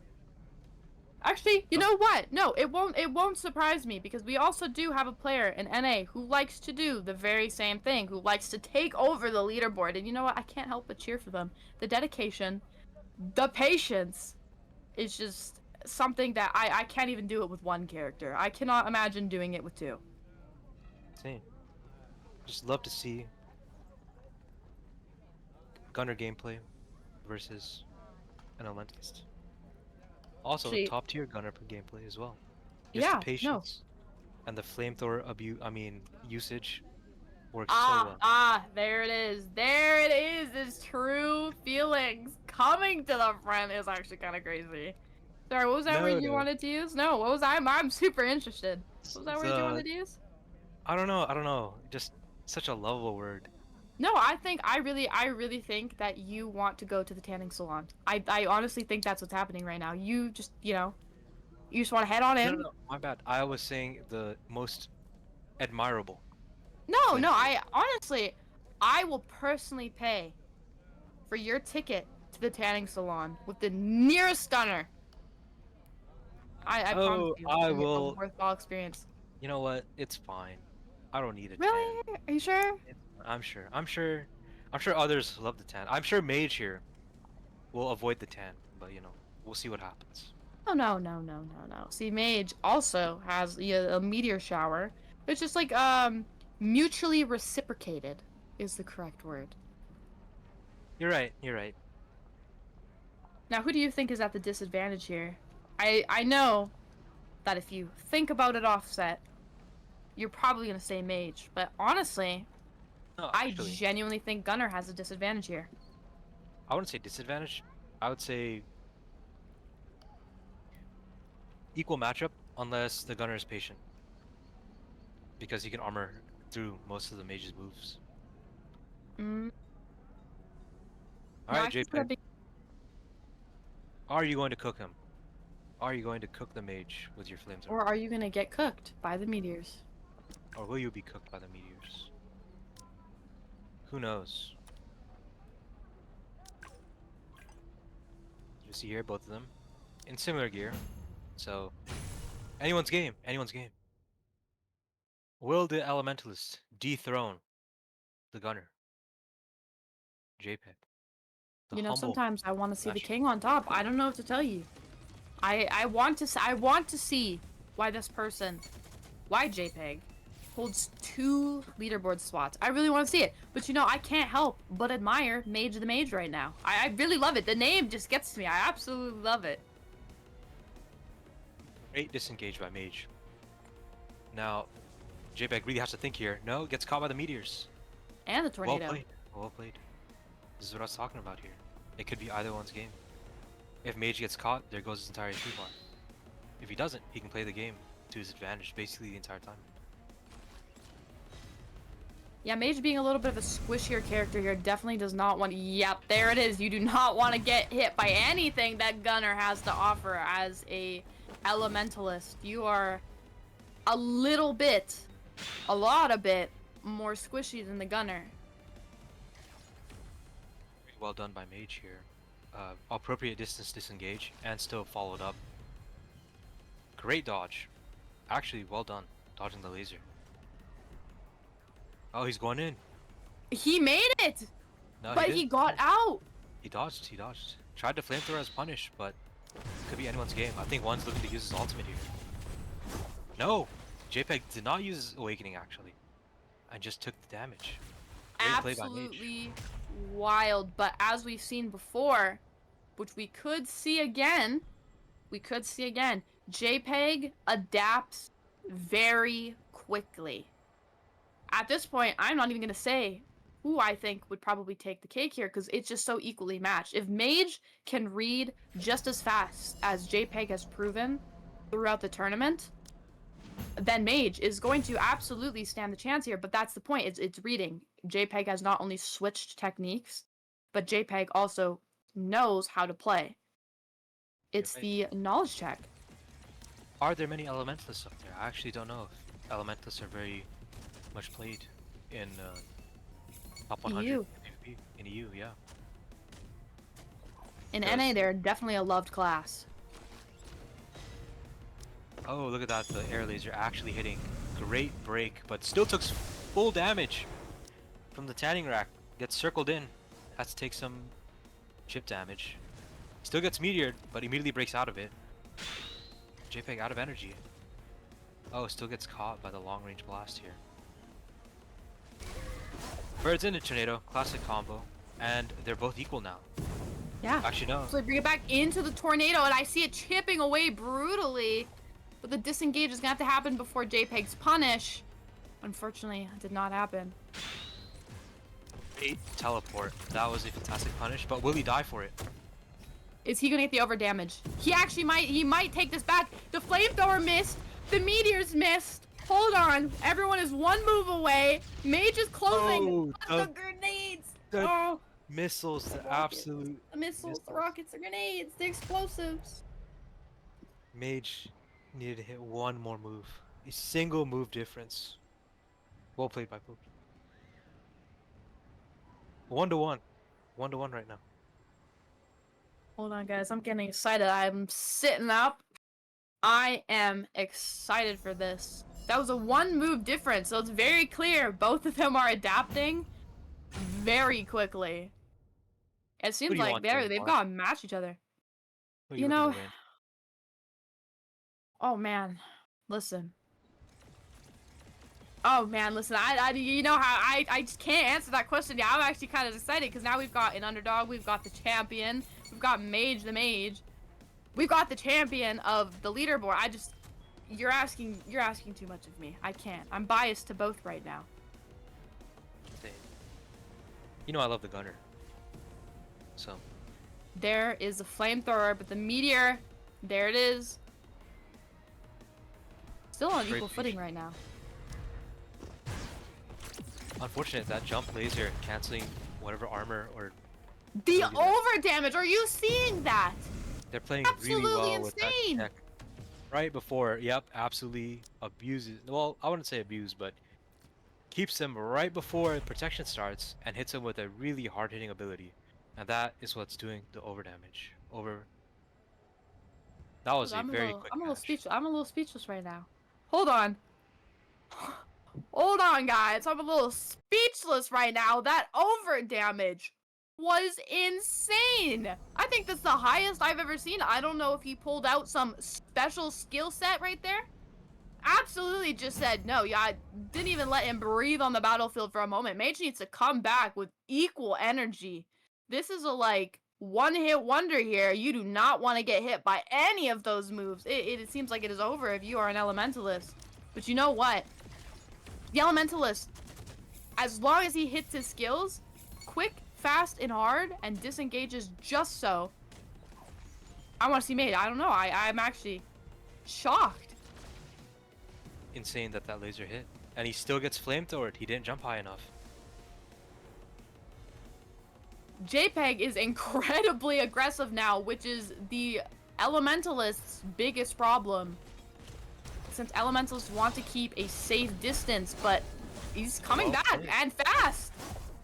Speaker 2: Actually, you know what? No, it won't surprise me because we also do have a player in NA who likes to do the very same thing, who likes to take over the leaderboard. And you know what? I can't help but cheer for them. The dedication, the patience is just something that I can't even do it with one character. I cannot imagine doing it with 2.
Speaker 3: Same. Just love to see Gunner gameplay versus an Elementalist. Also,
Speaker 2: Actually-
Speaker 3: top tier Gunner gameplay as well. Just
Speaker 2: Yeah,
Speaker 3: the
Speaker 2: no.
Speaker 3: patience and the flamethrower usage works so well.
Speaker 2: There it is. There it is. His true feelings coming to the front is actually kind of crazy. Sorry, what was that word you
Speaker 3: No.
Speaker 2: wanted to use? No, what was I'm super interested. What was that word you wanted to use?
Speaker 3: I don't know. Just such a lovable word.
Speaker 2: No, I really think that you want to go to the tanning salon. I honestly think that's what's happening right now. You just, you just want to head on in.
Speaker 3: No, my bad. I was saying the most admirable.
Speaker 2: No,
Speaker 3: Thank you.
Speaker 2: I honestly, I will personally pay for your ticket to the tanning salon with the nearest gunner. I promise
Speaker 3: Oh,
Speaker 2: you,
Speaker 3: I
Speaker 2: it'll be
Speaker 3: will.
Speaker 2: a worthwhile experience.
Speaker 3: You know what? It's fine. I don't need a
Speaker 2: Really?
Speaker 3: tan.
Speaker 2: Are you sure?
Speaker 3: I'm sure. I'm sure others love the tan. I'm sure Mage here will avoid the tan, but we'll see what happens.
Speaker 2: Oh no. See, Mage also has a meteor shower. It's just like mutually reciprocated is the correct word.
Speaker 3: You're right. You're right.
Speaker 2: Now, who do you think is at the disadvantage here? I know that if you think about it offset, you're probably gonna say Mage, but honestly,
Speaker 3: No,
Speaker 2: I
Speaker 3: actually,
Speaker 2: genuinely think Gunner has a disadvantage here.
Speaker 3: I wouldn't say disadvantage. I would say equal matchup unless the gunner is patient, because he can armor through most of the mage's moves.
Speaker 2: Mm.
Speaker 3: All
Speaker 2: No,
Speaker 3: right,
Speaker 2: I consider
Speaker 3: JPEG.
Speaker 2: big-
Speaker 3: Are you going to cook him? Are you going to cook the mage with your flamethrower?
Speaker 2: Or are you gonna get cooked by the meteors?
Speaker 3: Or will you be cooked by the meteors? Who knows? You see here, both of them in similar gear. So, anyone's game. Anyone's game. Will the Elementalist dethrone the Gunner? JPEG. The
Speaker 2: You know,
Speaker 3: humble
Speaker 2: sometimes I want to see the
Speaker 3: master.
Speaker 2: king on top. I don't know what to tell you. I want to see why this person, why JPEG, holds 2 leaderboard spots. I really want to see it. But I can't help but admire Mage the Mage right now. I really love it. The name just gets to me. I absolutely love it.
Speaker 3: Great disengage by Mage. Now, JPEG really has to think here. No, gets caught by the meteors.
Speaker 2: And the tornado.
Speaker 3: Well played. Well played. This is what I was talking about here. It could be either one's game. If Mage gets caught, there goes his entire HP bar. If he doesn't, he can play the game to his advantage basically the entire time.
Speaker 2: Yeah, Mage being a little bit of a squishier character here definitely does not want. Yep, there it is. You do not want to get hit by anything that Gunner has to offer as a Elementalist. You are a little bit, a lot of bit more squishy than the Gunner.
Speaker 3: Very well done by Mage here. Appropriate distance disengage and still followed up. Great dodge. Actually, well done. Dodging the laser. Oh, he's going in.
Speaker 2: He made it,
Speaker 3: No,
Speaker 2: but
Speaker 3: didn't.
Speaker 2: he got out.
Speaker 3: He dodged. He dodged. Tried to flamethrower as punish, but could be anyone's game. I think one's looking to use his ultimate here. No! JPEG did not use his awakening actually. And just took the damage. Great play by Mage.
Speaker 2: Absolutely wild. But as we've seen before, which we could see again. JPEG adapts very quickly. At this point, I'm not even going to say who I think would probably take the cake here, because it's just so equally matched. If Mage can read just as fast as JPEG has proven throughout the tournament, then Mage is going to absolutely stand the chance here. But that's the point. It's reading. JPEG has not only switched techniques, but JPEG also knows how to play. It's the knowledge check.
Speaker 3: Are there many elementalists up there? I actually don't know if elementalists are very much played in top 100
Speaker 2: EU.
Speaker 3: PvP. In EU, yeah.
Speaker 2: In
Speaker 3: Does-
Speaker 2: NA, they're definitely a loved class.
Speaker 3: Oh, look at that! The air laser actually hitting. Great break, but still took full damage from the tanning rack. Gets circled in. Has to take some chip damage. Still gets meteored, but immediately breaks out of it. JPEG out of energy. Oh, still gets caught by the long range blast here. Birds into tornado, classic combo, and they're both equal now.
Speaker 2: Yeah.
Speaker 3: Actually, no.
Speaker 2: So they bring it back into the tornado, and I see it chipping away brutally. But the disengage is going to have to happen before JPEG's punish. Unfortunately, it did not happen.
Speaker 3: Great teleport. That was a fantastic punish, but will he die for it?
Speaker 2: Is he going to get the over damage? He actually might. He might take this back. The flamethrower missed. The meteors missed. Hold on. Everyone is one move away. Mage is closing.
Speaker 3: Oh,
Speaker 2: the grenades.
Speaker 3: the
Speaker 2: Oh,
Speaker 3: missiles, the
Speaker 2: rockets.
Speaker 3: absolute
Speaker 2: the missiles, the rockets, the grenades, the explosives.
Speaker 3: Mage needed to hit one more move. A single move difference. Well played by Poop. 1-1. 1-1 right now.
Speaker 2: Hold on, guys. I'm getting excited. I'm sitting up. I am excited for this. That was a one move difference, so it's very clear both of them are adapting very quickly. It seems
Speaker 3: do you
Speaker 2: like
Speaker 3: want to win,
Speaker 2: they've
Speaker 3: Mark?
Speaker 2: got to match each other.
Speaker 3: Who
Speaker 2: You
Speaker 3: looking to
Speaker 2: know-
Speaker 3: win?
Speaker 2: Oh man, listen. Oh man, listen. You know how I just can't answer that question. Yeah, I'm actually kind of excited because now we've got an underdog, we've got the champion, we've got Mage the Mage, we've got the champion of the leaderboard. You're asking too much of me. I can't. I'm biased to both right now.
Speaker 3: Same. You know I love the gunner. So
Speaker 2: There is a flamethrower, but the meteor, there it is. Still on
Speaker 3: Great
Speaker 2: equal footing right now.
Speaker 3: unfortunate that jump laser canceling whatever armor or
Speaker 2: The
Speaker 3: Look at that.
Speaker 2: over damage. Are you seeing that?
Speaker 3: they're playing really
Speaker 2: Absolutely
Speaker 3: well with that
Speaker 2: insane.
Speaker 3: tech. Right before, yep, absolutely abuses. Well, I wouldn't say abuse, but keeps them right before protection starts and hits them with a really hard-hitting ability, and that is what's doing the over damage. That was a very quick
Speaker 2: I'm a little
Speaker 3: match.
Speaker 2: speechless. I'm a little speechless right now. Hold on. Hold on, guys. I'm a little speechless right now. That over damage was insane. I think that's the highest I've ever seen. I don't know if he pulled out some special skill set right there. Absolutely just said no. Yeah, I didn't even let him breathe on the battlefield for a moment. Mage needs to come back with equal energy. This is a like one-hit wonder here. You do not want to get hit by any of those moves. It seems like it is over if you are an elementalist. But you know what? The elementalist, as long as he hits his skills, quick, fast, and hard, and disengages just so. I want to see Mage. I don't know. I'm actually shocked.
Speaker 3: Insane that that laser hit, and he still gets flamethrowered. He didn't jump high enough.
Speaker 2: JPEG is incredibly aggressive now, which is the elementalist's biggest problem. Since elementalists want to keep a safe distance, but he's coming
Speaker 3: Well
Speaker 2: back
Speaker 3: played.
Speaker 2: and fast.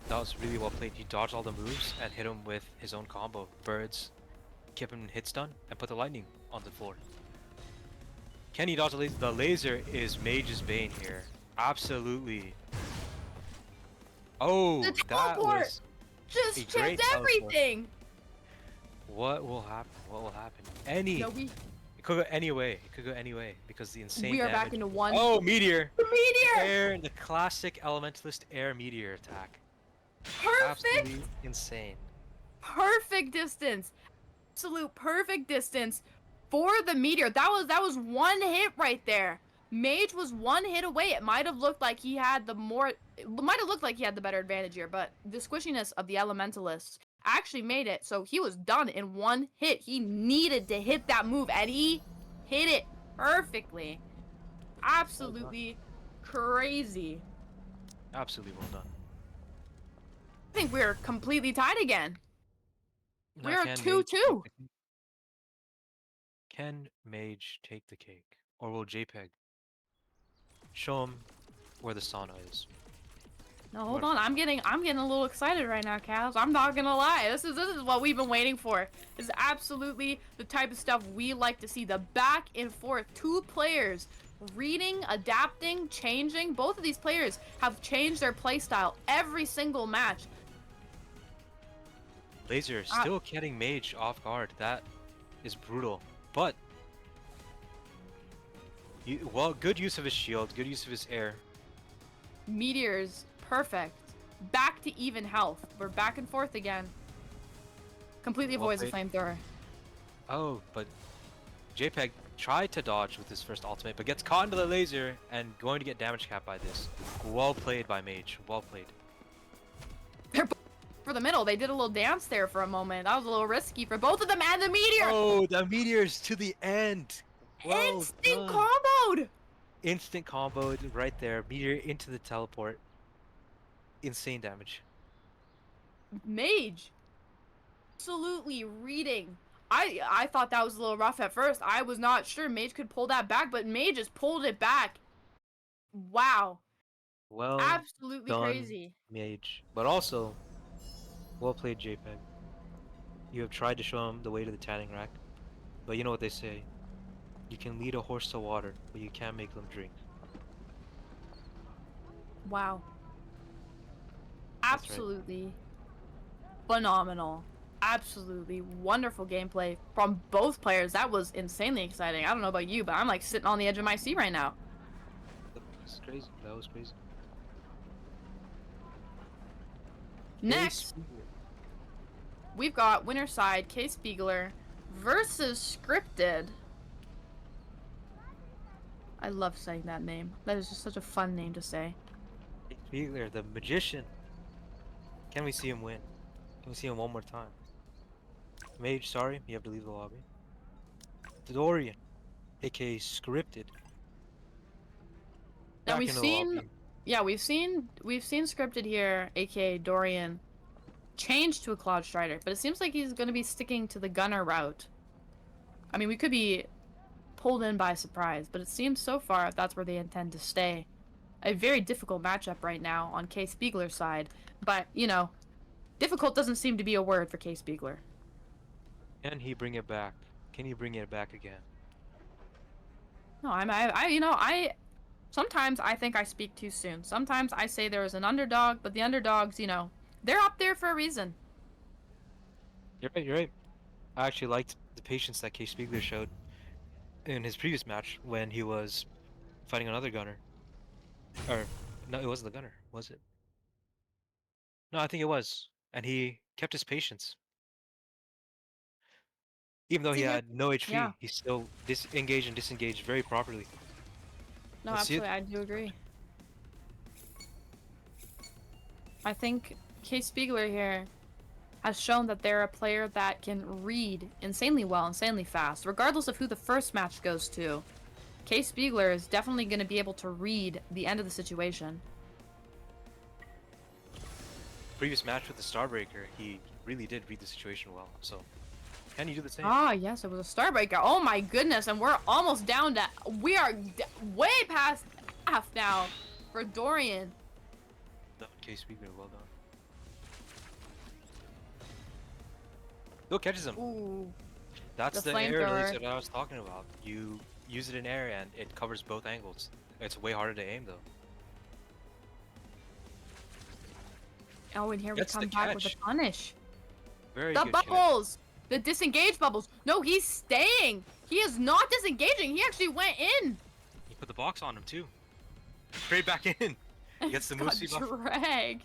Speaker 3: That was really well played. He dodged all the moves and hit him with his own combo. Birds, kept him hit stun, and put the lightning on the floor. Can he dodge the laser? The laser is Mage's bane here. Absolutely. Oh,
Speaker 2: The
Speaker 3: that
Speaker 2: teleport!
Speaker 3: was...
Speaker 2: Just
Speaker 3: A great
Speaker 2: chipped
Speaker 3: teleport.
Speaker 2: everything.
Speaker 3: What will happen? What will happen?
Speaker 2: No,
Speaker 3: It could go any way. It could go any way because the insane
Speaker 2: we are
Speaker 3: damage.
Speaker 2: back into one.
Speaker 3: Oh, meteor!
Speaker 2: The meteor!
Speaker 3: Air, the classic elementalist air meteor attack.
Speaker 2: Perfect,
Speaker 3: Absolutely insane.
Speaker 2: perfect distance. absolute perfect distance for the meteor. That was one hit right there. Mage was one hit away. It might have looked like he had the better advantage here, but the squishiness of the elementalists actually made it so he was done in one hit. He needed to hit that move, and he hit it perfectly. Absolutely crazy.
Speaker 3: Absolutely well done.
Speaker 2: I think we're completely tied again.
Speaker 3: Now,
Speaker 2: We're
Speaker 3: can Mage
Speaker 2: 2-2.
Speaker 3: take the cake? Can Mage take the cake? Or will JPEG show him where the sauna is?
Speaker 2: No, hold on. I'm getting a little excited right now, Kaz. I'm not gonna lie. This is what we've been waiting for. This is absolutely the type of stuff we like to see. The back and forth. Two players reading, adapting, changing. Both of these players have changed their playstyle every single match.
Speaker 3: Laser still getting Mage off guard. That is brutal. But good use of his shield, good use of his air.
Speaker 2: Meteor's perfect. Back to even health. We're back and forth again. Completely
Speaker 3: Well
Speaker 2: avoids the
Speaker 3: played.
Speaker 2: flamethrower.
Speaker 3: Oh, but JPEG tried to dodge with his first ultimate, but gets caught into the laser and going to get damage capped by this. Well played by Mage. Well played.
Speaker 2: They're both for the middle. They did a little dance there for a moment. That was a little risky for both of them, and the meteor!
Speaker 3: Oh, the meteors to the end. Well
Speaker 2: Instant
Speaker 3: done.
Speaker 2: comboed!
Speaker 3: Instant combo right there. Meteor into the teleport. Insane damage.
Speaker 2: Mage. Absolutely reading. I thought that was a little rough at first. I was not sure Mage could pull that back, but Mage just pulled it back. Wow.
Speaker 3: Well
Speaker 2: Absolutely
Speaker 3: done,
Speaker 2: crazy.
Speaker 3: Mage. But also, well played, JPEG. You have tried to show him the way to the tanning rack, but you know what they say. You can lead a horse to water, but you can't make them drink.
Speaker 2: Wow.
Speaker 3: That's right.
Speaker 2: Absolutely phenomenal. Absolutely wonderful gameplay from both players. That was insanely exciting. I don't know about you, but I'm like sitting on the edge of my seat right now.
Speaker 3: That's crazy. That was crazy.
Speaker 2: Next, we've got winner side K Spiegler versus Scripted. I love saying that name. That is just such a fun name to say.
Speaker 3: Spiegler, the magician. Can we see him win? Can we see him one more time? Mage, sorry, you have to leave the lobby. Dorian, aka Scripted.
Speaker 2: Now
Speaker 3: Back
Speaker 2: we've
Speaker 3: in the
Speaker 2: seen,
Speaker 3: lobby.
Speaker 2: yeah, we've seen Scripted here, aka Dorian, change to a Cloud Strider, but it seems like he's gonna be sticking to the Gunner route. I mean, we could be pulled in by surprise, but it seems so far that's where they intend to stay. A very difficult matchup right now on K Spiegler's side, but you know, difficult doesn't seem to be a word for K Spiegler.
Speaker 3: Can he bring it back? Can he bring it back again?
Speaker 2: No, sometimes I think I speak too soon. Sometimes I say there is an underdog, but the underdogs, you know, they're up there for a reason.
Speaker 3: You're right, you're right. I actually liked the patience that K Spiegler showed in his previous match when he was fighting another gunner. Or, no, it wasn't the gunner, was it? No, I think it was. And he kept his patience. Even though he had no HP,
Speaker 2: Yeah.
Speaker 3: he still disengaged and disengaged very properly.
Speaker 2: No,
Speaker 3: Let's see it.
Speaker 2: absolutely, I do agree. I think K Spiegler here has shown that they're a player that can read insanely well, insanely fast, regardless of who the first match goes to. K Spiegler is definitely going to be able to read the end of the situation.
Speaker 3: Previous match with the Starbreaker, he really did read the situation well. So, can you do the same?
Speaker 2: Ah, yes, it was a Starbreaker. Oh my goodness, and we're almost down to... We are way past half now for Dorian.
Speaker 3: K Spiegler, well done. Go catches him.
Speaker 2: Ooh.
Speaker 3: That's
Speaker 2: the
Speaker 3: the air
Speaker 2: flamethrower.
Speaker 3: laser that I was talking about. You use it in air and it covers both angles. It's way harder to aim though.
Speaker 2: Oh, and here
Speaker 3: Gets
Speaker 2: we
Speaker 3: the
Speaker 2: come back with a
Speaker 3: catch.
Speaker 2: punish.
Speaker 3: Very
Speaker 2: The
Speaker 3: good catch.
Speaker 2: bubbles! The disengaged bubbles. No, he's staying. He is not disengaging. He actually went in.
Speaker 3: You put the box on him too. Straight back in. Gets the move
Speaker 2: Got
Speaker 3: speed buff.
Speaker 2: dragged.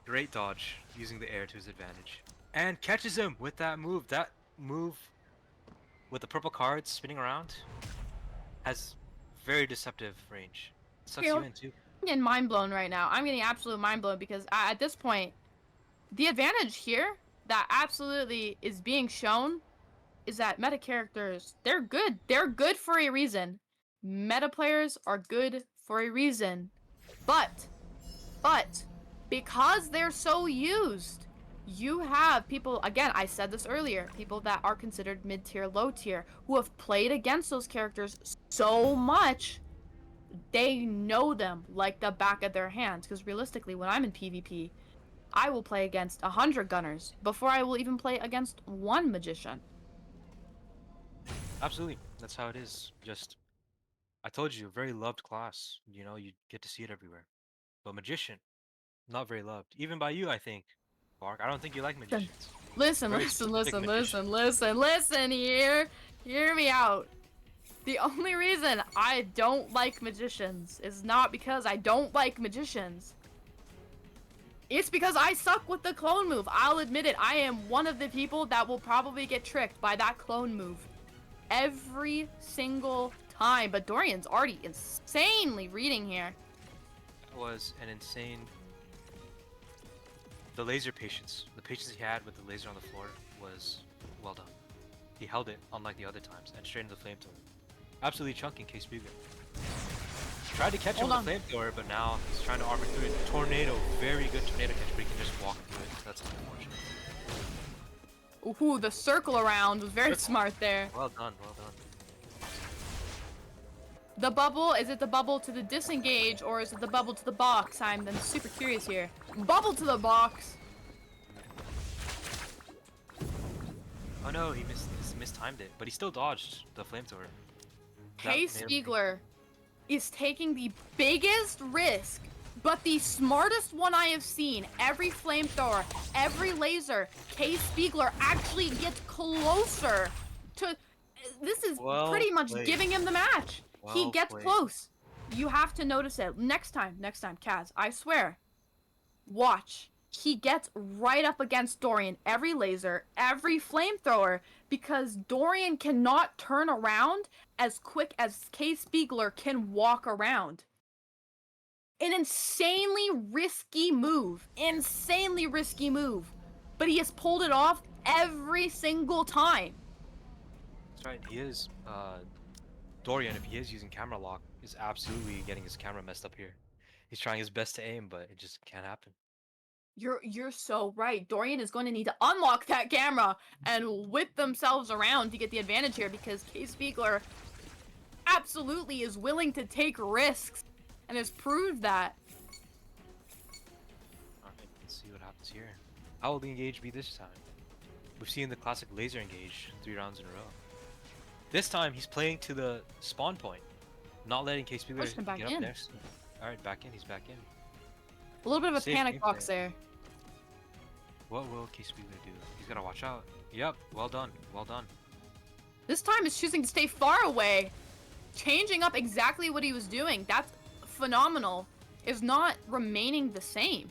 Speaker 3: Great dodge, using the air to his advantage. And catches him with that move. That move with the purple cards spinning around has very deceptive range. Sucks you
Speaker 2: Okay,
Speaker 3: in too.
Speaker 2: I'm getting mind blown right now. I'm getting absolute mind blown because at this point, the advantage here that absolutely is being shown is that meta characters, they're good. They're good for a reason. Meta players are good for a reason. But, because they're so used, you have people, again, I said this earlier, people that are considered mid-tier, low-tier, who have played against those characters so much, they know them like the back of their hands. Because realistically, when I'm in PvP, I will play against 100 gunners before I will even play against one magician.
Speaker 3: Absolutely, that's how it is. Just, I told you, very loved class. You know, you get to see it everywhere. But magician, not very loved, even by you, I think. Bark, I don't think you like magicians.
Speaker 2: Listen,
Speaker 3: Very
Speaker 2: listen,
Speaker 3: specific
Speaker 2: listen,
Speaker 3: magician.
Speaker 2: listen here. Hear me out. The only reason I don't like magicians is not because I don't like magicians. It's because I suck with the clone move. I'll admit it. I am one of the people that will probably get tricked by that clone move. Every single time. But Dorian's already insanely reading here.
Speaker 3: That was an insane. The laser patience, the patience he had with the laser on the floor was well done. He held it unlike the other times and straight into the flamethrower. Absolutely chunking Case Beagle. Tried to catch him
Speaker 2: Hold
Speaker 3: with the flamethrower, but now he's trying to armor through it. Tornado, very good tornado catch, but he can just walk through it. That's unfortunate.
Speaker 2: Ooh, the circle around was very
Speaker 3: Circle.
Speaker 2: smart there.
Speaker 3: Well done, well done.
Speaker 2: The bubble, is it the bubble to the disengage or is it the bubble to the box? I'm super curious here. Bubble to the box!
Speaker 3: Oh no, he mistimed it, but he still dodged the flamethrower.
Speaker 2: Kay
Speaker 3: That made him-
Speaker 2: Spiegler is taking the biggest risk, but the smartest one I have seen. Every flamethrower, every laser, Kay Spiegler actually gets closer to... This is
Speaker 3: Well
Speaker 2: pretty much
Speaker 3: played.
Speaker 2: giving him the match. He
Speaker 3: Well
Speaker 2: gets
Speaker 3: played.
Speaker 2: close. You have to notice it. Next time, Kaz, I swear. Watch. He gets right up against Dorian, every laser, every flamethrower, because Dorian cannot turn around as quick as Kay Spiegler can walk around. An insanely risky move. Insanely risky move. But he has pulled it off every single time.
Speaker 3: That's right, he is. Dorian, if he is using camera lock, is absolutely getting his camera messed up here. He's trying his best to aim, but it just can't happen.
Speaker 2: You're so right. Dorian is going to need to unlock that camera and whip themselves around to get the advantage here because Kay Spiegler absolutely is willing to take risks and has proved that.
Speaker 3: Alright, let's see what happens here. How will the engage be this time? We've seen the classic laser engage 3 rounds in a row. This time he's playing to the spawn point, not letting Case Spiegler
Speaker 2: Pushed him back
Speaker 3: get up
Speaker 2: in.
Speaker 3: there. Alright, back in, he's back in.
Speaker 2: A little bit of a
Speaker 3: Safe
Speaker 2: panic
Speaker 3: gameplay.
Speaker 2: box there.
Speaker 3: What will Case Spiegler do? He's gotta watch out. Yep, well done, well done.
Speaker 2: This time is choosing to stay far away, changing up exactly what he was doing. That's phenomenal. Is not remaining the same.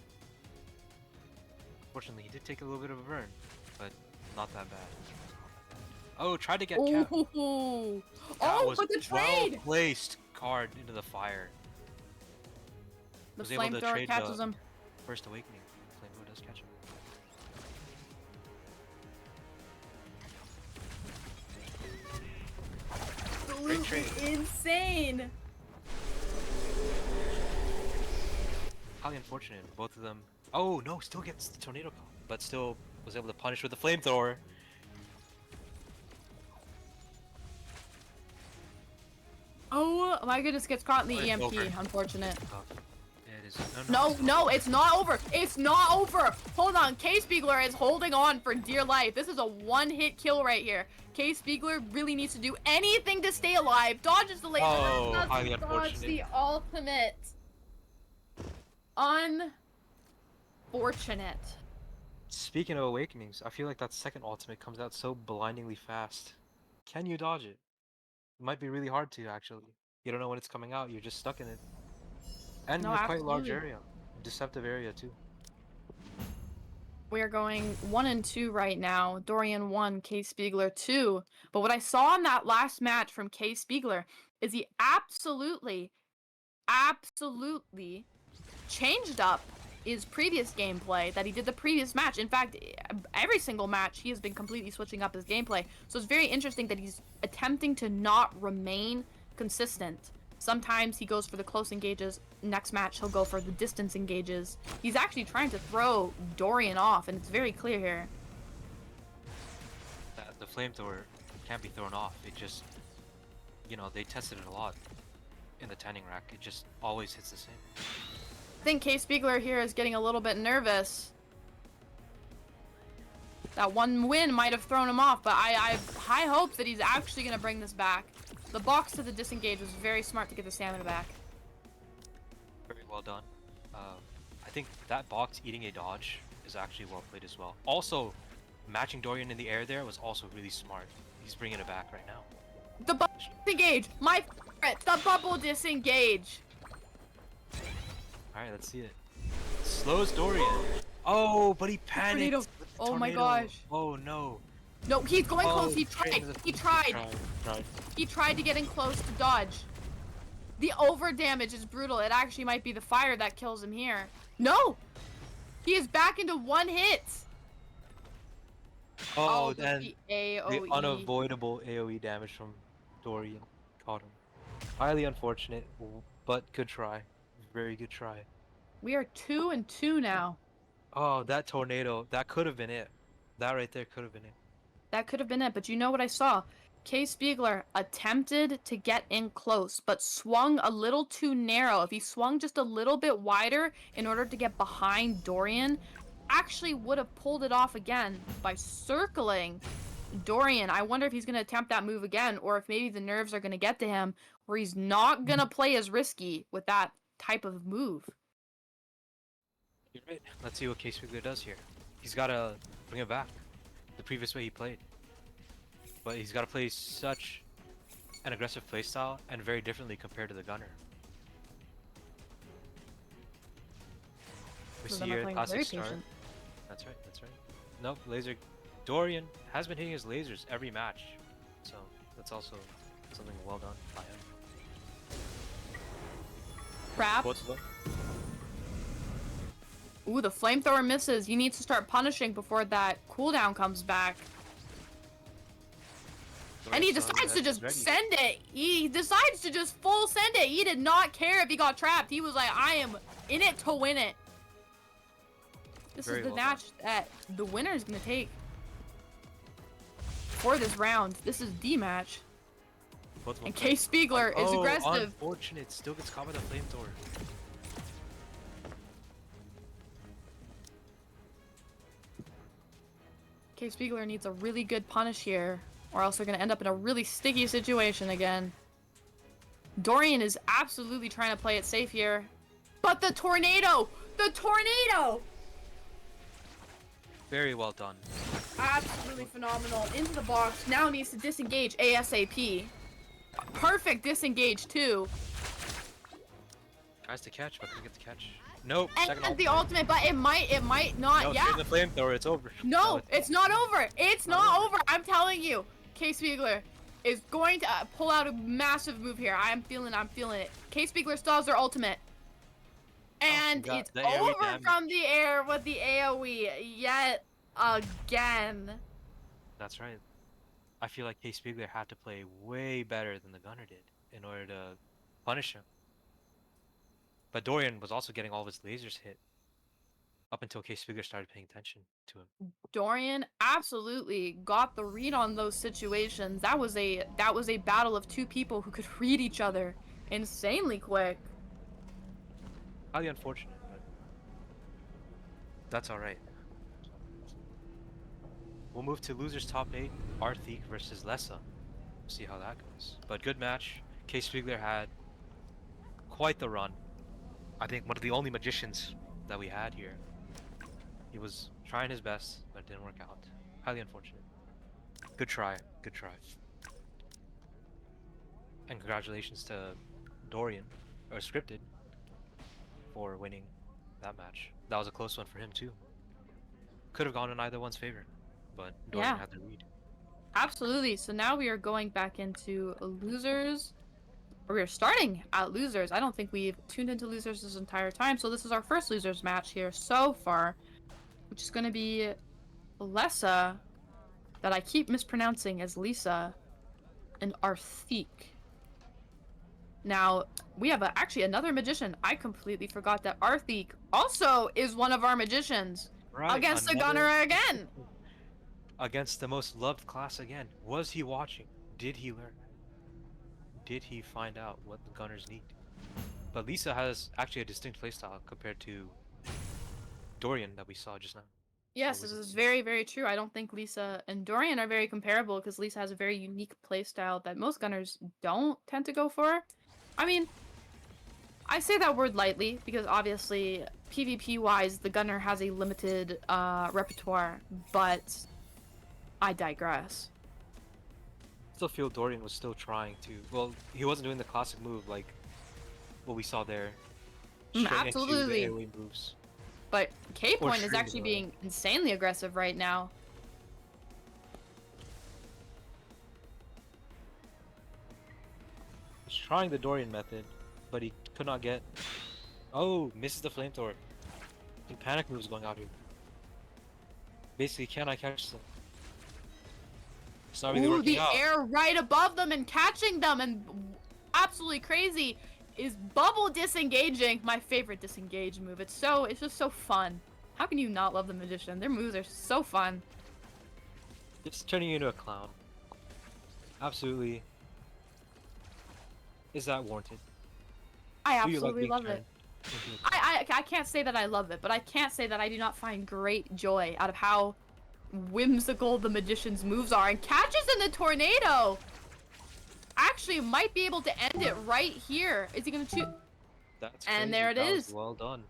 Speaker 3: Fortunately, he did take a little bit of a burn, but not that bad. Oh, tried to get Cap.
Speaker 2: Ooh.
Speaker 3: That
Speaker 2: Oh,
Speaker 3: was
Speaker 2: but the trade!
Speaker 3: well placed card into the fire.
Speaker 2: The
Speaker 3: Was able to
Speaker 2: flamethrower
Speaker 3: trade
Speaker 2: catches
Speaker 3: the-
Speaker 2: him.
Speaker 3: First awakening. Flamethrower does catch him. Great trade.
Speaker 2: Absolutely insane.
Speaker 3: Highly unfortunate. Both of them. Oh no! Still gets the tornado call, but still was able to punish with the flamethrower.
Speaker 2: Oh my goodness, gets caught in the
Speaker 3: Oh, it's
Speaker 2: EMP.
Speaker 3: over.
Speaker 2: Unfortunate.
Speaker 3: Oh, it is.
Speaker 2: No, it's not over. It's not over. Hold on. Kay Spiegler is holding on for dear life. This is a one-hit kill right here. Kay Spiegler really needs to do anything to stay alive. Dodges the laser.
Speaker 3: Oh,
Speaker 2: doesn't
Speaker 3: highly
Speaker 2: dodge
Speaker 3: unfortunate.
Speaker 2: the ultimate. Unfortunate.
Speaker 3: Speaking of awakenings, I feel like that second ultimate comes out so blindingly fast. Can you dodge it? It might be really hard to actually. You don't know when it's coming out. You're just stuck in it. And
Speaker 2: No,
Speaker 3: in a quite large
Speaker 2: absolutely.
Speaker 3: area, deceptive area too.
Speaker 2: We are going 1 and 2 right now. Dorian 1, K Spiegler 2. But what I saw in that last match from K Spiegler is he absolutely changed up his previous gameplay that he did the previous match. In fact, every single match he has been completely switching up his gameplay. So it's very interesting that he's attempting to not remain consistent. Sometimes he goes for the close engages. Next match he'll go for the distance engages. He's actually trying to throw Dorian off, and it's very clear here.
Speaker 3: The flamethrower can't be thrown off. It just, you know, they tested it a lot in the tanning rack. It just always hits the same.
Speaker 2: I think K Spiegler here is getting a little bit nervous. That one win might have thrown him off, but I have high hopes that he's actually going to bring this back. The box to the disengage was very smart to get the stamina back.
Speaker 3: Very well done. I think that box eating a dodge is actually well played as well. Also, matching Dorian in the air there was also really smart. He's bringing it back right now.
Speaker 2: The bubble disengage! My favorite! The bubble disengage!
Speaker 3: Alright, let's see it. Slows Dorian. Oh, but he panicked.
Speaker 2: Tornado.
Speaker 3: With the
Speaker 2: Oh my
Speaker 3: tornado.
Speaker 2: gosh.
Speaker 3: Oh no.
Speaker 2: No, he's going close. He
Speaker 3: straight
Speaker 2: tried.
Speaker 3: into the-
Speaker 2: He tried.
Speaker 5: Tried.
Speaker 2: He tried to get in close to dodge. The over damage is brutal. It actually might be the fire that kills him here. No! He is back into 1 hit.
Speaker 3: Oh,
Speaker 2: but
Speaker 3: then
Speaker 2: the
Speaker 3: the
Speaker 2: AoE.
Speaker 3: unavoidable AoE damage from Dorian caught him. Highly unfortunate, but good try. Very good try.
Speaker 2: We are 2 and 2 now.
Speaker 3: Oh, that tornado. That could have been it. That right there could have been it.
Speaker 2: That could have been it, but you know what I saw? K Spiegler attempted to get in close, but swung a little too narrow. If he swung just a little bit wider in order to get behind Dorian, actually would have pulled it off again by circling Dorian. I wonder if he's going to attempt that move again, or if maybe the nerves are going to get to him, where he's not going to play as risky with that type of move.
Speaker 3: You're right. Let's see what Case Figler does here. He's got to bring it back the previous way he played. But he's got to play such an aggressive playstyle and very differently compared to the gunner. We
Speaker 2: So
Speaker 3: see
Speaker 2: them are
Speaker 3: here
Speaker 2: playing
Speaker 3: classic
Speaker 2: very
Speaker 3: start.
Speaker 2: patient.
Speaker 3: That's right, that's right. Nope, laser. Dorian has been hitting his lasers every match. So that's also something well done by him.
Speaker 2: Crap.
Speaker 3: Both of them.
Speaker 2: Ooh, the flamethrower misses. You need to start punishing before that cooldown comes back. And he
Speaker 3: Dorian's showing
Speaker 2: decides
Speaker 3: that
Speaker 2: to
Speaker 3: he's
Speaker 2: just
Speaker 3: ready.
Speaker 2: send it. He decides to just full send it. He did not care if he got trapped. He was like, I am in it to win it. This
Speaker 3: Very
Speaker 2: is the
Speaker 3: well done.
Speaker 2: match that the winner is going to take for this round. This is the match.
Speaker 3: Both of them
Speaker 2: And
Speaker 3: play.
Speaker 2: K Spiegler is
Speaker 3: Oh,
Speaker 2: aggressive.
Speaker 3: unfortunate. Still gets caught by the flamethrower.
Speaker 2: K Spiegler needs a really good punish here, or else they're going to end up in a really sticky situation again. Dorian is absolutely trying to play it safe here. But the tornado! The tornado!
Speaker 3: Very well done.
Speaker 2: Absolutely phenomenal. Into the box. Now needs to disengage ASAP. Perfect disengage too.
Speaker 3: Tries to catch, but couldn't get the catch. Nope.
Speaker 2: And
Speaker 3: second
Speaker 2: the
Speaker 3: ult.
Speaker 2: ultimate, but it might not.
Speaker 3: No,
Speaker 2: Yeah.
Speaker 3: straight in the flamethrower. It's over.
Speaker 2: No, it's not over. It's not over. I'm telling you. K Spiegler is going to pull out a massive move here. I'm feeling it. K Spiegler still has their ultimate. And
Speaker 3: got
Speaker 2: it's
Speaker 3: the AoE
Speaker 2: over
Speaker 3: damage.
Speaker 2: from the air with the AoE yet again.
Speaker 3: That's right. I feel like Case Spiegler had to play way better than the gunner did in order to punish him. But Dorian was also getting all of his lasers hit up until Case Spiegler started paying attention to him.
Speaker 2: Dorian absolutely got the read on those situations. That was a battle of two people who could read each other insanely quick.
Speaker 3: Highly unfortunate, but that's alright. We'll move to losers top 8, Arthik versus Lessa. See how that goes. But good match. Case Spiegler had quite the run. I think one of the only magicians that we had here. He was trying his best, but it didn't work out. Highly unfortunate. Good try, good try. And congratulations to Dorian, or Scripted, for winning that match. That was a close one for him too. could have gone in either one's favor, but Dorian
Speaker 2: Yeah.
Speaker 3: had the lead.
Speaker 2: Absolutely. So now we are going back into losers. Or we are starting at losers. I don't think we've tuned into losers this entire time. So this is our first losers match here so far, which is going to be Lessa, that I keep mispronouncing as Lisa, and Arthique. Now, we have actually another magician. I completely forgot that Arthique also is one of our magicians.
Speaker 3: Right.
Speaker 2: Against the
Speaker 3: another-
Speaker 2: Gunner again.
Speaker 3: Against the most loved class again. Was he watching? Did he learn? Did he find out what the Gunners need? But Lisa has actually a distinct playstyle compared to Dorian that we saw just now.
Speaker 2: Yes,
Speaker 3: Or
Speaker 2: this
Speaker 3: was it
Speaker 2: is
Speaker 3: Lisa?
Speaker 2: very, very true. I don't think Lisa and Dorian are very comparable because Lisa has a very unique playstyle that most Gunners don't tend to go for. I mean, I say that word lightly because obviously PvP-wise, the Gunner has a limited repertoire, but I digress.
Speaker 3: I still feel Dorian was still trying to. Well, he wasn't doing the classic move like what we saw there. Straight into
Speaker 2: Absolutely.
Speaker 3: the AoE moves.
Speaker 2: But K-Point is
Speaker 3: shooting
Speaker 2: actually
Speaker 3: it,
Speaker 2: being insanely aggressive right now.
Speaker 3: He's trying the Dorian method, but he could not get. Oh, misses the flamethrower. And panic moves going out here. Basically, can I catch them? It's not really
Speaker 2: Ooh,
Speaker 3: working
Speaker 2: the
Speaker 3: out.
Speaker 2: air right above them and catching them, and absolutely crazy is bubble disengaging. My favorite disengage move. It's just so fun. How can you not love the magician? Their moves are so fun.
Speaker 3: It's turning you into a clown. Absolutely. Is that warranted?
Speaker 2: I
Speaker 3: Do you like
Speaker 2: absolutely
Speaker 3: being
Speaker 2: love
Speaker 3: turned
Speaker 2: it.
Speaker 3: into a clown?
Speaker 2: I can't say that I love it, but I can't say that I do not find great joy out of how whimsical the magician's moves are. And catches in the tornado! Actually might be able to end it right here. Is he gonna shoot?
Speaker 3: That's
Speaker 2: And
Speaker 3: crazy.
Speaker 2: there it
Speaker 3: That was
Speaker 2: is.
Speaker 3: well done.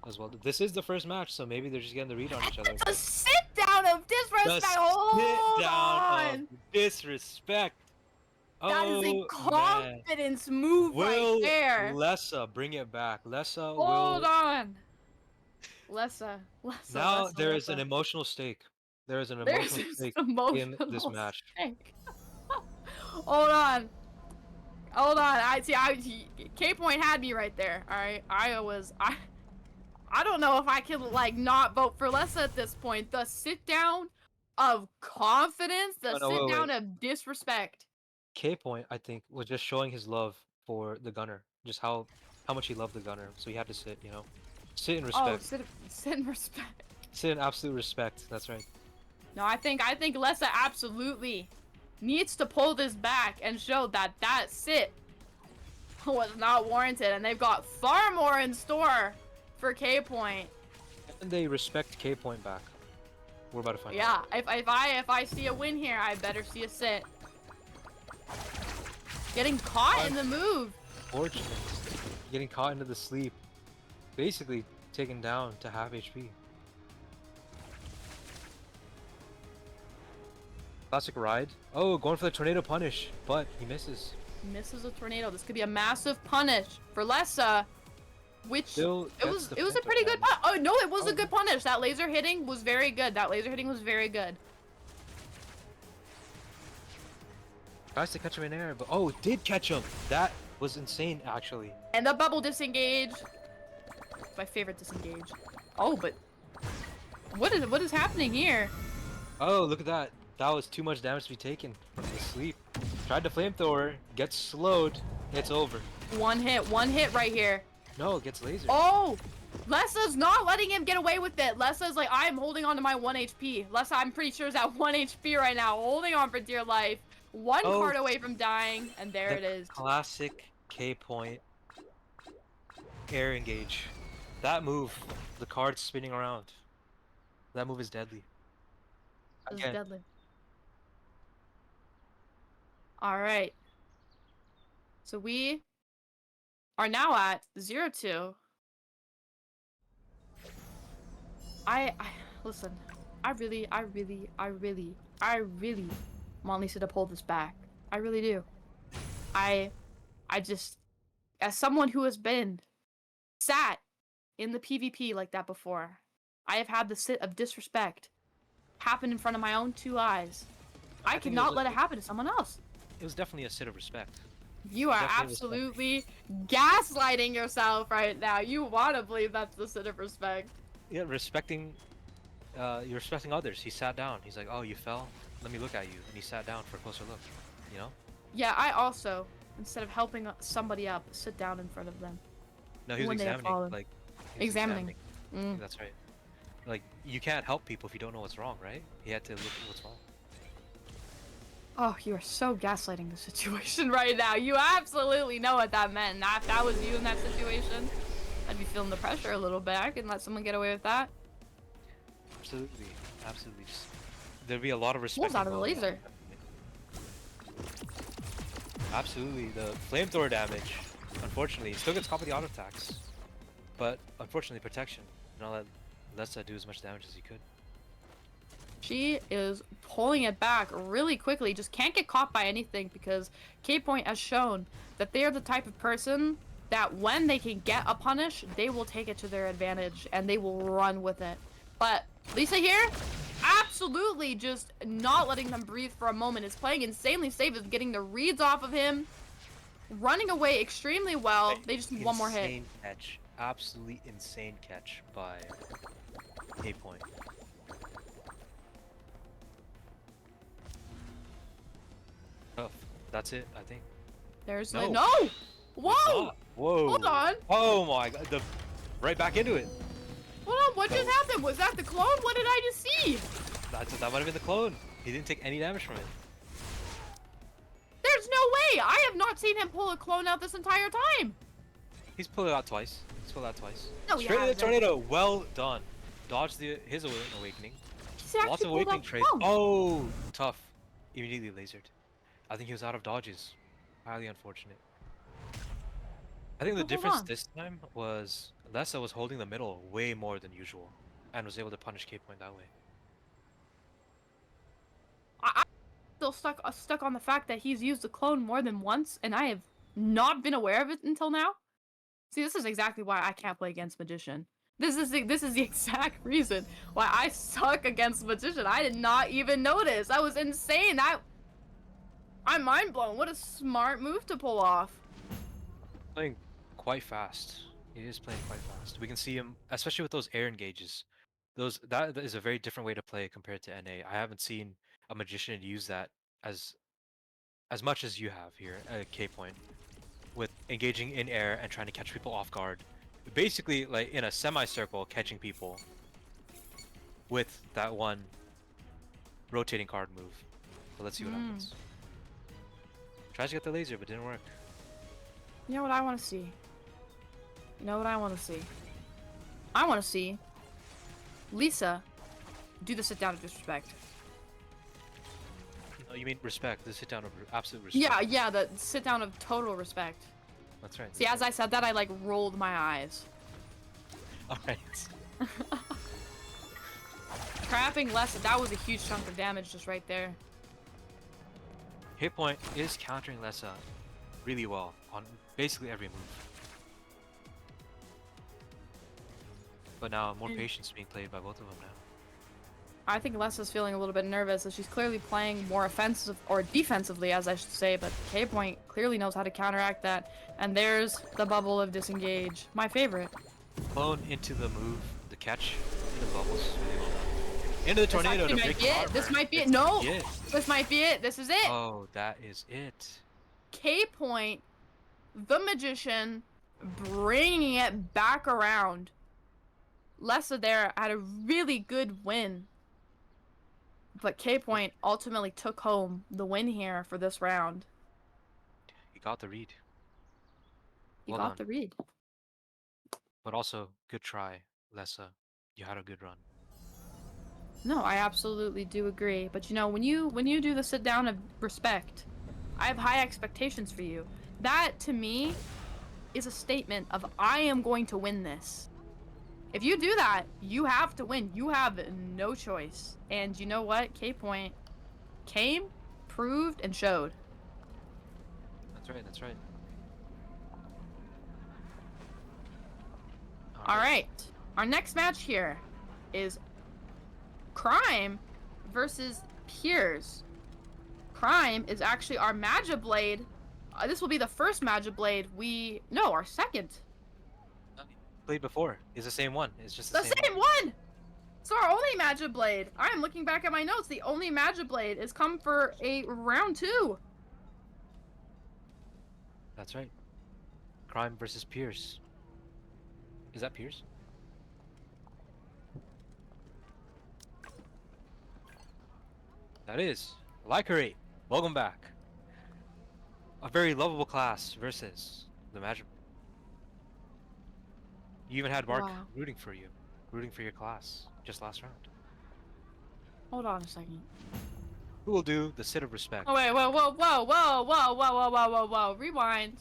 Speaker 3: That was well done. This is the first match, so maybe they're just getting the read on each other.
Speaker 2: It's a sit down of
Speaker 3: The
Speaker 2: disrespect.
Speaker 3: sit
Speaker 2: Hold
Speaker 3: down
Speaker 2: on.
Speaker 3: of disrespect.
Speaker 2: That is a
Speaker 3: Oh, man.
Speaker 2: confidence move
Speaker 3: Will
Speaker 2: right there.
Speaker 3: Lessa bring it back? Lessa
Speaker 2: Hold
Speaker 3: will.
Speaker 2: on. Lessa.
Speaker 3: Now
Speaker 2: Lessa,
Speaker 3: there is an
Speaker 2: Lessa.
Speaker 3: emotional stake. There is an
Speaker 2: There's
Speaker 3: emotional
Speaker 2: an
Speaker 3: stake
Speaker 2: emotional
Speaker 3: in this match.
Speaker 2: stake. Hold on. Hold on. K-Point had me right there. Alright. I don't know if I can like not vote for Lessa at this point. The sit down of confidence, the
Speaker 3: No,
Speaker 2: sit
Speaker 3: wait,
Speaker 2: down
Speaker 3: wait.
Speaker 2: of disrespect.
Speaker 3: K-Point, I think, was just showing his love for the gunner. Just how much he loved the gunner. So he had to sit, you know? Sit in
Speaker 2: Oh,
Speaker 3: respect.
Speaker 2: sit in respect.
Speaker 3: Sit in absolute respect. That's right.
Speaker 2: No, I think Lessa absolutely needs to pull this back and show that that sit was not warranted, and they've got far more in store for K-Point.
Speaker 3: And they respect K-Point back. We're about to find out.
Speaker 2: Yeah, if I see a win here, I better see a sit. Getting caught in the move.
Speaker 3: Fortunate. Getting caught into the sleep. Basically taken down to half HP. Classic ride. Oh, going for the tornado punish, but he misses.
Speaker 2: Misses a tornado. This could be a massive punish for Lessa, which
Speaker 3: Still
Speaker 2: it was
Speaker 3: gets the
Speaker 2: a pretty good
Speaker 3: damage.
Speaker 2: punish. Oh no, it was a
Speaker 3: Oh.
Speaker 2: good punish. That laser hitting was very good.
Speaker 3: Tries to catch him in air, but oh, it did catch him. That was insane, actually.
Speaker 2: And the bubble disengage. My favorite disengage. Oh, but what is happening here?
Speaker 3: Oh, look at that. That was too much damage to be taken from the sleep. Tried to flamethrower, gets slowed. It's over.
Speaker 2: One hit right here.
Speaker 3: No, it gets laser.
Speaker 2: Oh, Lessa's not letting him get away with it. Lessa's like, I'm holding on to my 1 HP. Lessa, I'm pretty sure is at 1 HP right now, holding on for dear life. One
Speaker 3: Oh.
Speaker 2: card away from dying, and there it
Speaker 3: The
Speaker 2: is.
Speaker 3: Classic K-Point air engage. That move, the card spinning around. That move is deadly.
Speaker 2: This is
Speaker 3: Again,
Speaker 2: deadly. All right. So we are now at 0-2. I listen. I really want Lisa to pull this back. I really do. I just, as someone who has been sat in the PvP like that before, I have had the sit of disrespect happen in front of my own 2 eyes. I
Speaker 3: think it
Speaker 2: cannot
Speaker 3: was
Speaker 2: let it happen to someone else.
Speaker 3: It was definitely a sit of respect.
Speaker 2: You are
Speaker 3: Definitely respect.
Speaker 2: absolutely gaslighting yourself right now. You want to believe that's the sit of respect.
Speaker 3: Yeah, respecting. You're respecting others. He sat down. He's like, "Oh, you fell. Let me look at you." And he sat down for a closer look. You know?
Speaker 2: Yeah, I also, instead of helping somebody up, sit down in front of them.
Speaker 3: No, he was
Speaker 2: When they have
Speaker 3: examining.
Speaker 2: fallen.
Speaker 3: Like, he was
Speaker 2: Examining.
Speaker 3: examining. That's right. Like, you can't help people if you don't know what's wrong, right? He had to look at what's wrong.
Speaker 2: Oh, you are so gaslighting the situation right now. You absolutely know what that meant. Now, if that was you in that situation, I'd be feeling the pressure a little bit. I can let someone get away with that.
Speaker 3: Absolutely, absolutely. Just there'd be a lot of respect.
Speaker 2: Wolves out of the
Speaker 3: involved.
Speaker 2: laser.
Speaker 3: Absolutely, the flamethrower damage. Unfortunately, still gets caught by the auto attacks, but unfortunately, protection. And all that lets that do as much damage as he could.
Speaker 2: She is pulling it back really quickly. Just can't get caught by anything because K-Point has shown that they are the type of person that when they can get a punish, they will take it to their advantage and they will run with it. But Lisa here, absolutely just not letting them breathe for a moment. Is playing insanely safe, is getting the reads off of him, running away extremely well. They just need one more hit.
Speaker 3: Insane catch. Absolutely insane catch by K-Point. Tough. That's it, I think.
Speaker 2: There's
Speaker 3: No.
Speaker 2: no! Whoa!
Speaker 3: Ah, whoa!
Speaker 2: Hold on.
Speaker 3: Oh my god! Right back into it.
Speaker 2: Hold on, what just happened? Was that the clone? What did I just see?
Speaker 3: That might have been the clone. He didn't take any damage from it.
Speaker 2: There's no way! I have not seen him pull a clone out this entire time!
Speaker 3: He's pulled it out twice.
Speaker 2: No, he
Speaker 3: Straight in the
Speaker 2: hasn't.
Speaker 3: tornado. Well done. Dodged his awakening.
Speaker 2: He's actually
Speaker 3: Lots of
Speaker 2: pulled
Speaker 3: awakening
Speaker 2: out
Speaker 3: traits.
Speaker 2: clone.
Speaker 3: Oh, tough. Immediately lasered. I think he was out of dodges. Highly unfortunate. I think the
Speaker 2: Hold
Speaker 3: difference
Speaker 2: on.
Speaker 3: this time was Lessa was holding the middle way more than usual, and was able to punish K-Point that way.
Speaker 2: I'm still stuck on the fact that he's used the clone more than once, and I have not been aware of it until now. See, this is exactly why I can't play against Magician. This is the exact reason why I suck against Magician. I did not even notice. That was insane. I'm mind blown. What a smart move to pull off.
Speaker 3: Playing quite fast. He is playing quite fast. We can see him, especially with those air engages. That is a very different way to play compared to NA. I haven't seen a Magician use that as much as you have here at K-Point, with engaging in air and trying to catch people off guard. Basically, like in a semicircle, catching people with that one rotating card move. So let's see what happens. Tries to get the laser, but didn't work.
Speaker 2: You know what I want to see? You know what I want to see? I want to see Lisa do the sit down of disrespect.
Speaker 3: No, you mean respect? The sit down of absolute respect.
Speaker 2: Yeah, the sit down of total respect.
Speaker 3: That's right.
Speaker 2: See, as I said that, I like rolled my eyes.
Speaker 3: All right.
Speaker 2: Trapping Lessa, that was a huge chunk of damage just right there.
Speaker 3: K-Point is countering Lessa really well on basically every move. But now more patience being played by both of them now.
Speaker 2: I think Lessa's feeling a little bit nervous, as she's clearly playing more offensive, or defensively, as I should say, but K-Point clearly knows how to counteract that. And there's the bubble of disengage. My favorite.
Speaker 3: Clone into the move, the catch, in the bubbles. Really well done. Into the tornado to break the armor.
Speaker 2: This might be it.
Speaker 3: This
Speaker 2: No!
Speaker 3: might be it.
Speaker 2: This might be it. This is it!
Speaker 3: Oh, that is it.
Speaker 2: K-Point, the Magician, bringing it back around. Lessa there had a really good win. But K-Point ultimately took home the win here for this round.
Speaker 3: He got the read.
Speaker 2: He
Speaker 3: Well
Speaker 2: got
Speaker 3: done.
Speaker 2: the read.
Speaker 3: But also, good try, Lessa. You had a good run.
Speaker 2: No, I absolutely do agree. But you know, when you do the sit down of respect, I have high expectations for you. That to me is a statement of I am going to win this. If you do that, you have to win. You have no choice. And you know what? K-Point came, proved, and showed.
Speaker 3: That's right, that's right.
Speaker 2: All right. Our next match here is Crime versus Piers. Crime is actually our Magiblade. This will be the first Magiblade our second.
Speaker 3: Played before. It's the same one. It's just
Speaker 2: The
Speaker 3: the
Speaker 2: same one! It's our only Magiblade. I am looking back at my notes. The only Magiblade is come for a round 2.
Speaker 3: That's right. Crime versus Pierce. Is that Pierce? That is. Lycarate, welcome back. A very lovable class versus the Magic. You even had Mark
Speaker 2: Wow.
Speaker 3: rooting for you, rooting for your class just last round.
Speaker 2: Hold on a second.
Speaker 3: Who will do the sit of respect?
Speaker 2: Oh wait, whoa. Rewind.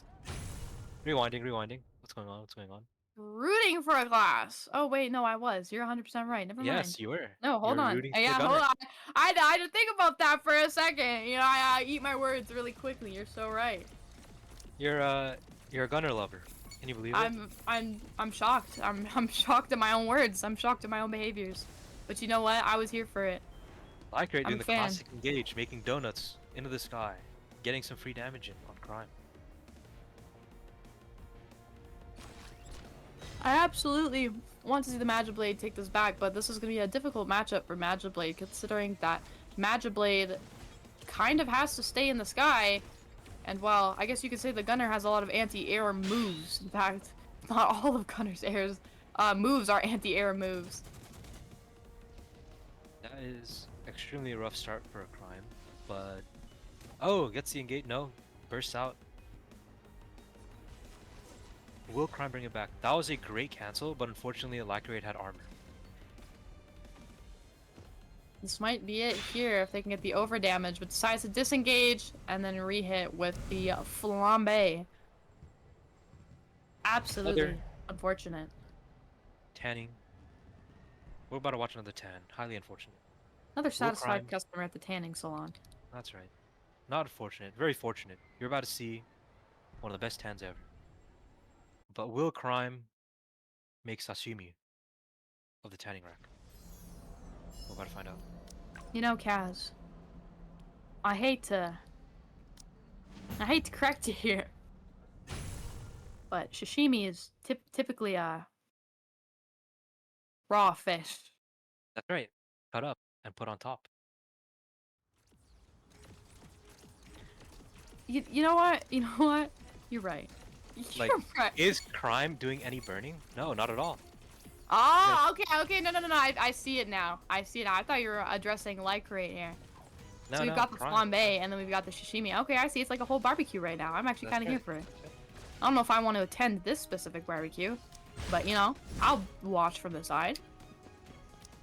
Speaker 3: Rewinding. What's going on?
Speaker 2: Rooting for a class. Oh wait, no, I was. You're 100% right. Never mind.
Speaker 3: Yes, you were.
Speaker 2: No,
Speaker 3: You
Speaker 2: hold
Speaker 3: were
Speaker 2: on.
Speaker 3: rooting for
Speaker 2: Yeah,
Speaker 3: the
Speaker 2: hold
Speaker 3: gunner.
Speaker 2: on. I had to think about that for a second. You know, I eat my words really quickly. You're so right.
Speaker 3: You're a gunner lover. Can you believe it?
Speaker 2: I'm shocked. I'm shocked at my own words. I'm shocked at my own behaviors. But you know what? I was here for it.
Speaker 3: Lycarate
Speaker 2: I'm
Speaker 3: doing
Speaker 2: a
Speaker 3: the
Speaker 2: fan.
Speaker 3: classic engage, making donuts into the sky, getting some free damage in on Crime.
Speaker 2: I absolutely want to see the Magiblade take this back, but this is going to be a difficult matchup for Magiblade, considering that Magiblade kind of has to stay in the sky. And well, I guess you could say the Gunner has a lot of anti-air moves. In fact, not all of Gunner's moves are anti-air moves.
Speaker 3: That is extremely rough start for a Crime, but oh, gets the engage. No, bursts out. Will Crime bring it back? That was a great cancel, but unfortunately, Lycarate had armor.
Speaker 2: This might be it here if they can get the over damage, but decides to disengage and then re-hit with the flambe. Absolutely
Speaker 3: Other-
Speaker 2: unfortunate.
Speaker 3: Tanning. We're about to watch another tan. Highly unfortunate.
Speaker 2: Another satisfied
Speaker 3: Crime-
Speaker 2: customer at the tanning salon.
Speaker 3: That's right. Not unfortunate. Very fortunate. You're about to see one of the best tans ever. But will Crime make sashimi of the tanning rack? We're about to find out.
Speaker 2: You know, Kaz, I hate to correct you here, but sashimi is typically a raw fish.
Speaker 3: That's right. Cut up and put on top.
Speaker 2: You know what? You know what? You're right. You're
Speaker 3: Like,
Speaker 2: right.
Speaker 3: is Crime doing any burning? No, not at all.
Speaker 2: Oh, okay. No. I see it now. I thought you were addressing Lycarate here.
Speaker 3: No,
Speaker 2: So we've
Speaker 3: no,
Speaker 2: got the
Speaker 3: Crime.
Speaker 2: flambe, and then we've got the sashimi. Okay, I see. It's like a whole barbecue right now. I'm actually
Speaker 3: That's
Speaker 2: kind of here
Speaker 3: right.
Speaker 2: for it. I don't know if I want to attend this specific barbecue, but you know, I'll watch from the side.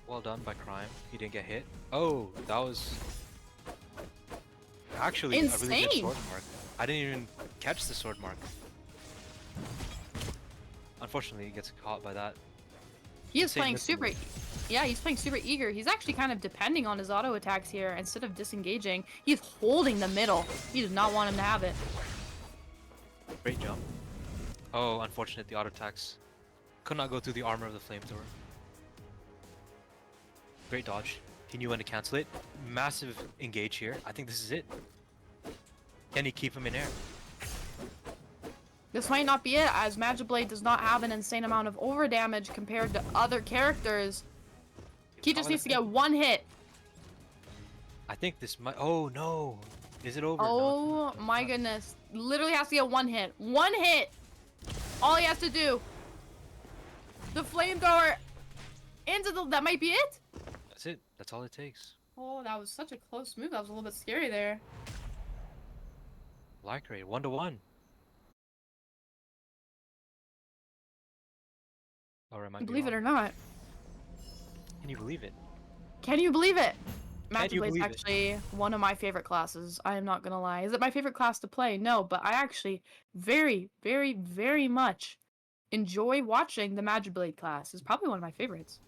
Speaker 3: Well done by Crime. He didn't get hit. Oh, that was actually a really good
Speaker 2: Insane.
Speaker 3: sword mark. I didn't even catch the sword mark. Unfortunately, he gets caught by that.
Speaker 2: He is
Speaker 3: Insane
Speaker 2: playing
Speaker 3: missile
Speaker 2: super.
Speaker 3: move.
Speaker 2: Yeah, he's playing super eager. He's actually kind of depending on his auto attacks here. Instead of disengaging, he's holding the middle. He does not want him to have it.
Speaker 3: Great jump. Oh, unfortunate. The auto attacks could not go through the armor of the flamethrower. Great dodge. He knew when to cancel it. Massive engage here. I think this is it. Can he keep him in air?
Speaker 2: This might not be it, as Magiblade does not have an insane amount of over damage compared to other characters. He just needs to get one hit.
Speaker 3: I think this might. Oh no! Is it over? No,
Speaker 2: Oh
Speaker 3: it's not.
Speaker 2: my goodness. Literally has to get one hit. One hit! All he has to do. The flamethrower into the. That might be it?
Speaker 3: That's it. That's all it takes.
Speaker 2: Oh, that was such a close move. That was a little bit scary there.
Speaker 3: Lycarate 1-1. Or am I
Speaker 2: Believe it or
Speaker 3: wrong?
Speaker 2: not.
Speaker 3: Can you believe it?
Speaker 2: Can you believe it?
Speaker 3: Can you
Speaker 2: Magiblade's
Speaker 3: believe it?
Speaker 2: actually one of my favorite classes. I am not gonna lie. Is it my favorite class to play? No, but I actually very much enjoy watching the Magiblade class. It's probably one of my favorites.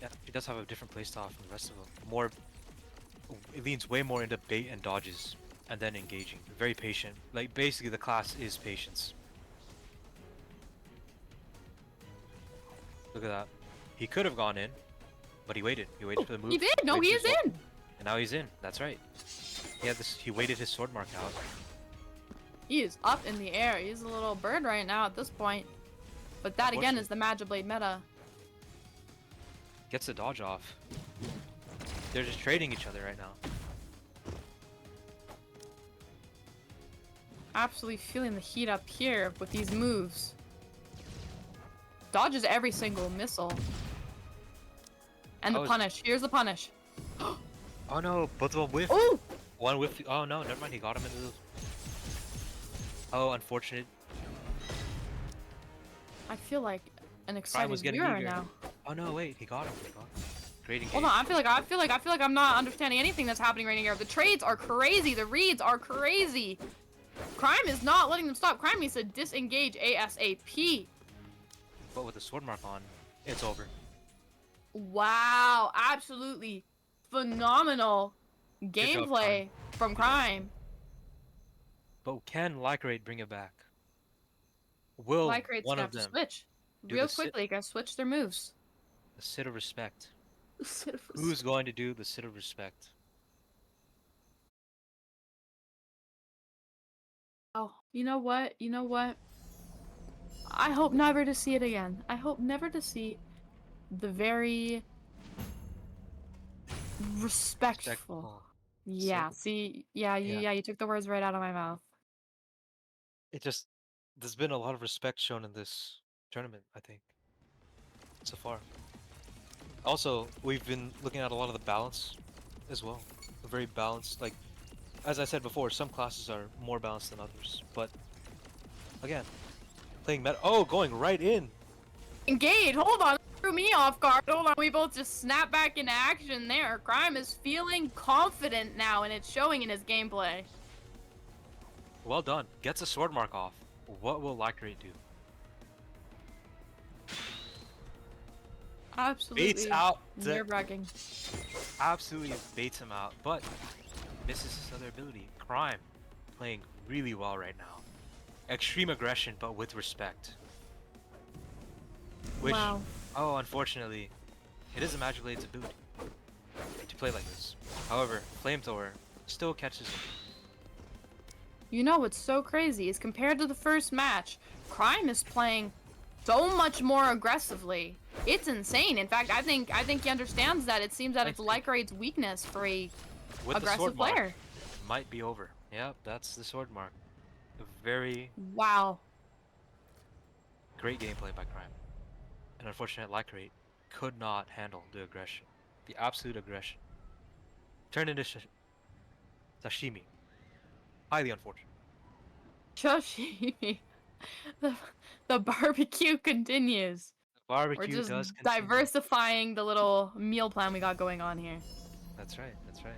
Speaker 3: Yeah, he does have a different playstyle from the rest of them. More, it leans way more into bait and dodges, and then engaging. Very patient. Like basically, the class is patience. Look at that. He could have gone in, but he waited. He waited for the move.
Speaker 2: He did. No,
Speaker 3: waited
Speaker 2: he
Speaker 3: for
Speaker 2: is
Speaker 3: his
Speaker 2: in.
Speaker 3: And now he's in. That's right. He had this. He waited his sword mark out.
Speaker 2: He is up in the air. He's a little bird right now at this point. But that again is the Magiblade meta.
Speaker 3: Gets the dodge off. They're just trading each other right now.
Speaker 2: Absolutely feeling the heat up here with these moves. Dodges every single missile. And the punish. Here's the punish.
Speaker 3: Oh no, both of them whiff.
Speaker 2: Oh!
Speaker 3: One whiff. Oh no, never mind. He got him into the. Oh, unfortunate.
Speaker 2: I feel like an
Speaker 3: Prime
Speaker 2: excited
Speaker 3: was getting
Speaker 2: viewer right
Speaker 3: eager.
Speaker 2: now.
Speaker 3: Oh no, wait, he got him. He got him. Great engage.
Speaker 2: Hold on, I feel like I'm not understanding anything that's happening right here. The trades are crazy. The reads are crazy. Crime is not letting them stop. Crime needs to disengage ASAP.
Speaker 3: But with the sword mark on, it's over.
Speaker 2: Wow, absolutely phenomenal
Speaker 3: job,
Speaker 2: gameplay from Crime.
Speaker 3: But can Lycrate bring it back? Will
Speaker 2: Lycrate's
Speaker 3: one
Speaker 2: gonna
Speaker 3: of
Speaker 2: have to
Speaker 3: them
Speaker 2: switch
Speaker 3: do
Speaker 2: real
Speaker 3: the sit-
Speaker 2: quickly. Gotta switch their moves.
Speaker 3: the sit of respect? Who's going to do the sit of respect?
Speaker 2: Oh, you know what? You know what? I hope never to see it again. I hope never to see the very respectful. Yeah, see, yeah, you took the words right out of my mouth.
Speaker 3: It just there's been a lot of respect shown in this tournament, I think, so far. Also, we've been looking at a lot of the balance as well. A very balanced, like as I said before, some classes are more balanced than others. But again, playing meta. Oh, going right in.
Speaker 2: Engage! Hold on, threw me off guard. Hold on, we both just snap back into action there. Crime is feeling confident now, and it's showing in his gameplay.
Speaker 3: Well done. Gets a sword mark off. What will Lycrate do?
Speaker 2: Absolutely.
Speaker 3: Baits out.
Speaker 2: Nerve-wracking.
Speaker 3: Absolutely baits him out, but misses his other ability. Crime playing really well right now. Extreme aggression, but with respect. Which,
Speaker 2: Wow.
Speaker 3: oh, unfortunately, it is a Magiblade's ability to play like this. However, Flamethrower still catches him.
Speaker 2: You know what's so crazy is compared to the first match, Crime is playing so much more aggressively. It's insane. In fact, I think he understands that. It seems that it's Lycrate's weakness for a
Speaker 3: With the
Speaker 2: aggressive
Speaker 3: sword mark,
Speaker 2: player.
Speaker 3: might be over. Yep, that's the sword mark. A very
Speaker 2: Wow.
Speaker 3: great gameplay by Crime. And unfortunate Lycrate could not handle the aggression. The absolute aggression. Turned into sashimi. Highly unfortunate.
Speaker 2: Shoshi. The barbecue continues.
Speaker 3: Barbecue
Speaker 2: We're just
Speaker 3: does continue.
Speaker 2: diversifying the little meal plan we got going on here.
Speaker 3: That's right, that's right.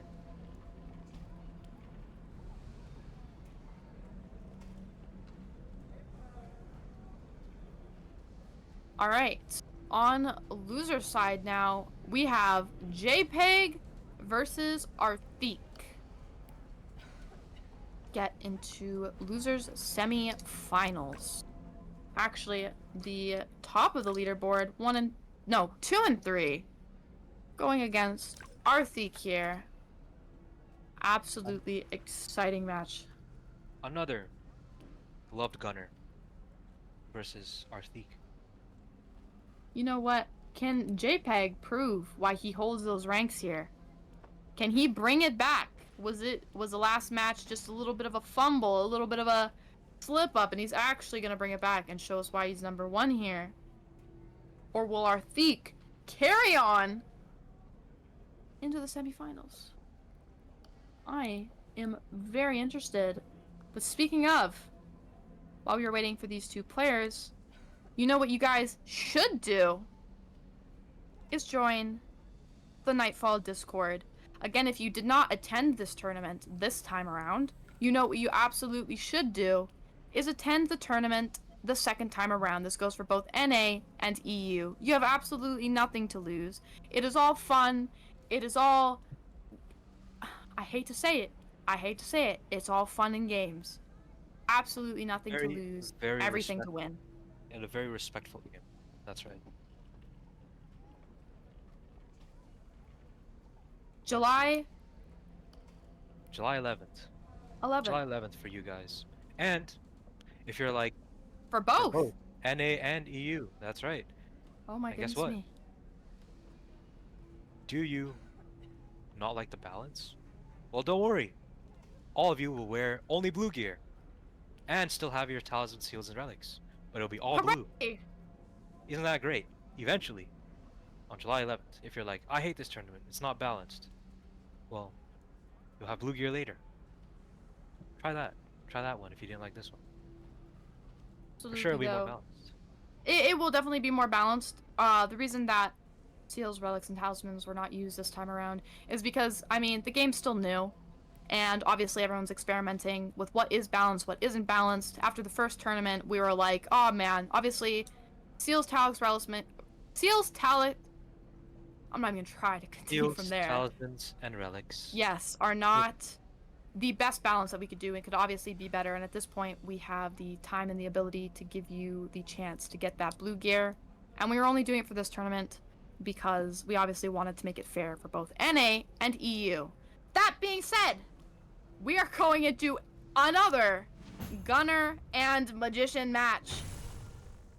Speaker 2: All right. On loser side now, we have JPEG versus Arthique. Get into losers semi-finals. Actually, the top of the leaderboard, 2 and 3, going against Arthique here. Absolutely exciting match.
Speaker 3: Another loved gunner versus Arthique.
Speaker 2: You know what? Can JPEG prove why he holds those ranks here? Can he bring it back? Was the last match just a little bit of a fumble, a little bit of a slip up, and he's actually gonna bring it back and show us why he's number one here? Or will Arthique carry on into the semifinals? I am very interested. But speaking of, while we were waiting for these two players, you know what you guys should do is join the Nightfall Discord. Again, if you did not attend this tournament this time around, you know what you absolutely should do is attend the tournament the second time around. This goes for both NA and EU. You have absolutely nothing to lose. It is all fun. It is all... I hate to say it. It's all fun and games. Absolutely nothing to lose.
Speaker 3: Very
Speaker 2: Everything to win.
Speaker 3: And a very respectful game. That's right.
Speaker 2: July
Speaker 3: July 11th.
Speaker 2: 11th.
Speaker 3: July 11th for you guys. And if you're like
Speaker 2: For both.
Speaker 3: NA and EU, that's right.
Speaker 2: Oh my
Speaker 3: And guess
Speaker 2: goodness
Speaker 3: what?
Speaker 2: me.
Speaker 3: Do you not like the balance? Well, don't worry. All of you will wear only blue gear and still have your talisman, seals, and relics. But it'll be all blue.
Speaker 2: Hooray!
Speaker 3: Isn't that great? Eventually, on July 11th, if you're like, I hate this tournament, it's not balanced. Well, you'll have blue gear later. Try that. Try that one if you didn't like this one. For sure it'll be more
Speaker 2: though.
Speaker 3: balanced.
Speaker 2: It will definitely be more balanced. The reason that seals, relics, and talismans were not used this time around is because, I mean, the game's still new. And obviously everyone's experimenting with what is balanced, what isn't balanced. After the first tournament, we were like, oh man, obviously, seals, I'm not even gonna try to continue
Speaker 3: Seals,
Speaker 2: from there.
Speaker 3: talismans, and relics.
Speaker 2: Yes, are not the best balance that we could do. It could obviously be better, and at this point, we have the time and the ability to give you the chance to get that blue gear. And we were only doing it for this tournament because we obviously wanted to make it fair for both NA and EU. That being said, we are going into another Gunner and Magician match.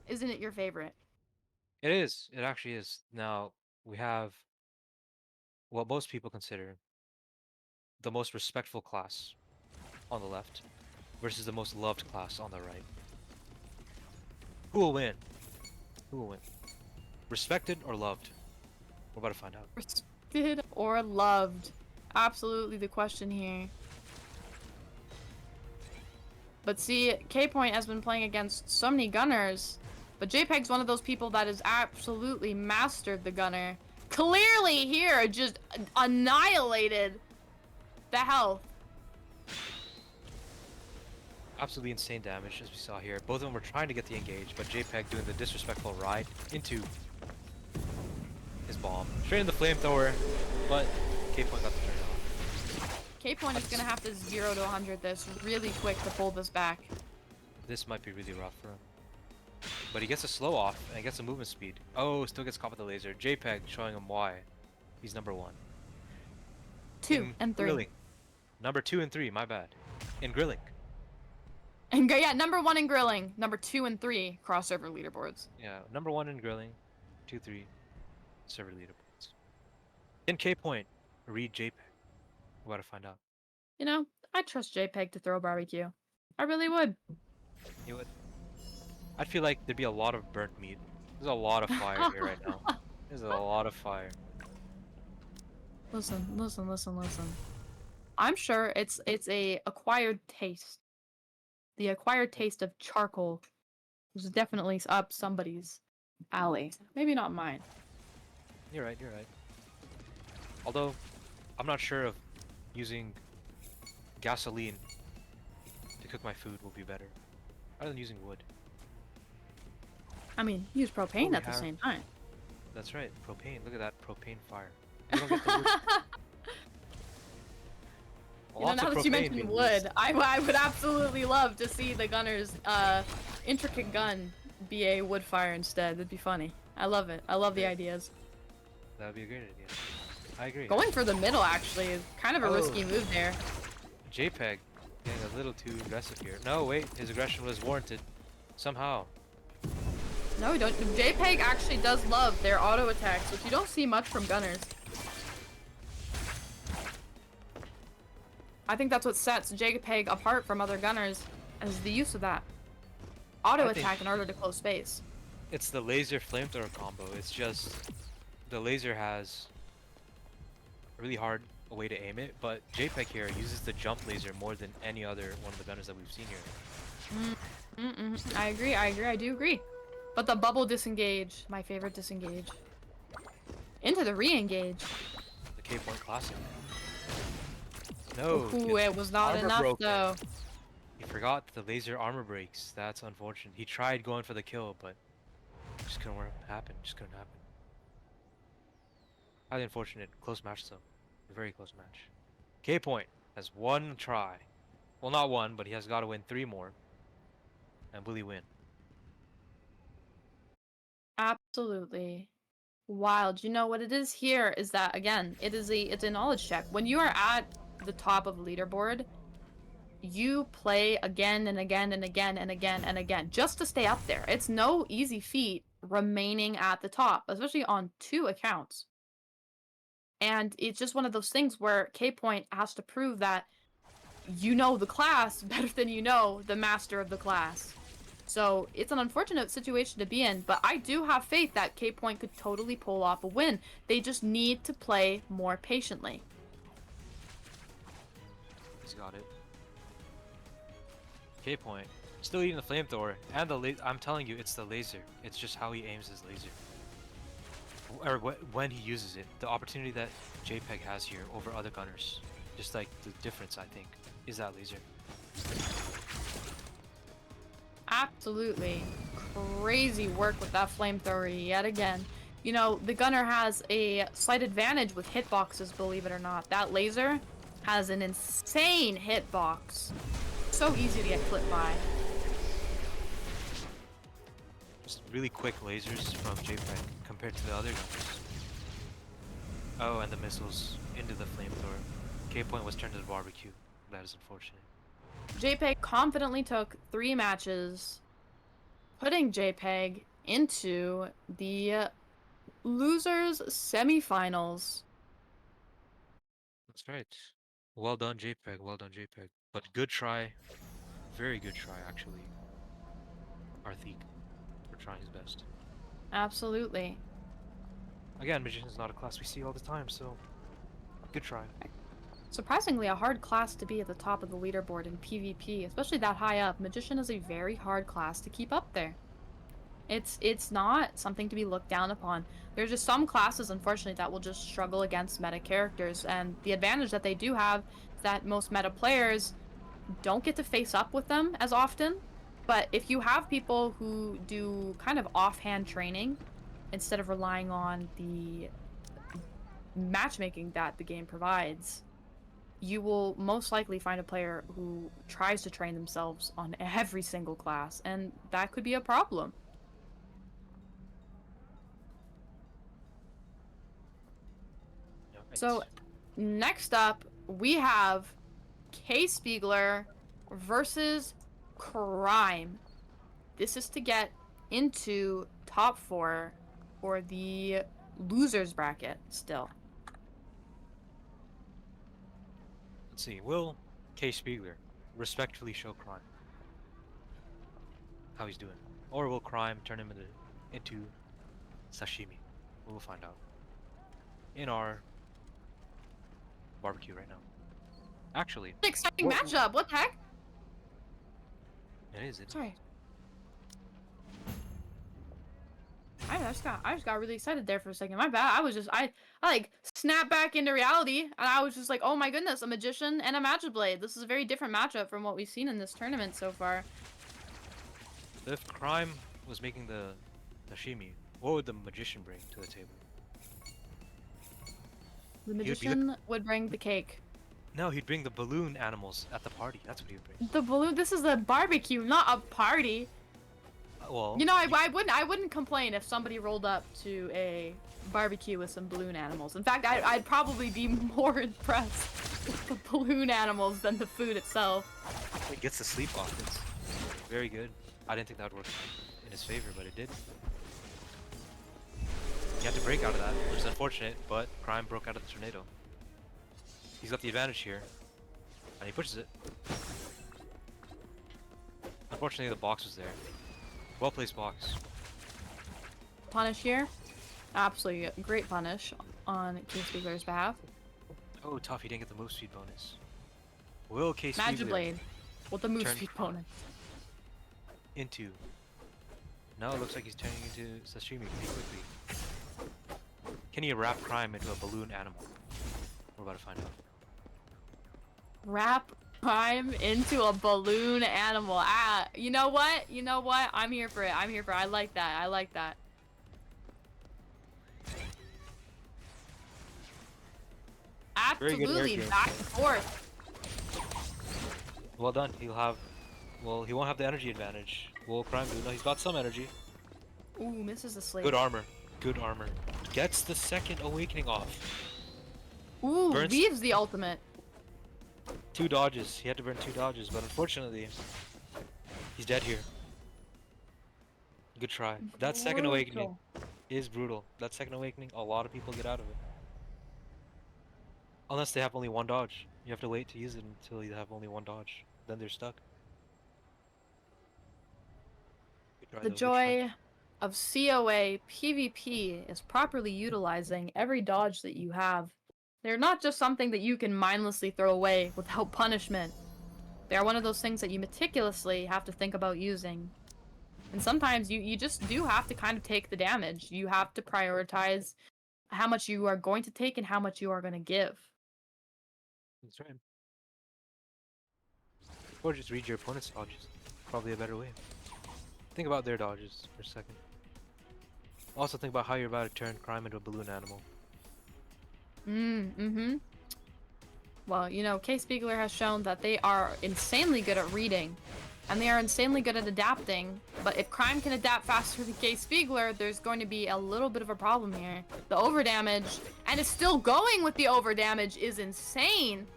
Speaker 2: Isn't it your favorite?
Speaker 3: It is. It actually is. Now, we have what most people consider the most respectful class on the left versus the most loved class on the right. Who will win? Who will win? Respected or loved? We're about to find out.
Speaker 2: Respected or loved? Absolutely the question here. But see, K-Point has been playing against so many Gunners, but JPEG's one of those people that has absolutely mastered the Gunner. Clearly here, just annihilated the health.
Speaker 3: Absolutely insane damage, as we saw here. Both of them were trying to get the engage, but JPEG doing the disrespectful ride into his bomb. Straight in the flamethrower, but K-Point got the turn off.
Speaker 2: K-Point is gonna have to 0 to 100 this really quick to pull this back.
Speaker 3: This might be really rough for him. But he gets a slow off, and he gets a movement speed. Oh, still gets caught with the laser. JPEG showing him why. He's number 1.
Speaker 2: 2 and 3.
Speaker 3: Grilling. Number 2 and 3, my bad. In grilling.
Speaker 2: And yeah, number 1 in grilling, number 2 and 3 crossover leaderboards.
Speaker 3: Yeah, number 1 in grilling, 2, 3 server leaderboards. In K-Point, read JPEG. We're about to find out.
Speaker 2: You know, I trust JPEG to throw barbecue. I really would.
Speaker 3: You would. I'd feel like there'd be a lot of burnt meat. There's a lot of fire here right now. There's a lot of fire.
Speaker 2: Listen. I'm sure it's a acquired taste. The acquired taste of charcoal was definitely up somebody's alley. Maybe not mine.
Speaker 3: You're right. Although, I'm not sure if using gasoline to cook my food will be better, rather than using wood.
Speaker 2: I mean, use propane
Speaker 3: we
Speaker 2: at the
Speaker 3: have-
Speaker 2: same time.
Speaker 3: That's right, propane. Look at that propane fire. You don't get the wood.
Speaker 2: You know,
Speaker 3: Lots
Speaker 2: now
Speaker 3: of
Speaker 2: that you
Speaker 3: propane
Speaker 2: mentioned
Speaker 3: being
Speaker 2: wood,
Speaker 3: used.
Speaker 2: I would absolutely love to see the Gunner's intricate gun be a wood fire instead. That'd be funny. I love it. I love the ideas.
Speaker 3: That would be a great idea. I agree.
Speaker 2: Going for the middle actually is kind of a risky move there.
Speaker 3: JPEG getting a little too aggressive here. No, wait, his aggression was warranted. Somehow.
Speaker 2: No, we don't. JPEG actually does love their auto attacks, which you don't see much from Gunners. I think that's what sets JPEG apart from other Gunners, is the use of that auto
Speaker 3: I think-
Speaker 2: attack in order to close space.
Speaker 3: It's the laser flamethrower combo. It's just the laser has a really hard way to aim it, but JPEG here uses the jump laser more than any other one of the gunners that we've seen here.
Speaker 2: I agree, I do agree. But the bubble disengage, my favorite disengage. Into the re-engage.
Speaker 3: The K-Point classic. No.
Speaker 2: Ooh,
Speaker 3: gets
Speaker 2: it was not
Speaker 3: armor
Speaker 2: enough
Speaker 3: broken.
Speaker 2: though.
Speaker 3: He forgot the laser armor breaks. That's unfortunate. He tried going for the kill, but just couldn't happen. Just couldn't happen. Highly unfortunate. Close match though. A very close match. K-Point has one try. Well, not one, but he has got to win 3 more. And will he win?
Speaker 2: Absolutely. Wild. You know what it is here is that again, it's a knowledge check. When you are at the top of the leaderboard, you play again and again and again and again and again just to stay up there. It's no easy feat remaining at the top, especially on 2 accounts. And it's just one of those things where K Point has to prove that you know the class better than you know the master of the class. So it's an unfortunate situation to be in, but I do have faith that K Point could totally pull off a win. They just need to play more patiently.
Speaker 3: He's got it. K Point. Still eating the flamethrower and the I'm telling you, it's the laser. It's just how he aims his laser. Or when he uses it. The opportunity that JPEG has here over other gunners. Just like the difference, I think, is that laser.
Speaker 2: Absolutely crazy work with that flamethrower yet again. You know, the gunner has a slight advantage with hitboxes, believe it or not. That laser has an insane hitbox. So easy to get clipped by.
Speaker 3: Just really quick lasers from JPEG compared to the other gunners. Oh, and the missiles into the flamethrower. K Point was turned to the barbecue. That is unfortunate.
Speaker 2: JPEG confidently took 3 matches, putting JPEG into the losers semifinals.
Speaker 3: That's right. Well done, JPEG. Well done, JPEG. But good try. Very good try, actually. Arthik for trying his best.
Speaker 2: Absolutely.
Speaker 3: Again, Magician is not a class we see all the time, so good try.
Speaker 2: Surprisingly, a hard class to be at the top of the leaderboard in PvP, especially that high up. Magician is a very hard class to keep up there. It's not something to be looked down upon. There's just some classes, unfortunately, that will just struggle against meta characters, and the advantage that they do have is that most meta players don't get to face up with them as often. But if you have people who do kind of offhand training, instead of relying on the matchmaking that the game provides, you will most likely find a player who tries to train themselves on every single class, and that could be a problem.
Speaker 3: Alright.
Speaker 2: So, next up, we have K Spiegler versus Crime. This is to get into top 4 for the losers bracket still.
Speaker 3: Let's see. Will K. Spiegler respectfully show Crime how he's doing? Or will Crime turn him into sashimi? We'll find out in our barbecue right now. Actually,
Speaker 2: Exciting
Speaker 3: What-
Speaker 2: matchup. What the heck?
Speaker 3: it is.
Speaker 2: Sorry. I just got really excited there for a second. My bad. I like snapped back into reality, and I was just like, oh my goodness, a magician and a magic blade. This is a very different matchup from what we've seen in this tournament so far.
Speaker 3: If Crime was making the sashimi, what would the magician bring to the table?
Speaker 2: The
Speaker 3: be the-
Speaker 2: magician would bring the cake.
Speaker 3: No, he'd bring the balloon animals at the party. That's what he would bring.
Speaker 2: The balloon. This is a barbecue, not a party.
Speaker 3: Well,
Speaker 2: You know, I wouldn't complain if somebody rolled up to a barbecue with some balloon animals. In fact, I'd probably be more impressed with the balloon animals than the food itself.
Speaker 3: he gets to sleep off. It's very good. I didn't think that would work in his favor, but it did. You have to break out of that, which is unfortunate, but Crime broke out of the tornado. He's got the advantage here, and he pushes it. Unfortunately, the box was there. Well placed box.
Speaker 2: Punish here. Absolutely great punish on K Spiegler's behalf.
Speaker 3: Oh, tough. He didn't get the move speed bonus. Will K.
Speaker 2: Magic
Speaker 3: Spiegler
Speaker 2: blade with the move
Speaker 3: turn
Speaker 2: speed
Speaker 3: Crime
Speaker 2: bonus.
Speaker 3: into? Now it looks like he's turning into sashimi pretty quickly. Can he wrap Crime into a balloon animal? We're about to find out.
Speaker 2: Wrap Crime into a balloon animal. Ah, you know what? You know what? I'm here for it. I'm here for it. I like that. I like that.
Speaker 3: Very good work
Speaker 2: Absolutely
Speaker 3: here.
Speaker 2: back and forth.
Speaker 3: Well done. He'll have. Well, he won't have the energy advantage. Will Crime do? No, he's got some energy.
Speaker 2: Ooh, misses the slate.
Speaker 3: Good armor. Good armor. gets the second awakening off.
Speaker 2: Ooh,
Speaker 3: Burns-
Speaker 2: leaves the ultimate.
Speaker 3: 2 dodges. He had to burn 2 dodges, but unfortunately, he's dead here. Good try. That second awakening is brutal. That second awakening, a lot of people get out of it. Unless they have only 1 dodge. You have to wait to use it until you have only 1 dodge. Then they're stuck. Good try,
Speaker 2: The
Speaker 3: though, good try.
Speaker 2: joy of COA PvP is properly utilizing every dodge that you have. They're not just something that you can mindlessly throw away without punishment. They are one of those things that you meticulously have to think about using. And sometimes you just do have to kind of take the damage. You have to prioritize how much you are going to take and how much you are going to give.
Speaker 3: That's right. Or just read your opponent's dodges. Probably a better way. Think about their dodges for a second. Also think about how you're about to turn Crime into a balloon animal.
Speaker 2: Well, you know, K. Spiegler has shown that they are insanely good at reading, and they are insanely good at adapting, but if Crime can adapt faster than K. Spiegler, there's going to be a little bit of a problem here. The overdamage, and it's still going with the overdamage, is insane!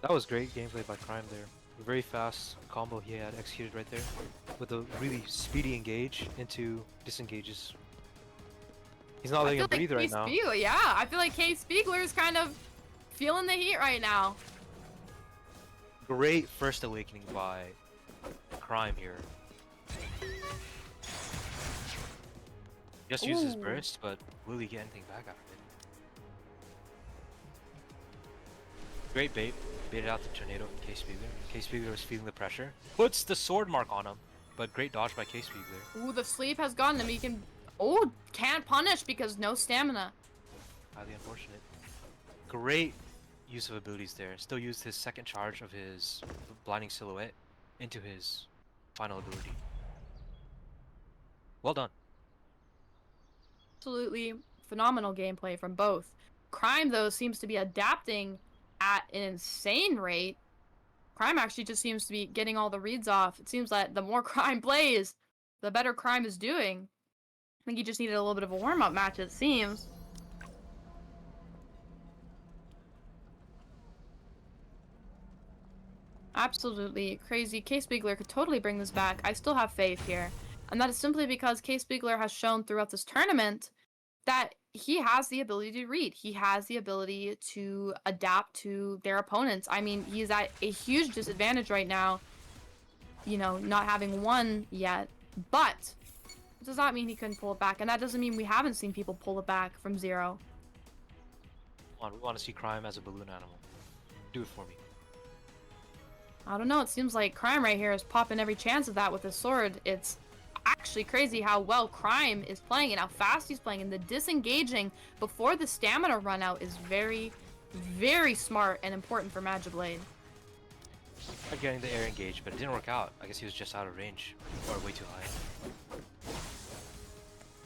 Speaker 3: That was great gameplay by Crime there. A very fast combo he had executed right there. With a really speedy engage into disengages. He's not letting him breathe right now.
Speaker 2: Yeah, I feel like K. Spiegler is kind of feeling the heat right now.
Speaker 3: Great first awakening by Crime here. Just used his
Speaker 2: Ooh.
Speaker 3: burst, but will he get anything back out of it? Great bait. Baited out the tornado from K. Spiegler. K. Spiegler was feeling the pressure. Puts the sword mark on him, but great dodge by K. Spiegler.
Speaker 2: Ooh, the sleep has gotten him. He can... Oh, can't punish because no stamina.
Speaker 3: Highly unfortunate. Great use of abilities there. Still used his second charge of his blinding silhouette into his final ability. Well done.
Speaker 2: Absolutely phenomenal gameplay from both. Crime, though, seems to be adapting at an insane rate. Crime actually just seems to be getting all the reads off. It seems that the more Crime plays, the better Crime is doing. I think he just needed a little bit of a warm-up match, it seems. Absolutely crazy. K. Spiegler could totally bring this back. I still have faith here. And that is simply because K. Spiegler has shown throughout this tournament that he has the ability to read. He has the ability to adapt to their opponents. I mean, he's at a huge disadvantage right now, you know, not having won yet. But it does not mean he couldn't pull it back. And that doesn't mean we haven't seen people pull it back from 0.
Speaker 3: Come on, we want to see Crime as a balloon animal. Do it for me.
Speaker 2: I don't know, it seems like Crime right here is popping every chance of that with his sword. It's actually crazy how well Crime is playing and how fast he's playing, and the disengaging before the stamina run out is very, very smart and important for Magiblade.
Speaker 3: Tried getting the air engage, but it didn't work out. I guess he was just out of range, or way too high.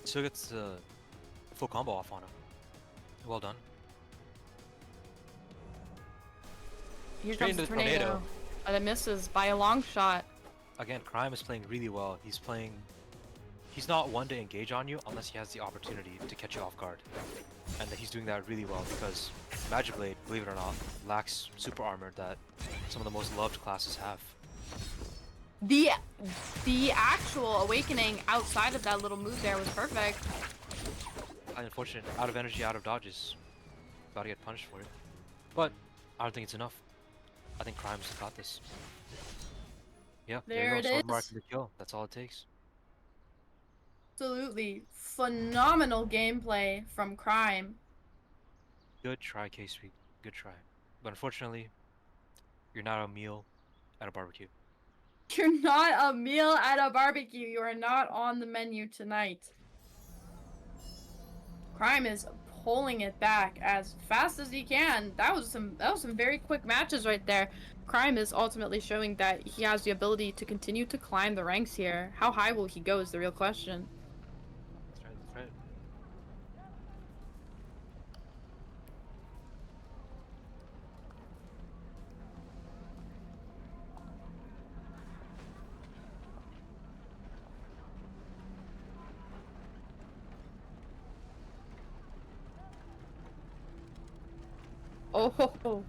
Speaker 3: Still gets the full combo off on him. Well done.
Speaker 2: Here
Speaker 3: Straight
Speaker 2: comes the
Speaker 3: into the
Speaker 2: tornado.
Speaker 3: tornado.
Speaker 2: But it misses by a long shot.
Speaker 3: Again, Crime is playing really well. He's not one to engage on you unless he has the opportunity to catch you off guard. And he's doing that really well because Magiblade, believe it or not, lacks super armor that some of the most loved classes have.
Speaker 2: The actual awakening outside of that little move there was perfect.
Speaker 3: Unfortunate, out of energy, out of dodges. About to get punished for it. But I don't think it's enough. I think Crime's got this. Yeah,
Speaker 2: There
Speaker 3: you
Speaker 2: it
Speaker 3: go. Sword mark
Speaker 2: is.
Speaker 3: and the kill. That's all it takes.
Speaker 2: Absolutely phenomenal gameplay from Crime.
Speaker 3: Good try, K-Speed. Good try. But unfortunately, you're not a meal at a barbecue.
Speaker 2: You're not a meal at a barbecue. You are not on the menu tonight. Crime is pulling it back as fast as he can. That was some very quick matches right there. Crime is ultimately showing that he has the ability to continue to climb the ranks here. How high will he go is the real question.
Speaker 3: That's right, that's right.
Speaker 2: Oh ho ho.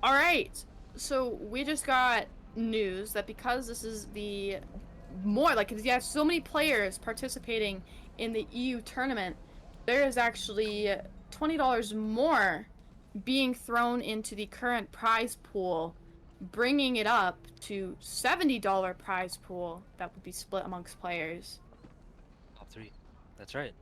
Speaker 2: All right. So we just got news that because this is the more like, because you have so many players participating in the EU tournament, there is actually $20 more being thrown into the current prize pool, bringing it up to $70 prize pool that would be split amongst players.
Speaker 3: Top 3. That's right.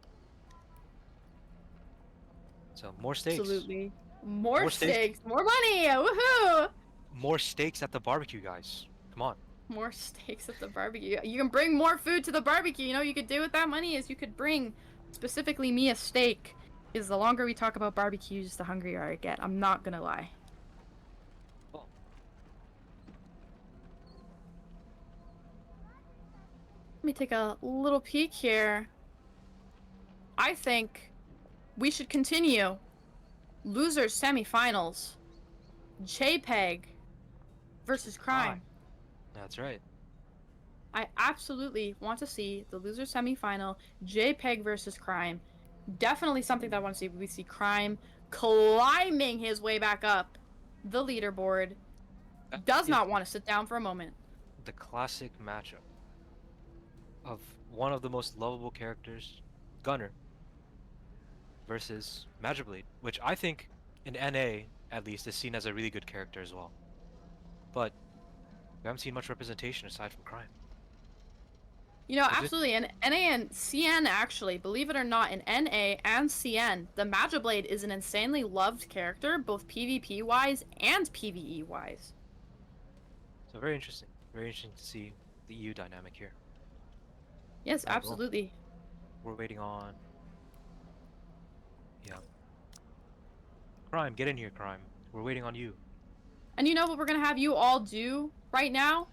Speaker 3: So more stakes.
Speaker 2: Absolutely. More
Speaker 3: More stakes.
Speaker 2: stakes, more money! Woohoo!
Speaker 3: More steaks at the barbecue, guys. Come on.
Speaker 2: More steaks at the barbecue. You can bring more food to the barbecue. You know, you could do with that money is you could bring specifically me a steak. Is the longer we talk about barbecues, the hungrier I get. I'm not gonna lie.
Speaker 3: Oh.
Speaker 2: Let me take a little peek here. I think we should continue. Losers semifinals. JPEG versus Crime.
Speaker 3: That's right.
Speaker 2: I absolutely want to see the loser semifinal, JPEG versus Crime. Definitely something that I want to see. We see Crime climbing his way back up the leaderboard.
Speaker 3: That
Speaker 2: Does
Speaker 3: is
Speaker 2: not want to sit down for a moment.
Speaker 3: the classic matchup of one of the most lovable characters, Gunner, versus Magiblade, which I think in NA at least is seen as a really good character as well. But we haven't seen much representation aside from Crime.
Speaker 2: You know,
Speaker 3: Is it-
Speaker 2: absolutely. In NA and CN, actually, believe it or not, in NA and CN, the Magiblade is an insanely loved character, both PvP-wise and PvE-wise.
Speaker 3: So very interesting. Very interesting to see the EU dynamic here.
Speaker 2: Yes,
Speaker 3: Alright, well,
Speaker 2: absolutely.
Speaker 3: we're waiting on. Yeah. Crime, get in here, Crime. We're waiting on you.
Speaker 2: And you know what we're gonna have you all do right now?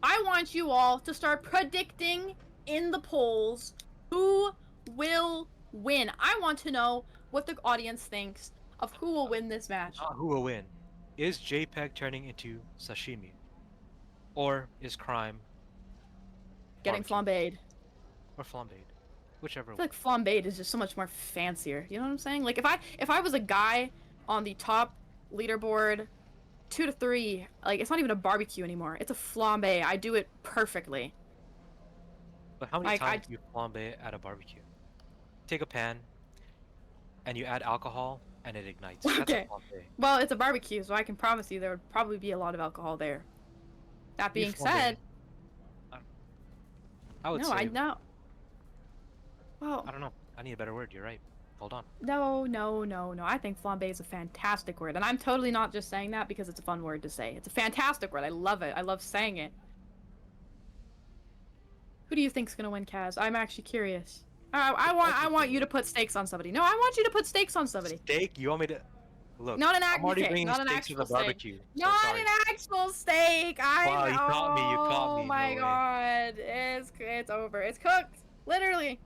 Speaker 2: I want you all to start predicting in the polls who will win. I want to know what the audience thinks of who will win this match.
Speaker 3: Not who will win. Is JPEG turning into sashimi? Or is Crime
Speaker 2: Getting
Speaker 3: barbecue?
Speaker 2: flambéed.
Speaker 3: Or flambéed? Whichever
Speaker 2: I
Speaker 3: one.
Speaker 2: feel like flambéed is just so much more fancier. You know what I'm saying? Like if I was a guy on the top leaderboard, 2 to 3, like it's not even a barbecue anymore. It's a flambe. I do it perfectly.
Speaker 3: But how many
Speaker 2: like,
Speaker 3: times do you flambe at a barbecue? Take a pan, and you add alcohol, and it ignites. That's a
Speaker 2: Okay.
Speaker 3: flambe.
Speaker 2: Well, it's a barbecue, so I can promise you there would probably be a lot of alcohol there. That
Speaker 3: You
Speaker 2: being
Speaker 3: flambe.
Speaker 2: said,
Speaker 3: I would
Speaker 2: no,
Speaker 3: say.
Speaker 2: I know. Well,
Speaker 3: I don't know. I need a better word. You're right. Hold on.
Speaker 2: no. I think flambe is a fantastic word, and I'm totally not just saying that because it's a fun word to say. It's a fantastic word. I love it. I love saying it. Who do you think's gonna win, Kaz? I'm actually curious. I want you to put stakes on somebody. No, I want you to put stakes on somebody.
Speaker 3: Steak? You want me to? Look.
Speaker 2: Not an
Speaker 3: I'm
Speaker 2: actual
Speaker 3: already
Speaker 2: steak.
Speaker 3: bringing
Speaker 2: Not an
Speaker 3: steaks to the
Speaker 2: actual steak.
Speaker 3: barbecue. So
Speaker 2: Not
Speaker 3: sorry.
Speaker 2: an actual steak.
Speaker 3: Wow, you caught me, you caught me,
Speaker 2: Oh my
Speaker 3: no way.
Speaker 2: god, it's over. It's cooked. Literally.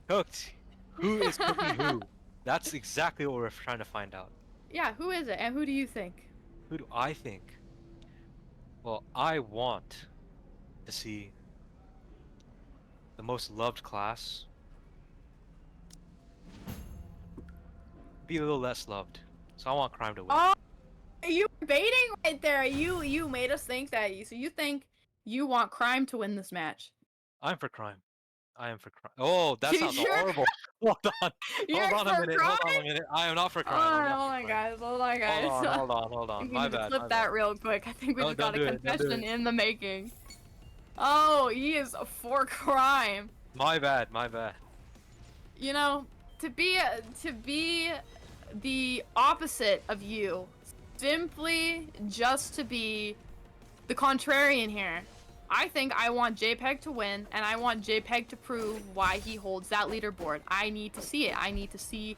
Speaker 3: Cooked. Who is cooking who? That's exactly what we're trying to find out.
Speaker 2: Yeah, who is it, and who do you think?
Speaker 3: Who do I think? Well, I want to see the most loved class be a little less loved. So I want Crime to win.
Speaker 2: Oh, you were baiting right there. You made us think that. So you think you want Crime to win this match?
Speaker 3: I'm for Crime. I am for Crime. Oh, that
Speaker 2: You
Speaker 3: sounds
Speaker 2: sure?
Speaker 3: horrible. Hold on.
Speaker 2: You're
Speaker 3: Hold on
Speaker 2: for
Speaker 3: a minute. Hold on
Speaker 2: Crime?
Speaker 3: a minute. I am not for Crime.
Speaker 2: Hold
Speaker 3: I'm
Speaker 2: on,
Speaker 3: not
Speaker 2: hold
Speaker 3: for
Speaker 2: on,
Speaker 3: Crime.
Speaker 2: guys. Hold on, guys.
Speaker 3: Hold on.
Speaker 2: We
Speaker 3: My
Speaker 2: need to
Speaker 3: bad.
Speaker 2: clip
Speaker 3: my
Speaker 2: that
Speaker 3: bad.
Speaker 2: real quick. I think we
Speaker 3: No,
Speaker 2: just got a
Speaker 3: don't do it, don't do
Speaker 2: confession
Speaker 3: it.
Speaker 2: in the making. Oh, he is for Crime.
Speaker 3: My bad. My bad.
Speaker 2: You know, to be the opposite of you, simply just to be the contrarian here. I think I want JPEG to win, and I want JPEG to prove why he holds that leaderboard. I need to see it. I need to see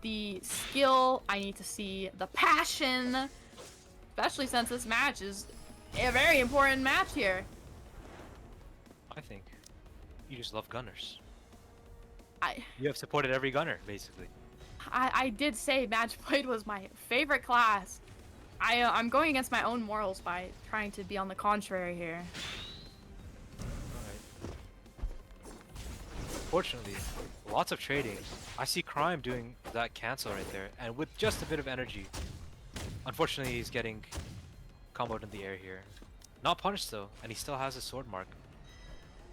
Speaker 2: the skill. I need to see the passion. Especially since this match is a very important match here.
Speaker 3: I think you just love gunners.
Speaker 2: I
Speaker 3: You have supported every gunner, basically.
Speaker 2: I did say Matchblade was my favorite class. I'm going against my own morals by trying to be on the contrary here.
Speaker 3: Alright. unfortunately, lots of trading. I see Crime doing that cancel right there, and with just a bit of energy. Unfortunately, he's getting comboed in the air here. Not punished though, and he still has his sword mark,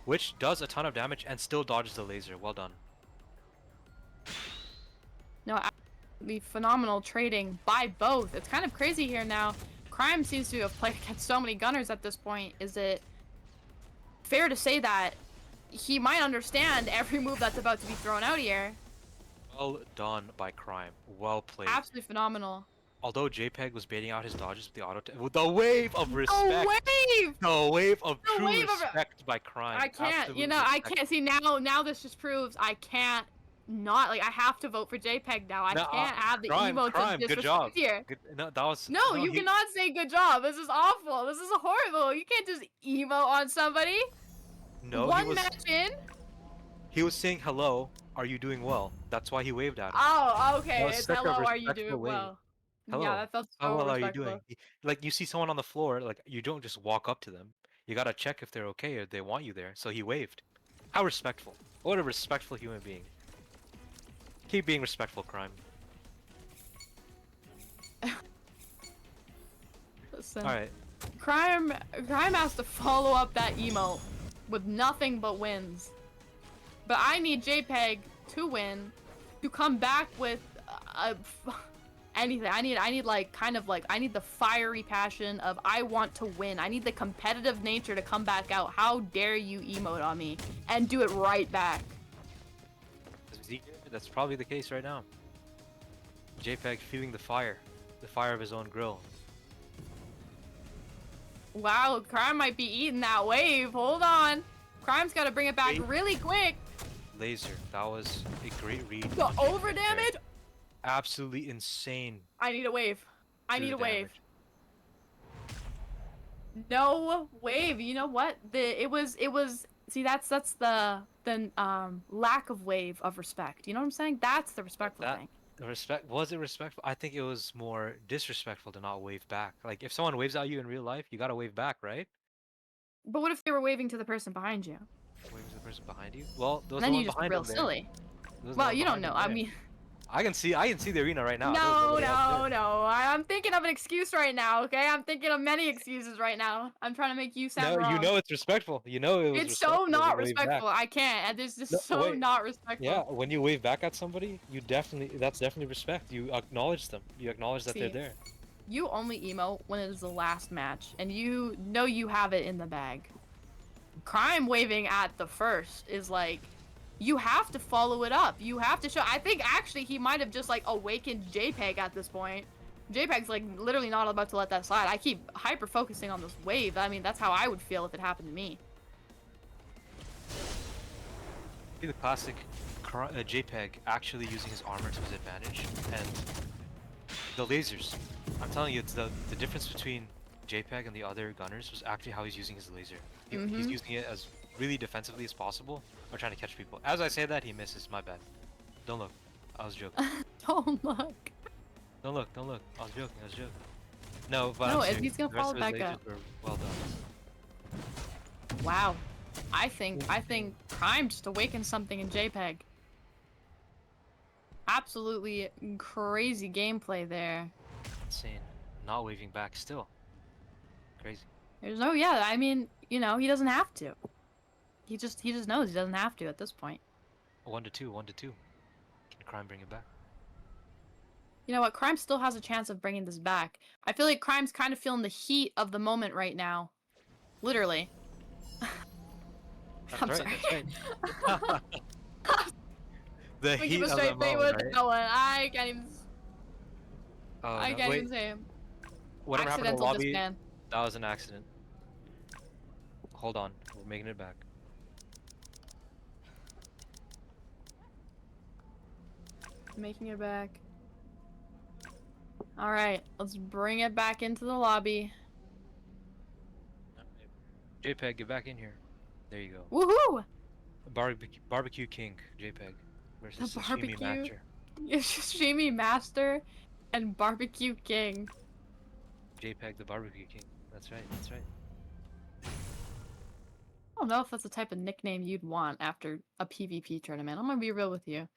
Speaker 3: which does a ton of damage and still dodges the laser. Well done.
Speaker 2: No, absolutely phenomenal trading by both. It's kind of crazy here now. Crime seems to have played against so many gunners at this point. Is it fair to say that he might understand every move that's about to be thrown out here?
Speaker 3: Well done by Crime. Well played.
Speaker 2: Absolutely phenomenal.
Speaker 3: Although JPEG was baiting out his dodges with the auto, with the wave of respect.
Speaker 2: The
Speaker 3: wave of
Speaker 2: The
Speaker 3: true
Speaker 2: wave of-
Speaker 3: respect by Crime.
Speaker 2: I can't,
Speaker 3: Absolute
Speaker 2: you know, I
Speaker 3: respect.
Speaker 2: can't see now this just proves I can't not, like, I have to vote for JPEG now. I
Speaker 3: No,
Speaker 2: can't have the
Speaker 3: Crime,
Speaker 2: emotes
Speaker 3: Crime,
Speaker 2: of
Speaker 3: good
Speaker 2: disrespect
Speaker 3: job.
Speaker 2: here.
Speaker 3: Good, no, that was
Speaker 2: No, you
Speaker 3: he-
Speaker 2: cannot say good job. This is awful. This is horrible. You can't just emo on somebody.
Speaker 3: No,
Speaker 2: One match in.
Speaker 3: he was saying hello. Are you doing well? That's why he waved at him.
Speaker 2: Oh, okay.
Speaker 3: That was
Speaker 2: It's
Speaker 3: such a
Speaker 2: hello. Are you
Speaker 3: respectful
Speaker 2: doing
Speaker 3: wave.
Speaker 2: well?
Speaker 3: Hello.
Speaker 2: Yeah, that felt
Speaker 3: How
Speaker 2: so
Speaker 3: well are you
Speaker 2: respectful.
Speaker 3: doing? Like you see someone on the floor, like you don't just walk up to them. You gotta check if they're okay or they want you there. So he waved. How respectful. What a respectful human being. Keep being respectful, Crime.
Speaker 2: Listen,
Speaker 3: Alright.
Speaker 2: Crime has to follow up that emote with nothing but wins. But I need JPEG to win, to come back with anything. I need like I need the fiery passion of I want to win. I need the competitive nature to come back out. How dare you emote on me and do it right back?
Speaker 3: That's probably the case right now. JPEG feeling the fire of his own grill.
Speaker 2: Wow, Crime might be eating that wave. Hold on. Crime's got to bring it back really quick.
Speaker 3: Laser, that was a great read.
Speaker 2: The
Speaker 3: on JPEG
Speaker 2: over
Speaker 3: there.
Speaker 2: damage?
Speaker 3: Absolutely insane.
Speaker 2: I need a wave. I
Speaker 3: to
Speaker 2: need
Speaker 3: the
Speaker 2: a wave.
Speaker 3: damage.
Speaker 2: No wave. You know what? It was see that's the lack of wave of respect. You know what I'm saying? That's the respectful thing.
Speaker 3: Was it respectful? I think it was more disrespectful to not wave back. Like if someone waves at you in real life, you gotta wave back, right?
Speaker 2: But what if they were waving to the person behind you?
Speaker 3: Waving to the person behind you. Well, there was
Speaker 2: Then
Speaker 3: no
Speaker 2: you
Speaker 3: one
Speaker 2: just
Speaker 3: behind
Speaker 2: real
Speaker 3: him there.
Speaker 2: silly.
Speaker 3: There was no
Speaker 2: Well,
Speaker 3: one
Speaker 2: you don't
Speaker 3: behind
Speaker 2: know.
Speaker 3: him
Speaker 2: I
Speaker 3: there.
Speaker 2: mean,
Speaker 3: I can see the arena right now. There's
Speaker 2: no,
Speaker 3: nobody else
Speaker 2: no,
Speaker 3: there.
Speaker 2: no. I'm thinking of an excuse right now. Okay, I'm thinking of many excuses right now. I'm trying to make you sound
Speaker 3: No,
Speaker 2: wrong.
Speaker 3: you know it's respectful. You know it was
Speaker 2: It's
Speaker 3: respectful
Speaker 2: so
Speaker 3: to
Speaker 2: not
Speaker 3: wave back.
Speaker 2: respectful. I can't. And It's just
Speaker 3: No,
Speaker 2: so
Speaker 3: wait.
Speaker 2: not respectful.
Speaker 3: Yeah, when you wave back at somebody, that's definitely respect. You acknowledge them. You acknowledge that they're
Speaker 2: See.
Speaker 3: there.
Speaker 2: You only emote when it is the last match, and you know you have it in the bag. Crime waving at the first is like, you have to follow it up. You have to show. I think actually he might have just like awakened JPEG at this point. JPEG's like literally not about to let that slide. I keep hyper focusing on this wave. I mean, that's how I would feel if it happened to me.
Speaker 3: See the classic JPEG actually using his armor to his advantage, and the lasers. I'm telling you, it's the difference between JPEG and the other gunners was actually how he's using his laser. He's using it as really defensively as possible, or trying to catch people. As I say that, he misses. My bad. Don't look. I was joking.
Speaker 2: Don't look.
Speaker 3: Don't look. Don't look. I was joking. No, but
Speaker 2: No,
Speaker 3: I'm
Speaker 2: if
Speaker 3: serious.
Speaker 2: he's gonna
Speaker 3: The rest
Speaker 2: follow
Speaker 3: of his
Speaker 2: back
Speaker 3: lasers
Speaker 2: up.
Speaker 3: were well done.
Speaker 2: Wow. I think Crime just awakened something in JPEG. Absolutely crazy gameplay there.
Speaker 3: Insane. Not waving back still. Crazy.
Speaker 2: There's no, yeah, I mean, you know, he doesn't have to. He just knows he doesn't have to at this point.
Speaker 3: 1-2. Can Crime bring it back?
Speaker 2: You know what? Crime still has a chance of bringing this back. I feel like Crime's kind of feeling the heat of the moment right now. Literally. I'm sorry.
Speaker 3: That's right. The
Speaker 2: We
Speaker 3: heat
Speaker 2: keep a
Speaker 3: of the
Speaker 2: straight face
Speaker 3: moment,
Speaker 2: with
Speaker 3: right?
Speaker 2: that one. I can't even.
Speaker 3: Oh,
Speaker 2: I
Speaker 3: no,
Speaker 2: can't
Speaker 3: wait.
Speaker 2: even say it.
Speaker 3: Whatever happened in the
Speaker 2: Accidental
Speaker 3: lobby,
Speaker 2: disband.
Speaker 3: that was an accident. Hold on, we're making it back.
Speaker 2: Making it back. All right, let's bring it back into the lobby.
Speaker 3: JPEG, get back in here. There you go.
Speaker 2: Woohoo!
Speaker 3: Barbecue King, JPEG versus
Speaker 2: The
Speaker 3: Sashimi
Speaker 2: barbecue?
Speaker 3: Master.
Speaker 2: Sashimi Master and Barbecue King.
Speaker 3: JPEG, the Barbecue King. That's right.
Speaker 2: don't know if that's the type of nickname you'd want after a PvP tournament. I'm gonna be real with you.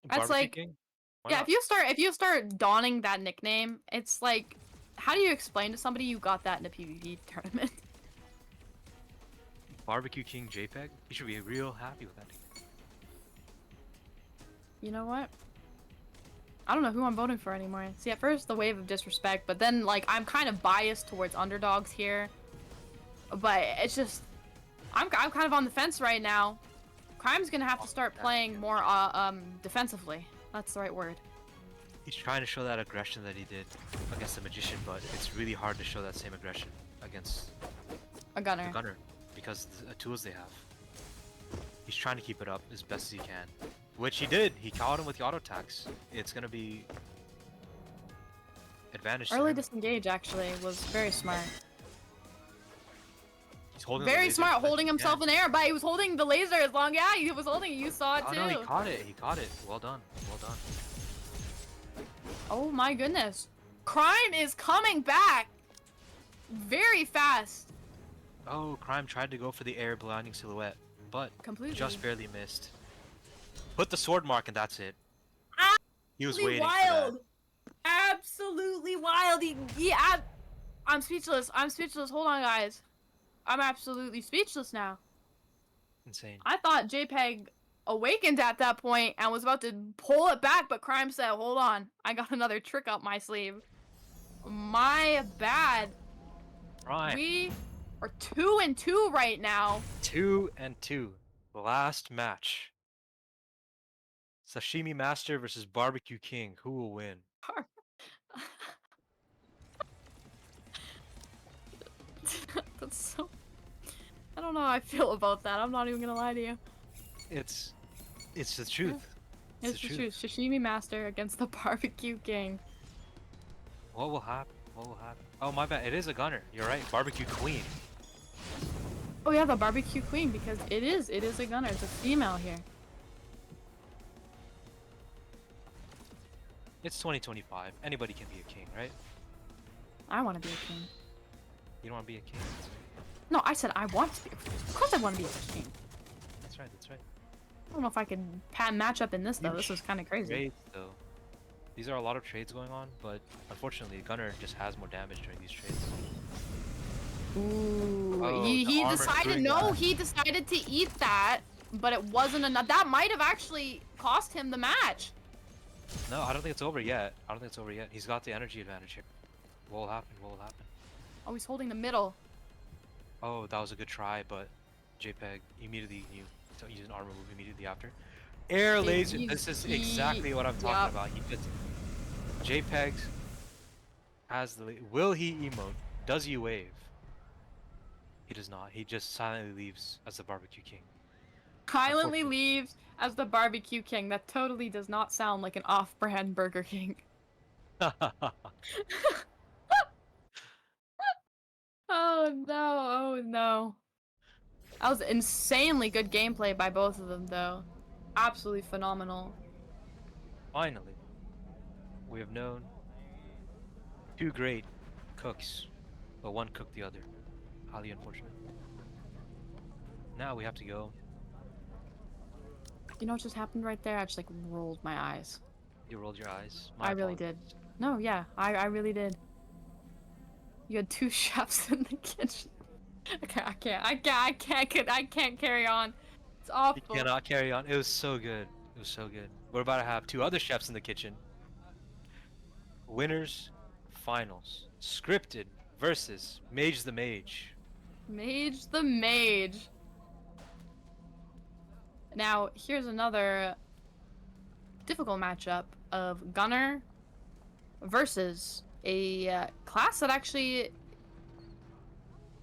Speaker 2: That's
Speaker 3: Barbecue
Speaker 2: like,
Speaker 3: King? Why
Speaker 2: yeah,
Speaker 3: not?
Speaker 2: if you start donning that nickname, it's like, how do you explain to somebody you got that in a PvP tournament?
Speaker 3: Barbecue King JPEG? You should be real happy with that name.
Speaker 2: You know what? I don't know who I'm voting for anymore. See, at first the wave of disrespect, but then like I'm kind of biased towards underdogs here. But it's just, I'm kind of on the fence right now. Crime's gonna have to start playing more defensively. That's the right word.
Speaker 3: He's trying to show that aggression that he did against the Magician, but it's really hard to show that same aggression against
Speaker 2: A gunner.
Speaker 3: the Gunner because the tools they have. He's trying to keep it up as best as he can, which he did. He caught him with the auto attacks. It's gonna be advantage.
Speaker 2: Early
Speaker 3: to him.
Speaker 2: disengage actually was very smart.
Speaker 3: He's holding the
Speaker 2: Very
Speaker 3: laser
Speaker 2: smart,
Speaker 3: as best
Speaker 2: holding
Speaker 3: he
Speaker 2: himself
Speaker 3: can.
Speaker 2: in air, but he was holding the laser as long. Yeah, he was holding it. You saw it
Speaker 3: Oh
Speaker 2: too.
Speaker 3: no, he caught it. He caught it. Well done. Well done.
Speaker 2: Oh my goodness. Crime is coming back very fast.
Speaker 3: Oh, Crime tried to go for the air blinding silhouette, but
Speaker 2: Completely.
Speaker 3: just barely missed. Put the sword mark and that's it. He was
Speaker 2: Absolutely
Speaker 3: waiting
Speaker 2: wild.
Speaker 3: for
Speaker 2: Absolutely wild. I'm speechless. I'm speechless. Hold on, guys. I'm absolutely speechless now.
Speaker 3: that. Insane.
Speaker 2: I thought JPEG awakened at that point and was about to pull it back, but Crime said, hold on. I got another trick up my sleeve. My bad.
Speaker 3: Right.
Speaker 2: We are 2-2 right now.
Speaker 3: 2-2. Last match. Sashimi Master versus Barbecue King. Who will win?
Speaker 2: That's so... I don't know how I feel about that. I'm not even gonna lie to you.
Speaker 3: It's the truth.
Speaker 2: It's the truth. Sashimi Master against the Barbecue King.
Speaker 3: What will happen? What will happen? Oh my bad. It is a gunner. You're right. Barbecue Queen.
Speaker 2: Oh yeah, the Barbecue Queen, because it is a gunner. It's a female here.
Speaker 3: It's 2025. Anybody can be a king, right?
Speaker 2: I want to be a king.
Speaker 3: You don't want to be a king.
Speaker 2: No, I said I want to be. Of course, I want to be a king.
Speaker 3: That's right. That's right.
Speaker 2: I don't know if I can match up in this though. This was kind of crazy.
Speaker 3: Trades though. These are a lot of trades going on, but unfortunately, Gunner just has more damage during these trades.
Speaker 2: Ooh,
Speaker 3: Oh,
Speaker 2: he
Speaker 3: the armor's
Speaker 2: decided.
Speaker 3: doing
Speaker 2: No,
Speaker 3: that.
Speaker 2: he decided to eat that, but it wasn't enough. That might have actually cost him the match.
Speaker 3: No, I don't think it's over yet. I don't think it's over yet. He's got the energy advantage here. What will happen? What will happen?
Speaker 2: Oh, he's holding the middle.
Speaker 3: Oh, that was a good try, but JPEG immediately knew to use an armor move immediately after. Air laser. This is exactly what I'm talking about. He just JPEG has the. Will he emote? Does he wave? He does not. He just silently leaves as the Barbecue King.
Speaker 2: Silently leaves as the Barbecue King. That totally does not sound like an off-brand Burger King. Oh no, oh no. That was insanely good gameplay by both of them though. Absolutely phenomenal.
Speaker 3: Finally, we have known two great cooks, but one cooked the other. Highly unfortunate. Now we have to go.
Speaker 2: You know what just happened right there? I just like rolled my eyes.
Speaker 3: You rolled your eyes.
Speaker 2: I really did. No, yeah, I really did. You had two chefs in the kitchen. I can't carry on. It's awful.
Speaker 3: You cannot carry on. It was so good. It was so good. We're about to have two other chefs in the kitchen. Winners, finals. Scripted versus Mage the Mage.
Speaker 2: Mage the Mage. Now, here's another difficult matchup of Gunner versus a class that actually...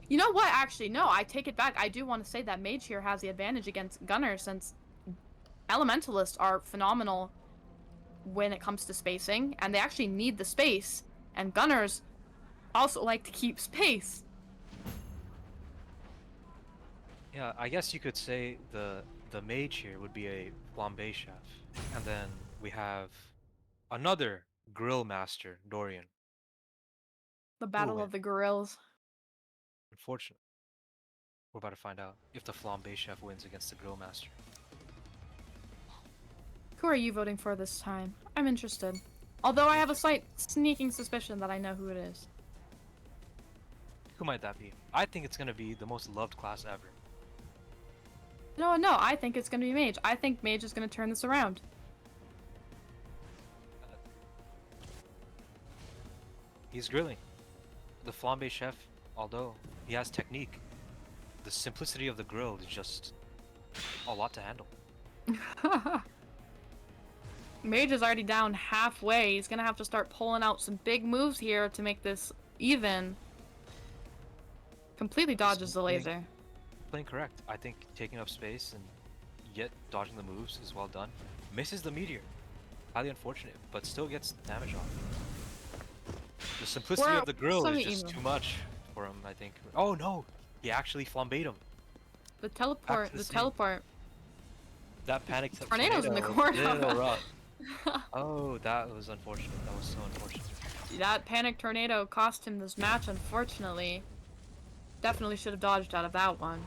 Speaker 2: You know what? Actually, no, I take it back. I do want to say that Mage here has the advantage against Gunner since Elementalists are phenomenal when it comes to spacing, and they actually need the space, and Gunners also like to keep space.
Speaker 3: Yeah, I guess you could say the mage here would be a flambe chef, and then we have another grill master, Dorian.
Speaker 2: The battle
Speaker 3: win?
Speaker 2: of the gorillas.
Speaker 3: Unfortunately, We're about to find out if the Flambe Chef wins against the Grill Master.
Speaker 2: Who are you voting for this time? I'm interested. Although I have a slight sneaking suspicion that I know who it is.
Speaker 3: Who might that be? I think it's gonna be the most loved class ever.
Speaker 2: No, I think it's gonna be Mage. I think Mage is gonna turn this around.
Speaker 3: He's grilling. The Flambe Chef, although he has technique, the simplicity of the grill is just a lot to handle.
Speaker 2: Mage is already down halfway. He's gonna have to start pulling out some big moves here to make this even. Completely dodges the laser.
Speaker 3: Playing correct. I think taking up space and yet dodging the moves is well done. Misses the meteor. Highly unfortunate, but still gets damage off. The simplicity of the grill is just too much for him, I think. Oh no! He actually flambéed him.
Speaker 2: The teleport, teleport.
Speaker 3: That panic
Speaker 2: Tornado's in the
Speaker 3: was
Speaker 2: corner.
Speaker 3: a little rough. Oh, that was unfortunate. That was so unfortunate.
Speaker 2: That panic tornado cost him this match, unfortunately. Definitely should have dodged out of that one.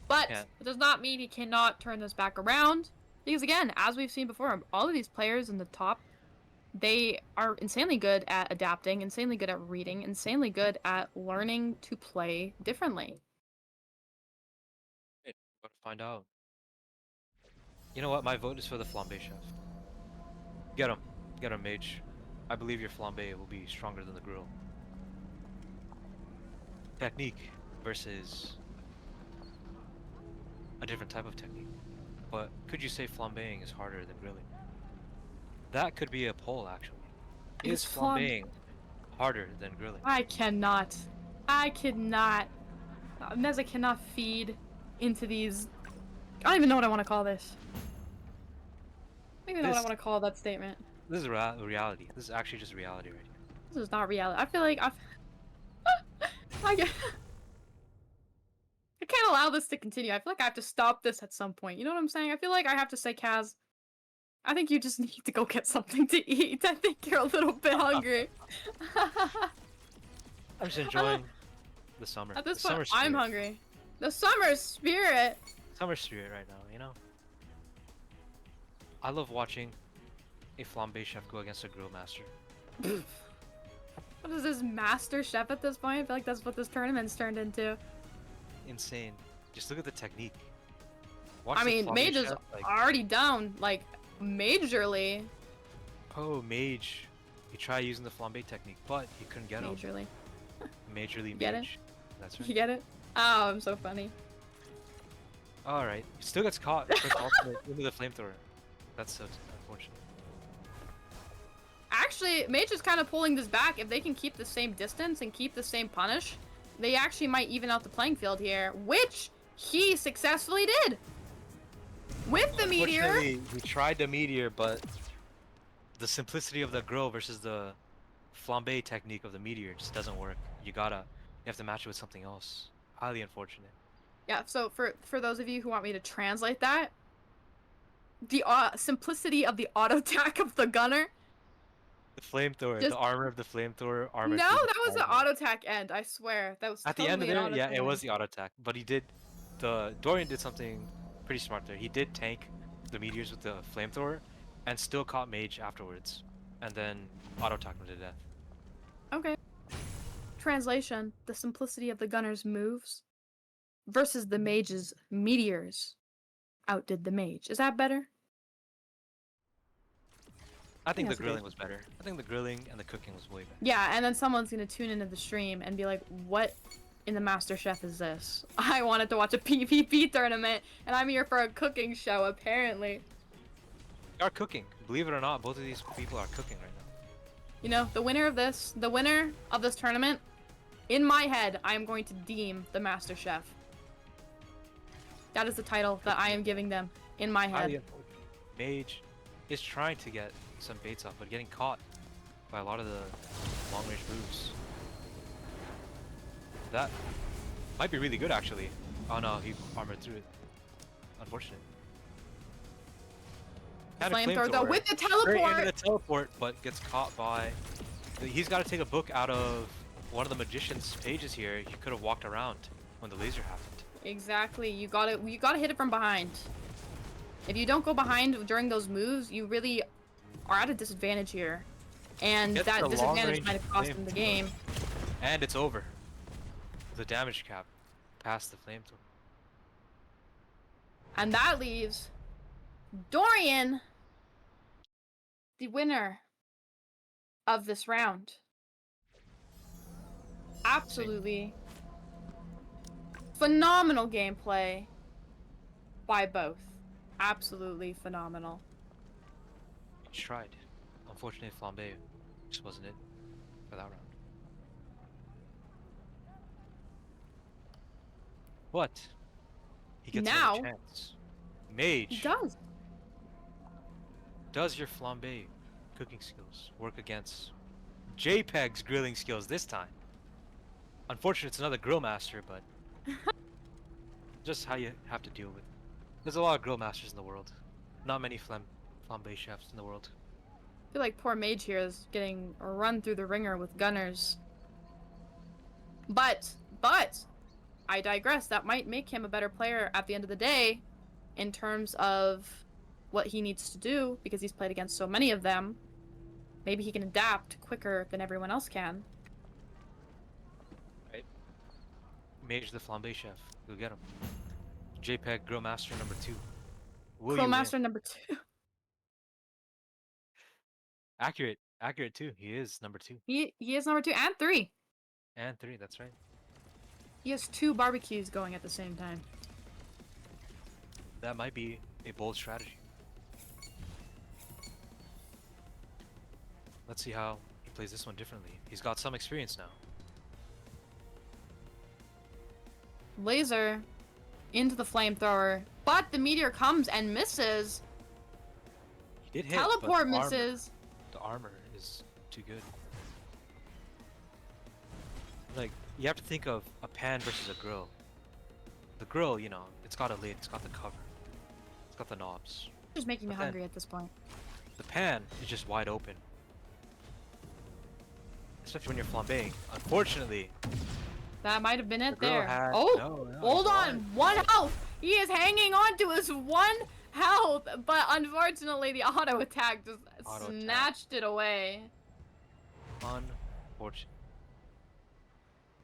Speaker 2: But it does not mean he cannot turn this back around. Because again, as we've seen before, all of these players in the top, they are insanely good at adapting, insanely good at reading, insanely good at learning to play differently.
Speaker 3: We're about to find out. You know what? My vote is for the Flambe Chef. Get him. Get him, Mage. I believe your Flambe will be stronger than the grill. Technique versus a different type of technique. But could you say flambeing is harder than grilling? That could be a poll, actually. Is flambeing harder than grilling?
Speaker 2: I cannot. I cannot. Meza cannot feed into these. I don't even know what I want to call this. I don't even know what I want to call that statement.
Speaker 3: This is reality. This is actually just reality right here.
Speaker 2: This is not reality. I feel like I can't allow this to continue. I feel like I have to stop this at some point. You know what I'm saying? I feel like I have to say, Kaz, I think you just need to go get something to eat. I think you're a little bit hungry.
Speaker 3: I'm just enjoying the summer.
Speaker 2: At this point, I'm hungry. The summer spirit.
Speaker 3: Summer spirit right now, you know? I love watching a Flambe Chef go against a grill master.
Speaker 2: What is this, Master Chef at this point? I feel like that's what this tournament's turned into.
Speaker 3: Insane. Just look at the technique.
Speaker 2: I mean, Mage is already down, like, majorly.
Speaker 3: Oh, Mage. He tried using the Flambe technique, but he couldn't get him.
Speaker 2: Majorly.
Speaker 3: Majorly
Speaker 2: Get
Speaker 3: Mage.
Speaker 2: it?
Speaker 3: That's right.
Speaker 2: You get it? Oh, I'm so funny.
Speaker 3: Alright. He still gets caught first ultimate into the flamethrower. That's so unfortunate.
Speaker 2: Actually, Mage is kind of pulling this back. If they can keep the same distance and keep the same punish, they actually might even out the playing field here, which he successfully did. With the meteor.
Speaker 3: He tried the meteor, but the simplicity of the grill versus the flambe technique of the meteor just doesn't work. You have to match it with something else. Highly unfortunate.
Speaker 2: Yeah, so for those of you who want me to translate that, the simplicity of the auto attack of the gunner.
Speaker 3: The flamethrower, the armor of the flamethrower armor.
Speaker 2: No, that was the auto attack end. I swear, that was
Speaker 3: at
Speaker 2: totally
Speaker 3: the end of it. Yeah, it was
Speaker 2: end.
Speaker 3: the auto attack, but Dorian did something pretty smart there. He did tank the meteors with the flamethrower, and still caught Mage afterwards, and then auto attacked him to death.
Speaker 2: Okay. Translation: the simplicity of the gunner's moves versus the Mage's meteors outdid the Mage. Is that better?
Speaker 3: I think the
Speaker 2: that's
Speaker 3: grilling
Speaker 2: good.
Speaker 3: was better. I think the grilling and the cooking was way better.
Speaker 2: Yeah, and then someone's gonna tune into the stream and be like, what in the Master Chef is this? I wanted to watch a PvP tournament, and I'm here for a cooking show, apparently.
Speaker 3: They are cooking. Believe it or not, both of these people are cooking right now.
Speaker 2: You know, the winner of this tournament, in my head, I am going to deem the Master Chef. That is the title that I am giving them in my head.
Speaker 3: Mage is trying to get some baits off, but getting caught by a lot of the long-range moves. That might be really good, actually. Oh no, he armored through it. Unfortunate. Had a
Speaker 2: Flamethrower though with the teleport.
Speaker 3: Straight into the teleport, but gets caught by. He's got to take a book out of one of the magician's pages here. He could have walked around when the laser happened.
Speaker 2: Exactly. You gotta hit it from behind. If you don't go behind during those moves, you really are at a disadvantage here. And
Speaker 3: Gets
Speaker 2: that
Speaker 3: the
Speaker 2: disadvantage
Speaker 3: long-range
Speaker 2: might have cost
Speaker 3: flame.
Speaker 2: him the game.
Speaker 3: And it's over. The damage cap past the flamethrower.
Speaker 2: And that leaves Dorian the winner of this round. Absolutely phenomenal gameplay by both. Absolutely phenomenal.
Speaker 3: He tried. Unfortunately, Flambe just wasn't it for that round. But he gets
Speaker 2: Now-
Speaker 3: another chance. Mage,
Speaker 2: He does.
Speaker 3: does your Flambe cooking skills work against JPEG's grilling skills this time? Unfortunately, it's another grill master, but just how you have to deal with. There's a lot of grill masters in the world. Not many Flambe chefs in the world.
Speaker 2: I feel like poor Mage here is getting run through the ringer with gunners. But, I digress. That might make him a better player at the end of the day in terms of what he needs to do because he's played against so many of them. Maybe he can adapt quicker than everyone else can.
Speaker 3: Mage the Flambe chef. Go get him. JPEG grill master number 2. Will
Speaker 2: Crow
Speaker 3: you win?
Speaker 2: Master number 2.
Speaker 3: Accurate too. He is number 2
Speaker 2: He is number 2 and 3.
Speaker 3: and 3. That's right.
Speaker 2: He has 2 barbecues going at the same time.
Speaker 3: That might be a bold strategy. Let's see how he plays this one differently. He's got some experience now.
Speaker 2: Laser into the flamethrower, but the meteor comes and misses.
Speaker 3: He did hit. but
Speaker 2: Teleport
Speaker 3: the armor-
Speaker 2: misses.
Speaker 3: The armor is too good. Like, you have to think of a pan versus a grill. The grill, you know, it's got a lid, it's got the cover, it's got the knobs.
Speaker 2: Just making me
Speaker 3: But then-
Speaker 2: hungry at this point.
Speaker 3: The pan is just wide open. Especially when you're flambeing. Unfortunately,
Speaker 2: That might have been
Speaker 3: the
Speaker 2: it
Speaker 3: grill
Speaker 2: there.
Speaker 3: had...
Speaker 2: Oh,
Speaker 3: no,
Speaker 2: hold
Speaker 3: it's
Speaker 2: on.
Speaker 3: alive.
Speaker 2: 1 health. He is hanging on to his 1 health, but unfortunately the auto attack just
Speaker 3: Auto attack.
Speaker 2: snatched it away.
Speaker 3: Unfortunate.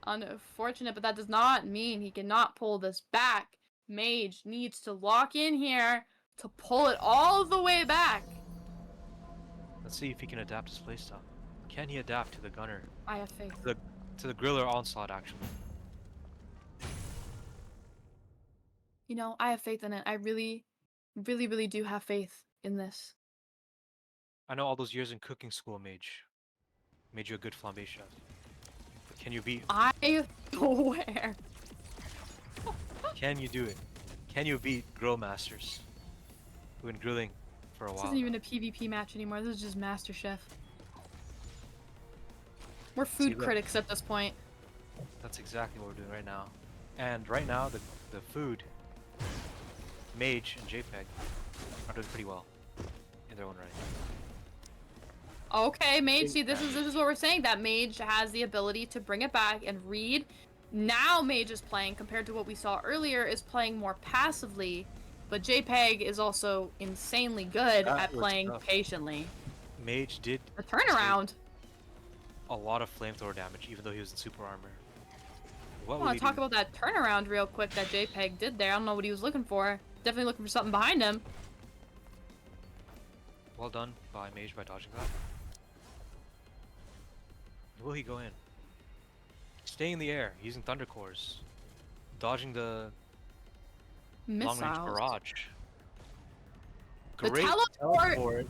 Speaker 2: Unfortunate, but that does not mean he cannot pull this back. Mage needs to lock in here to pull it all the way back.
Speaker 3: Let's see if he can adapt his playstyle. Can he adapt to the gunner?
Speaker 2: I have faith.
Speaker 3: To the griller onslaught, actually.
Speaker 2: You know, I have faith in it. I really, really, really do have faith in this.
Speaker 3: I know all those years in cooking school made you a good flambe chef. But can you beat?
Speaker 2: I swear.
Speaker 3: Can you do it? Can you beat grill masters who've been grilling for a
Speaker 2: This
Speaker 3: while?
Speaker 2: isn't even a PvP match anymore. This is just Master Chef. We're food
Speaker 3: look.
Speaker 2: critics at this point.
Speaker 3: That's exactly what we're doing right now. And right now, the food, Mage and JPEG are doing pretty well in their own right.
Speaker 2: Okay, Mage. See, this is what we're saying. That Mage has the ability to bring it back and read. Now Mage is playing, compared to what we saw earlier, is playing more passively. But JPEG is also insanely good
Speaker 3: That
Speaker 2: at
Speaker 3: was
Speaker 2: playing
Speaker 3: tough.
Speaker 2: patiently.
Speaker 3: Mage did
Speaker 2: The turnaround.
Speaker 3: a lot of flamethrower damage, even though he was in super armor. What
Speaker 2: I
Speaker 3: will
Speaker 2: want
Speaker 3: he
Speaker 2: to talk
Speaker 3: do?
Speaker 2: about that turnaround real quick that JPEG did there. I don't know what he was looking for. Definitely looking for something behind him.
Speaker 3: Well done by Mage by dodging that. Will he go in? Staying in the air, using thunder cores, dodging the long-range
Speaker 2: Missiles.
Speaker 3: barrage.
Speaker 2: The
Speaker 3: Great
Speaker 2: teleport.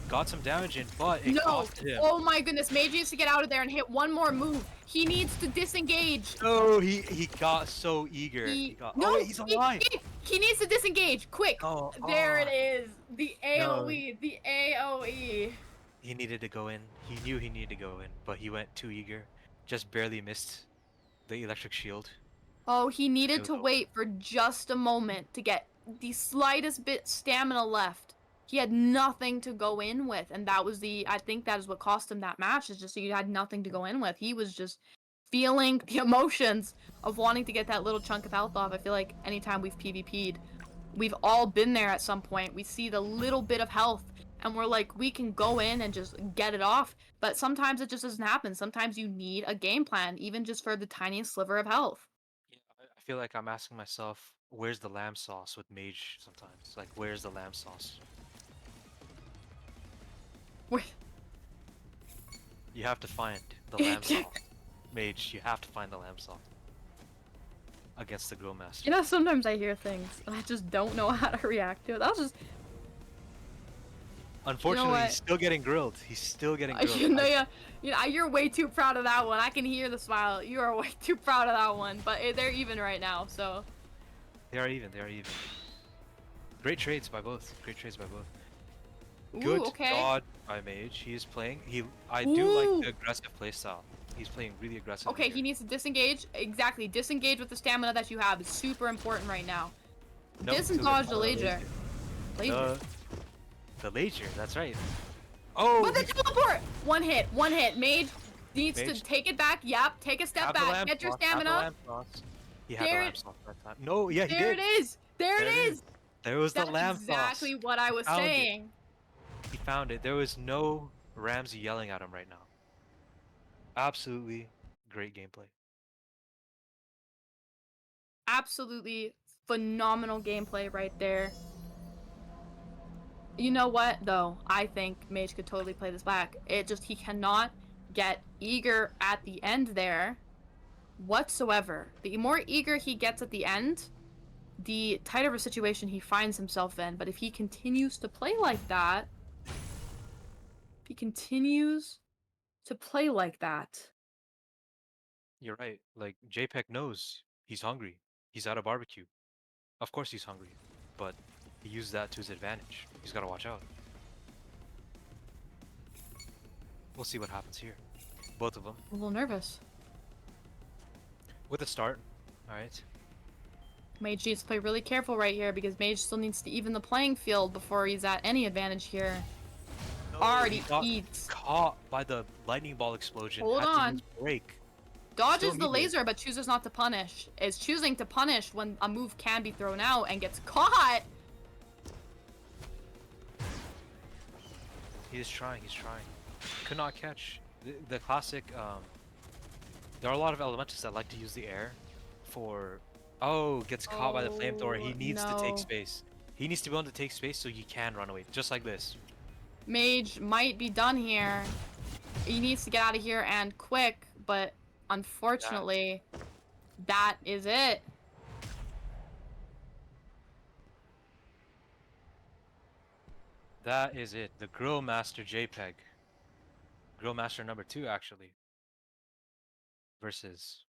Speaker 3: got some damage in, but it
Speaker 2: No!
Speaker 3: cost him.
Speaker 2: Oh my goodness, Mage needs to get out of there and hit one more move. He needs to disengage.
Speaker 3: No, he got so eager.
Speaker 2: No,
Speaker 3: oh, wait, he's alive.
Speaker 2: He needs to disengage. Quick.
Speaker 3: Oh,
Speaker 2: There
Speaker 3: oh.
Speaker 2: it is. The AoE. The AoE.
Speaker 3: He needed to go in. He knew he needed to go in, but he went too eager. Just barely missed the electric shield.
Speaker 2: Oh, he needed
Speaker 3: It
Speaker 2: to
Speaker 3: was over.
Speaker 2: wait for just a moment to get the slightest bit stamina left. He had nothing to go in with, and that was I think that is what cost him that match, is just he had nothing to go in with. He was just feeling the emotions of wanting to get that little chunk of health off. I feel like anytime we've PvP'd, we've all been there at some point. We see the little bit of health, and we're like, we can go in and just get it off. But sometimes it just doesn't happen. Sometimes you need a game plan, even just for the tiniest sliver of health.
Speaker 3: Yeah, I feel like I'm asking myself, where's the lamb sauce with mage sometimes? Like, where's the lamb sauce?
Speaker 2: Where-
Speaker 3: You have to find the lamb sauce. Mage, you have to find the lamb sauce. Against the grill master.
Speaker 2: You know, sometimes I hear things, and I just don't know how to react to it. That was just...
Speaker 3: Unfortunately,
Speaker 2: what?
Speaker 3: he's still getting grilled. He's still getting grilled.
Speaker 2: You're way too proud of that one. I can hear the smile. You are way too proud of that one. But they're even right now, so...
Speaker 3: They are even. They are even. Great trades by both. Great trades by both.
Speaker 2: Ooh,
Speaker 3: Good
Speaker 2: okay.
Speaker 3: god by Mage. He is playing. I do like the aggressive playstyle. He's playing really aggressive.
Speaker 2: Okay, he needs to disengage. Exactly. Disengage with the stamina that you have is super important right now. Disengage the laser.
Speaker 3: The laser, that's right. Oh!
Speaker 2: But the teleport! One hit. Mage needs to take it back. Yep, take a step back. Get your stamina.
Speaker 3: He had the lamb sauce that time. No, yeah, he
Speaker 2: There
Speaker 3: did.
Speaker 2: it is! There it is!
Speaker 3: There was the lamb
Speaker 2: That's
Speaker 3: sauce.
Speaker 2: exactly what I was saying.
Speaker 3: He found it. There was no Ramsey yelling at him right now. Absolutely great gameplay.
Speaker 2: Absolutely phenomenal gameplay right there. You know what, though? I think Mage could totally play this back. He cannot get eager at the end there whatsoever. The more eager he gets at the end, the tighter of a situation he finds himself in. But if he continues to play like that,
Speaker 3: You're right. Like, JPEG knows he's hungry. He's at a barbecue. Of course he's hungry. But he used that to his advantage. He's got to watch out. We'll see what happens here. Both of them.
Speaker 2: a little nervous.
Speaker 3: With a start. Alright.
Speaker 2: Mage needs to play really careful right here because Mage still needs to even the playing field before he's at any advantage here. Already eats.
Speaker 3: Caught by the lightning ball explosion.
Speaker 2: Hold
Speaker 3: Had to
Speaker 2: on.
Speaker 3: use break.
Speaker 2: Dodges
Speaker 3: Still
Speaker 2: the
Speaker 3: needed.
Speaker 2: laser but chooses not to punish. Is choosing to punish when a move can be thrown out and gets caught.
Speaker 3: He is trying. He's trying. Could not catch. The classic, there are a lot of elementals that like to use the air for... Oh, gets caught by the flamethrower. He needs to take
Speaker 2: no.
Speaker 3: space. He needs to be able to take space so he can run away. Just like this.
Speaker 2: Mage might be done here. He needs to get out of here and quick, but unfortunately, that is it.
Speaker 3: That is it. The Grill Master JPEG. Grill Master number 2, actually. Versus...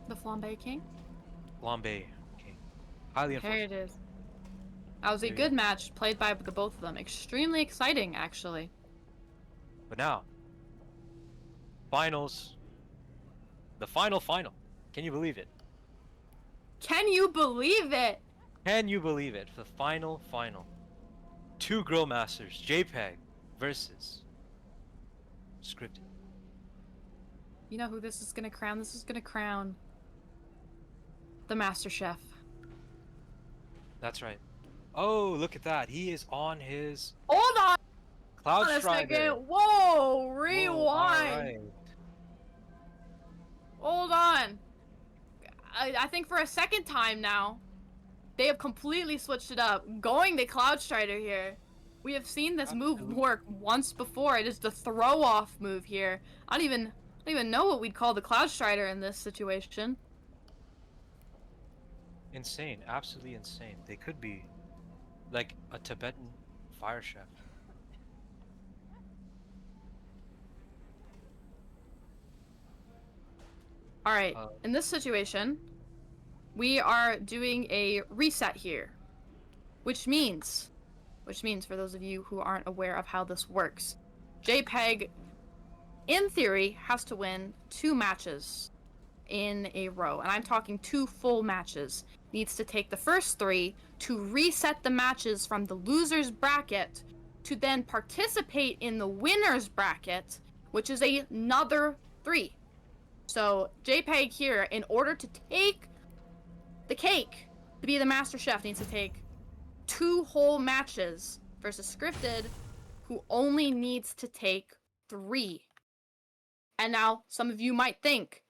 Speaker 2: The Flambe King?
Speaker 3: Flambe King. Highly
Speaker 2: There
Speaker 3: unfortunate.
Speaker 2: it is. That was a
Speaker 3: There you
Speaker 2: good match played by the both of them. Extremely exciting, actually.
Speaker 3: But now, finals. The final. Can you believe it?
Speaker 2: Can you believe it?
Speaker 3: Can you believe it? The final. 2 Grill Masters, JPEG versus Scripted.
Speaker 2: You know who this is gonna crown? This is gonna crown the Master Chef.
Speaker 3: That's right. Oh, look at that. He is on his
Speaker 2: Hold on
Speaker 3: Cloud
Speaker 2: a
Speaker 3: Strider.
Speaker 2: second. Whoa, rewind.
Speaker 3: Alright.
Speaker 2: Hold on. I think for a second time now, they have completely switched it up. Going the Cloud Strider here. We have seen this move work once before. It is the throw-off move here. I don't even know what we'd call the Cloud Strider in this situation.
Speaker 3: Insane. Absolutely insane. They could be like a Tibetan fire chef.
Speaker 2: Alright, in this situation, we are doing a reset here. Which means, for those of you who aren't aware of how this works, JPEG, in theory, has to win 2 matches in a row. And I'm talking 2 full matches. Needs to take the first 3 to reset the matches from the loser's bracket to then participate in the winner's bracket which is another 3. So JPEG here, in order to take the cake, to be the Master Chef, needs to take 2 whole matches versus Scripted, who only needs to take 3. And now, some of you might think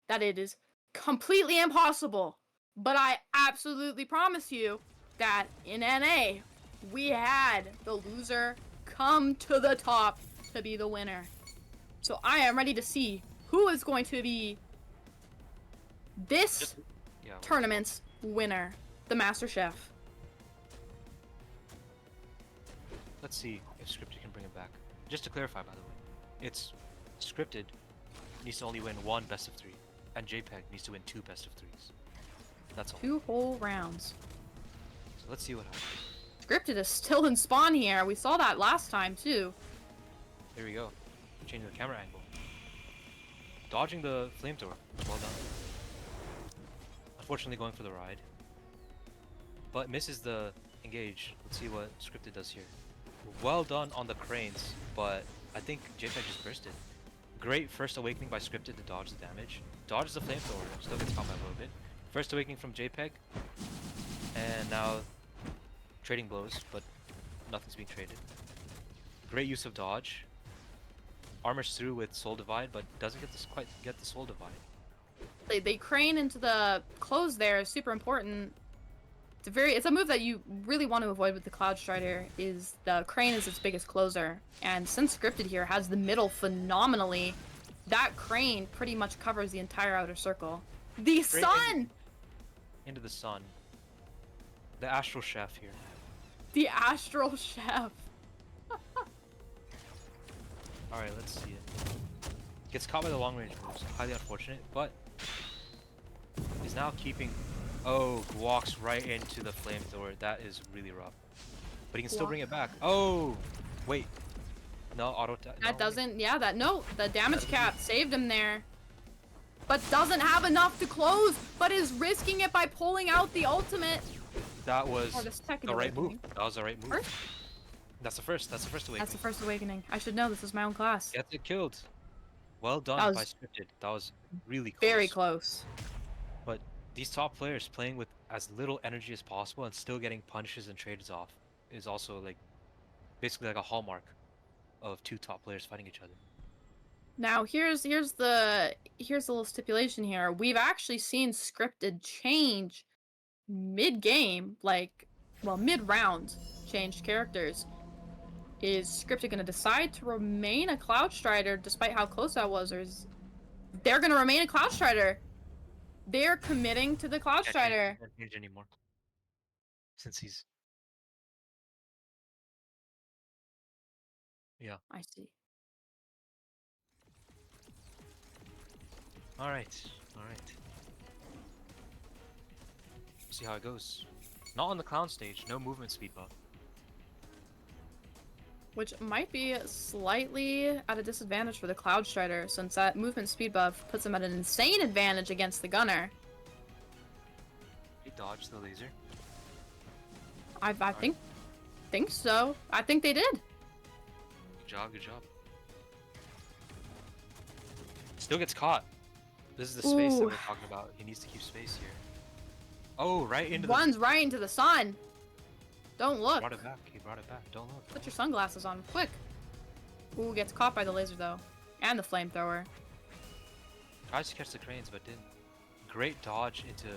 Speaker 2: that it is completely impossible, but I absolutely promise you that in NA, we had the loser come to the top to be the winner. So I am ready to see who is going to be this
Speaker 3: Yeah.
Speaker 2: tournament's winner, the Master Chef.
Speaker 3: Let's see if Scripted can bring it back. Just to clarify, by the way, it's Scripted needs to only win 1 best of 3, and JPEG needs to win 2 best of 3s. That's all.
Speaker 2: 2 whole rounds.
Speaker 3: So let's see what happens.
Speaker 2: Scripted is still in spawn here. We saw that last time too.
Speaker 3: There we go. Changing the camera angle. Dodging the flamethrower. Well done. Unfortunately going for the ride. But misses the engage. Let's see what Scripted does here. Well done on the cranes, but I think JPEG just bursted. Great first awakening by Scripted to dodge the damage. Dodges the flamethrower, still gets caught by a little bit. First awakening from JPEG. And now trading blows, but nothing's being traded. Great use of dodge. Armors through with Soul Divide, but doesn't quite get the Soul Divide.
Speaker 2: They crane into the close there is super important. It's a move that you really want to avoid with the Cloud Strider. Is the crane is its biggest closer, and since Scripted here has the middle phenomenally, that crane pretty much covers the entire outer circle. The
Speaker 3: Straight
Speaker 2: sun,
Speaker 3: Into the sun. The Astral Chef here.
Speaker 2: the Astral Chef.
Speaker 3: Alright, let's see it. Gets caught by the long range moves. Highly unfortunate, but is now keeping. Oh, walks right into the flamethrower. That is really rough. But he can still bring it back. Oh, wait. No, auto.
Speaker 2: That doesn't. Yeah, that no. The damage cap saved him there, but doesn't have enough to close. But is risking it by pulling out the ultimate.
Speaker 3: That was
Speaker 2: Or the second
Speaker 3: the right move.
Speaker 2: awakening.
Speaker 3: That was the right move.
Speaker 2: First?
Speaker 3: That's the first. That's the first awakening.
Speaker 2: That's the first awakening. I should know. This is my own class.
Speaker 3: Gets it killed. Well done
Speaker 2: That
Speaker 3: by
Speaker 2: was
Speaker 3: Scripted. That was really close.
Speaker 2: Very close.
Speaker 3: But these top players playing with as little energy as possible and still getting punishes and trades off is also like basically like a hallmark of 2 top players fighting each other.
Speaker 2: Now here's the little stipulation here. We've actually seen Scripted change mid-game, mid-round, changed characters. Is Scripted gonna decide to remain a Cloud Strider despite how close that was, or is they're gonna remain a Cloud Strider? They're committing to the Cloud Strider.
Speaker 3: Can't change anymore. Since he's
Speaker 2: I see.
Speaker 3: Alright. See how it goes. Not on the clown stage, no movement speed buff.
Speaker 2: Which might be slightly at a disadvantage for the Cloud Strider, since that movement speed buff puts him at an insane advantage against the Gunner.
Speaker 3: He dodged the laser.
Speaker 2: I think so. I think they did.
Speaker 3: Good job. Still gets caught. This is the space that
Speaker 2: Ooh.
Speaker 3: we're talking about. He needs to keep space here. Oh, right into
Speaker 2: One's right into the sun. Don't look.
Speaker 3: He brought it back. Don't look.
Speaker 2: Put your sunglasses on, quick. Ooh, gets caught by the laser though, and the flamethrower.
Speaker 3: Tries to catch the cranes, but didn't. Great dodge into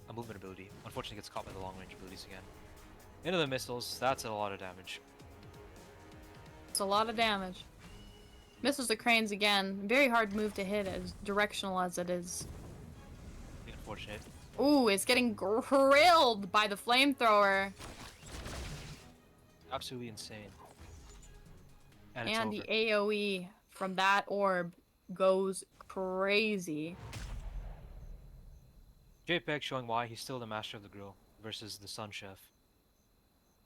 Speaker 3: a movement ability. Unfortunately, gets caught by the long range abilities again. Into the missiles. That's a lot of damage.
Speaker 2: It's a lot of damage. Misses the cranes again. Very hard move to hit, as directional as it is.
Speaker 3: Unfortunate.
Speaker 2: Ooh, it's getting grilled by the flamethrower.
Speaker 3: Absolutely insane. And
Speaker 2: And
Speaker 3: it's
Speaker 2: the
Speaker 3: over.
Speaker 2: AoE from that orb goes crazy.
Speaker 3: JPEG showing why he's still the master of the grill versus the Sun Chef.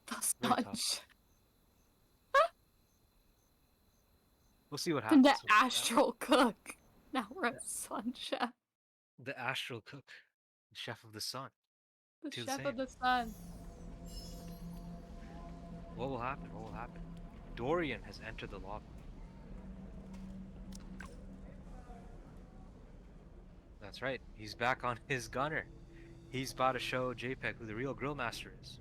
Speaker 2: The
Speaker 3: Very
Speaker 2: sun.
Speaker 3: tough. We'll see what happens.
Speaker 2: The astral cook. Now we're at Sun Chef.
Speaker 3: The Astral Cook, the Chef of the Sun.
Speaker 2: The
Speaker 3: Do the
Speaker 2: chef
Speaker 3: same.
Speaker 2: of the sun.
Speaker 3: What will happen? Dorian has entered the lobby. That's right. He's back on his gunner. He's about to show JPEG who the real grill master is.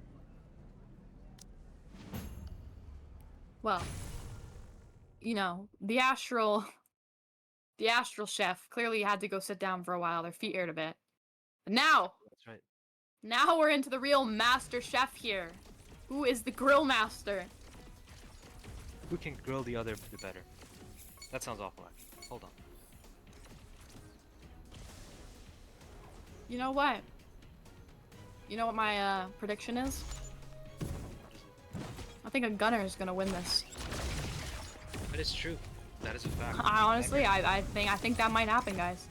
Speaker 2: Well, you know, the astral chef clearly had to go sit down for a while. Their feet hurt a bit. But
Speaker 3: That's right.
Speaker 2: now we're into the real master chef here. Who is the grill master?
Speaker 3: Who can grill the other the better? That sounds awful, actually. Hold on.
Speaker 2: You know what? You know what my prediction is? I think a gunner is gonna win this.
Speaker 3: But it's true. That is a fact.
Speaker 2: I think that might happen, guys.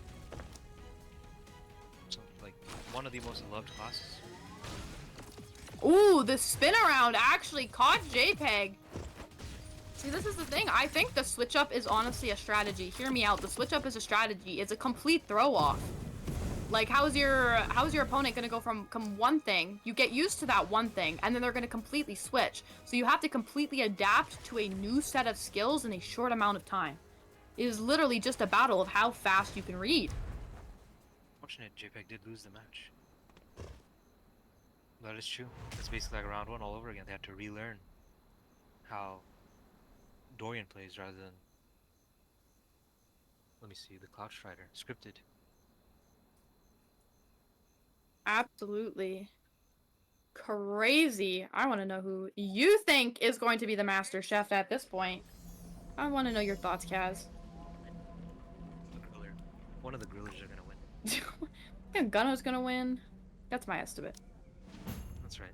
Speaker 3: So, like, one of the most loved classes.
Speaker 2: Ooh, the spin around actually caught JPEG. See, this is the thing. I think the switch up is honestly a strategy. Hear me out. The switch up is a strategy. It's a complete throw off. Like, how's your opponent gonna go from one thing? You get used to that one thing, and then they're gonna completely switch. So you have to completely adapt to a new set of skills in a short amount of time. It is literally just a battle of how fast you can read.
Speaker 3: Fortunate, JPEG did lose the match. That is true. It's basically like round one all over again. They had to relearn how Dorian plays rather than, let me see, the Cloud Strider scripted.
Speaker 2: Absolutely crazy. I want to know who you think is going to be the master chef at this point. I want to know your thoughts, Kaz.
Speaker 3: The griller. One of the grillers are gonna win.
Speaker 2: I think Gunno's gonna win. That's my estimate.
Speaker 3: That's right.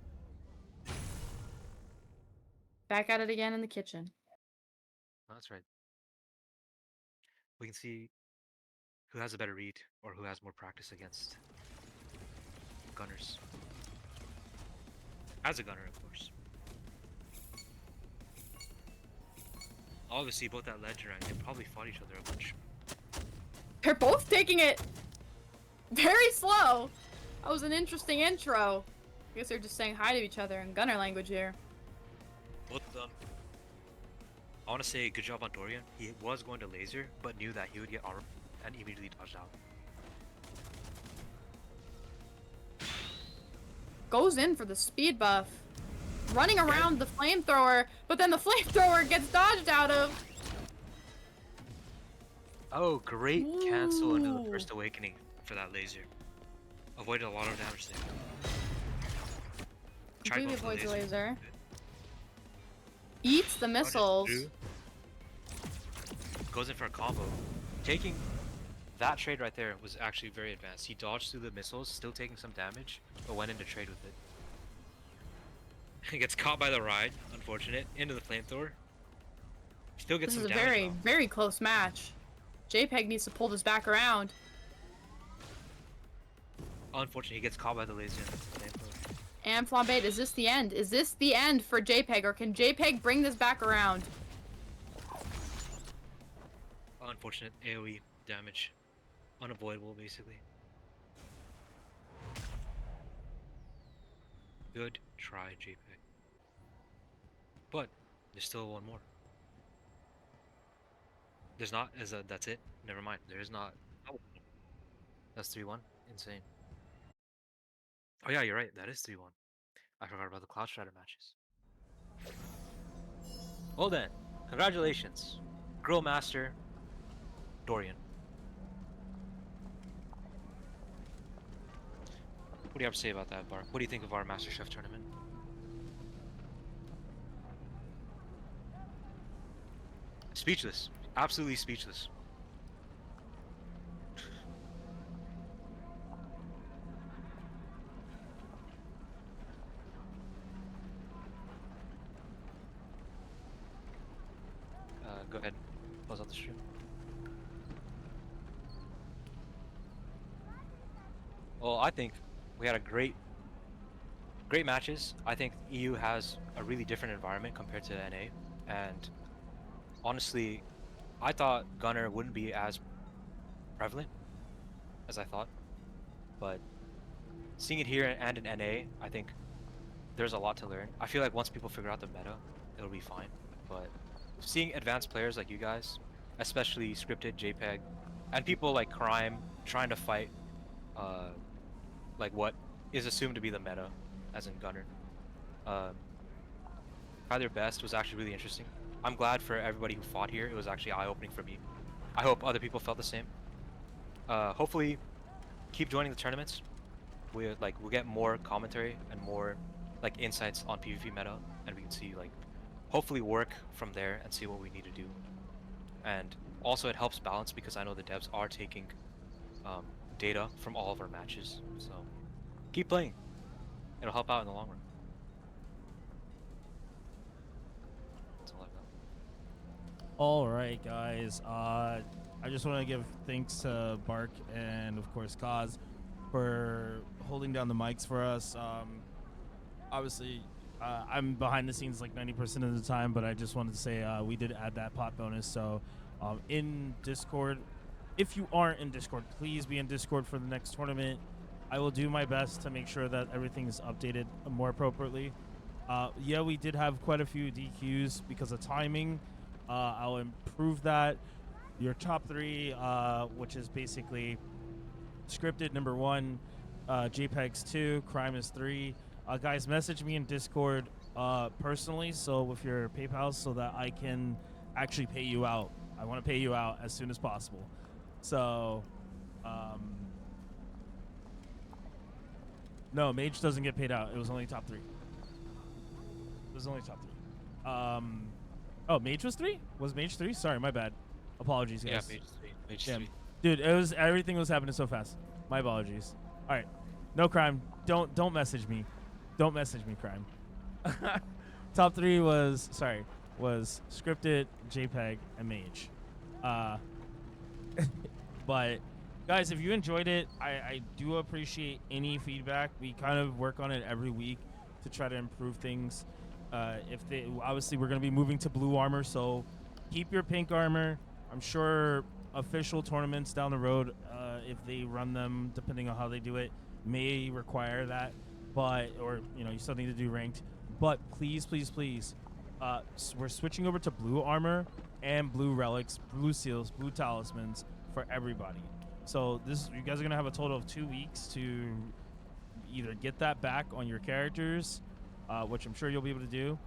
Speaker 2: Back at it again in the kitchen.
Speaker 3: That's right. We can see who has a better read or who has more practice against gunners. As a gunner, of course. Obviously, both at Ledger and they probably fought each other a bunch.
Speaker 2: They're both taking it very slow. That was an interesting intro. I guess they're just saying hi to each other in gunner language here.
Speaker 3: Both of them. I want to say good job on Dorian. He was going to laser, but knew that he would get armor and immediately dodged out.
Speaker 2: Goes in for the speed buff. Running around the flamethrower, but then the flamethrower gets dodged out of.
Speaker 3: Oh, great cancel into the
Speaker 2: Ooh.
Speaker 3: First Awakening for that laser. Avoided a lot of damage there. Tried
Speaker 2: Completely
Speaker 3: going for
Speaker 2: avoids
Speaker 3: the
Speaker 2: the laser. Eats the missiles.
Speaker 3: Goes in for a combo. Taking that trade right there was actually very advanced. He dodged through the missiles, still taking some damage, but went into trade with it. He gets caught by the ride, unfortunate, into the flamethrower. Still gets
Speaker 2: This
Speaker 3: some
Speaker 2: is a
Speaker 3: damage
Speaker 2: very,
Speaker 3: off.
Speaker 2: very close match. JPEG needs to pull this back around.
Speaker 3: Unfortunately, he gets caught by the laser and the flamethrower.
Speaker 2: And Flambait, is this the end? Is this the end for JPEG, or can JPEG bring this back around?
Speaker 3: Unfortunate AoE damage. Unavoidable, basically. Good try, JPEG. But there's still one more. There's not, that's it? Never mind. There is not. Oh. That's 3-1. Insane. Oh yeah, you're right. That is 3-1. I forgot about the Cloud Strider matches. Well then, congratulations. Grill Master, Dorian. What do you have to say about that, Bar? What do you think of our Master Chef tournament? Speechless. Absolutely speechless. Go ahead. Close out the stream. Well, I think we had a great matches. I think EU has a really different environment compared to NA, and honestly, I thought Gunner wouldn't be as prevalent as I thought, but seeing it here and in NA, I think there's a lot to learn. I feel like once people figure out the meta, it'll be fine, but seeing advanced players like you guys, especially Scripted, JPEG, and people like Crime trying to fight, like what is assumed to be the meta, as in Gunner. Try their best was actually really interesting. I'm glad for everybody who fought here. It was actually eye-opening for me. I hope other people felt the same. Hopefully, keep joining the tournaments. We'll get more commentary and more like insights on PvP meta, and we can see like hopefully work from there and see what we need to do. And also it helps balance because I know the devs are taking data from all of our matches. So keep playing. It'll help out in the long run. That's all I've got.
Speaker 1: All right, guys. I just want to give thanks to Bark and of course Kaz for holding down the mics for us. Obviously, I'm behind the scenes like 90% of the time, but I just wanted to say we did add that pot bonus. So in Discord, if you aren't in Discord, please be in Discord for the next tournament. I will do my best to make sure that everything is updated more appropriately. Yeah, we did have quite a few DQs because of timing. I'll improve that. Your top three, which is basically scripted number 1, JPEGs 2, Crime is 3. Guys, message me in Discord personally, so with your PayPal, so that I can actually pay you out. I want to pay you out as soon as possible. So, no, Mage doesn't get paid out. It was only top 3. It was only top 3. Oh, Mage was 3? Was Mage 3? Sorry, my bad. Apologies, guys.
Speaker 3: Yeah, Mage 3.
Speaker 1: Dude, everything was happening so fast. My apologies. All right, no Crime. Don't message me. Don't message me, Crime. Top 3 was scripted, JPEG, and Mage. But guys, if you enjoyed it, I do appreciate any feedback. We kind of work on it every week to try to improve things. Obviously we're going to be moving to blue armor, so keep your pink armor. I'm sure official tournaments down the road, if they run them, depending on how they do it, may require that. Or you still need to do ranked. But please, we're switching over to blue armor and blue relics, blue seals, blue talismans for everybody. So you guys are gonna have a total of 2 weeks to either get that back on your characters, which I'm sure you'll be able to do,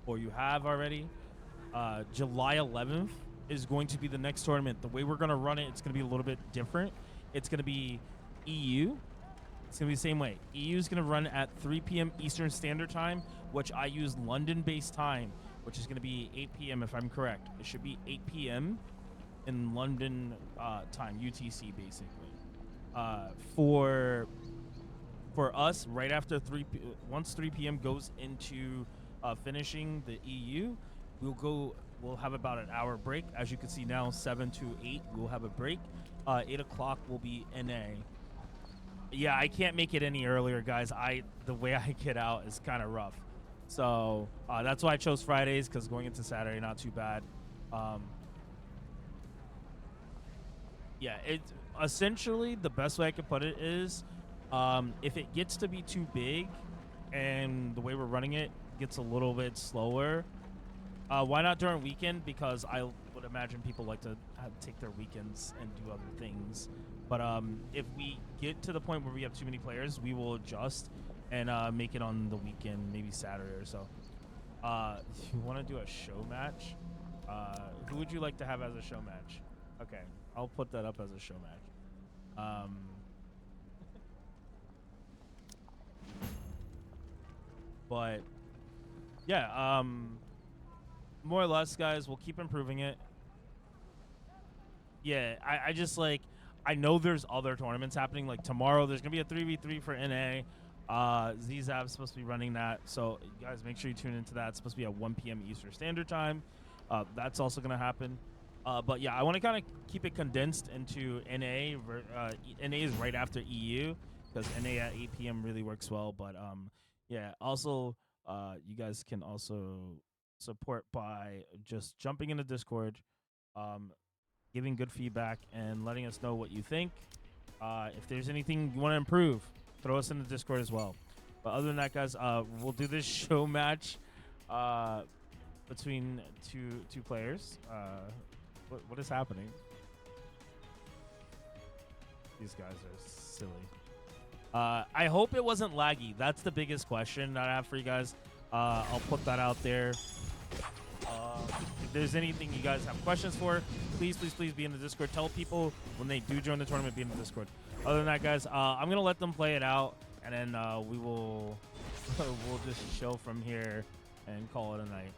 Speaker 1: or you have already. July 11th is going to be the next tournament. The way we're gonna run it, it's gonna be a little bit different. It's gonna be EU. It's going to be the same way. EU is going to run at 3 p.m. Eastern Standard Time, which I use London-based time, which is going to be 8 p.m. if I'm correct. It should be 8 p.m. in London time, UTC basically. For us, right after once 3 p.m. goes into finishing the EU, we'll have about an hour break. As you can see now, 7 to 8, we'll have a break. 8 o'clock will be NA. Yeah, I can't make it any earlier, guys. The way I get out is kind of rough. So that's why I chose Fridays, because going into Saturday, not too bad. Yeah, essentially the best way I could put it is if it gets to be too big and the way we're running it gets a little bit slower, why not during weekend? Because I would imagine people like to take their weekends and do other things. But if we get to the point where we have too many players, we will adjust and make it on the weekend, maybe Saturday or so. If you want to do a show match, who would you like to have as a show match? Okay, I'll put that up as a show match. But yeah, more or less, guys, we'll keep improving it. Yeah, I just I know there's other tournaments happening. Like tomorrow, there's gonna be a 3v3 for NA. ZZAV's supposed to be running that, so you guys make sure you tune into that. It's supposed to be at 1 p.m. Eastern Standard Time. That's also gonna happen. But yeah, I want to kind of keep it condensed into NA. NA is right after EU, because NA at 8 p.m. really works well. But yeah, also you guys can also support by just jumping into Discord, giving good feedback, and letting us know what you think. If there's anything you want to improve, throw us in the Discord as well. But other than that, guys, we'll do this show match between two players. What is happening? These guys are silly. I hope it wasn't laggy. That's the biggest question that I have for you guys. I'll put that out there. If there's anything you guys have questions for, please be in the Discord. Tell people when they do join the tournament, be in the Discord. Other than that, guys, I'm gonna let them play it out, and then we will we'll just show from here and call it a night.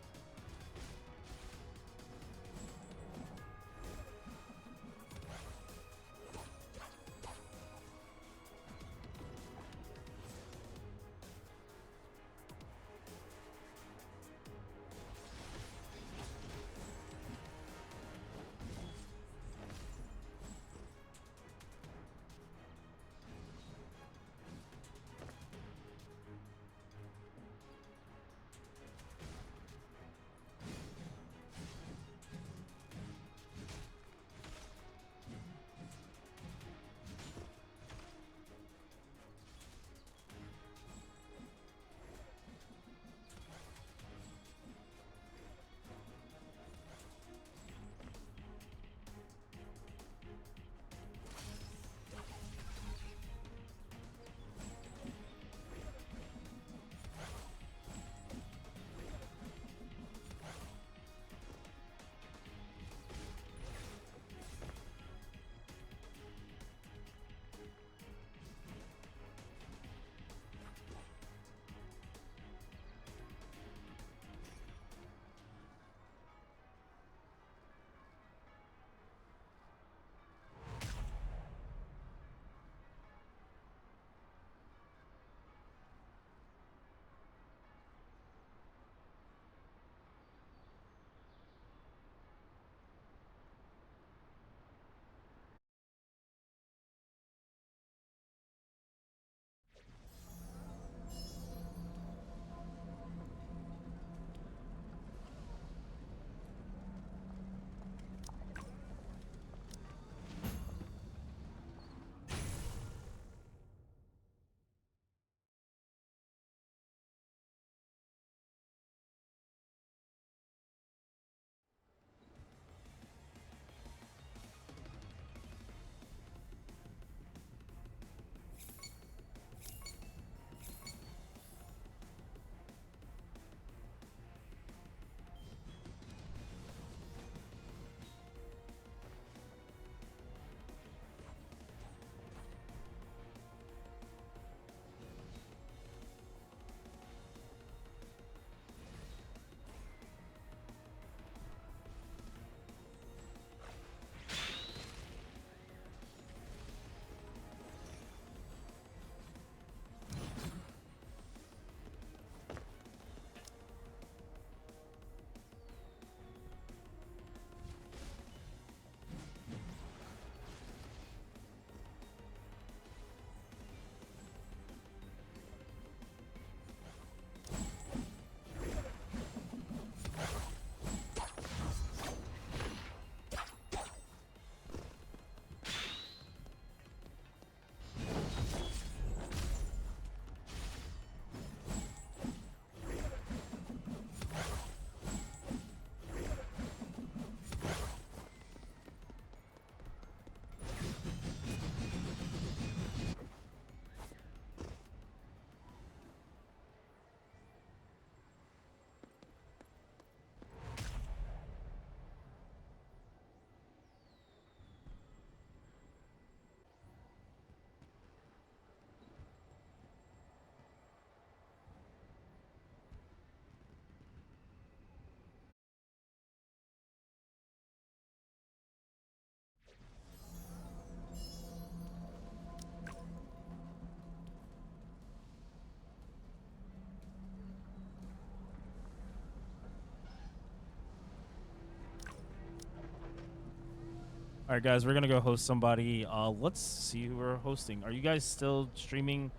Speaker 1: All right, guys, we're gonna go host somebody. Let's see who we're hosting. Are you guys still streaming?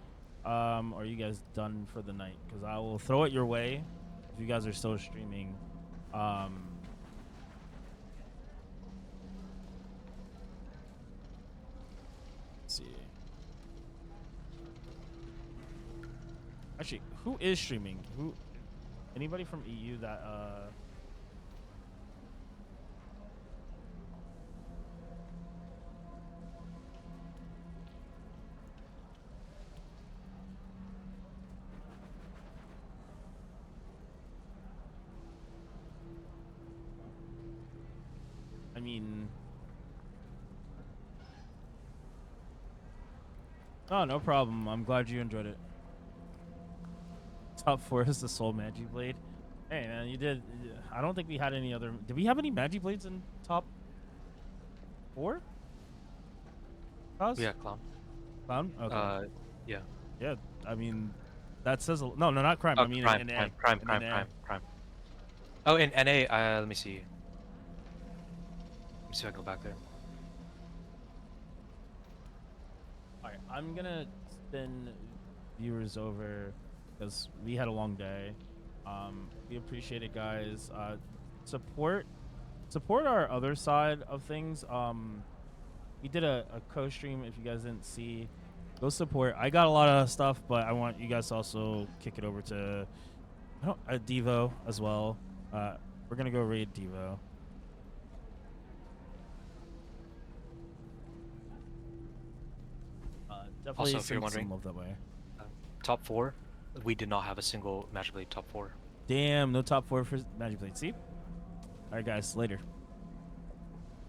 Speaker 1: Or are you guys done for the night? Because I will throw it your way if you guys are still streaming. Let's see. Actually, who is streaming? Who? Anybody from EU that mean, oh, no problem. I'm glad you enjoyed it. Top 4 is the Soul Magi Blade. Hey, man, you did. I don't think we had any other. Did we have any Magi Blades in top 4?
Speaker 3: Yeah, clown.
Speaker 1: Clown? Okay.
Speaker 3: Yeah.
Speaker 1: Yeah, I mean, that says no, not crime.
Speaker 3: Oh,
Speaker 1: I mean,
Speaker 3: crime,
Speaker 1: in
Speaker 3: crime,
Speaker 1: NA.
Speaker 3: crime,
Speaker 1: In NA.
Speaker 3: crime, crime. Oh, in NA, let me see. Let me see if I can go back there.
Speaker 1: All right, I'm gonna spin viewers over because we had a long day. We appreciate it, guys. Support our other side of things. We did a co-stream. If you guys didn't see, go support. I got a lot of stuff, but I want you guys to also kick it over to Devo as well. We're gonna go raid Devo. Definitely
Speaker 3: Also, if you're
Speaker 1: send some
Speaker 3: wondering,
Speaker 1: love that way.
Speaker 3: top 4, we did not have a single Magic Blade top 4.
Speaker 1: Damn, no top 4 for Magic Blade. See? All right, guys, later.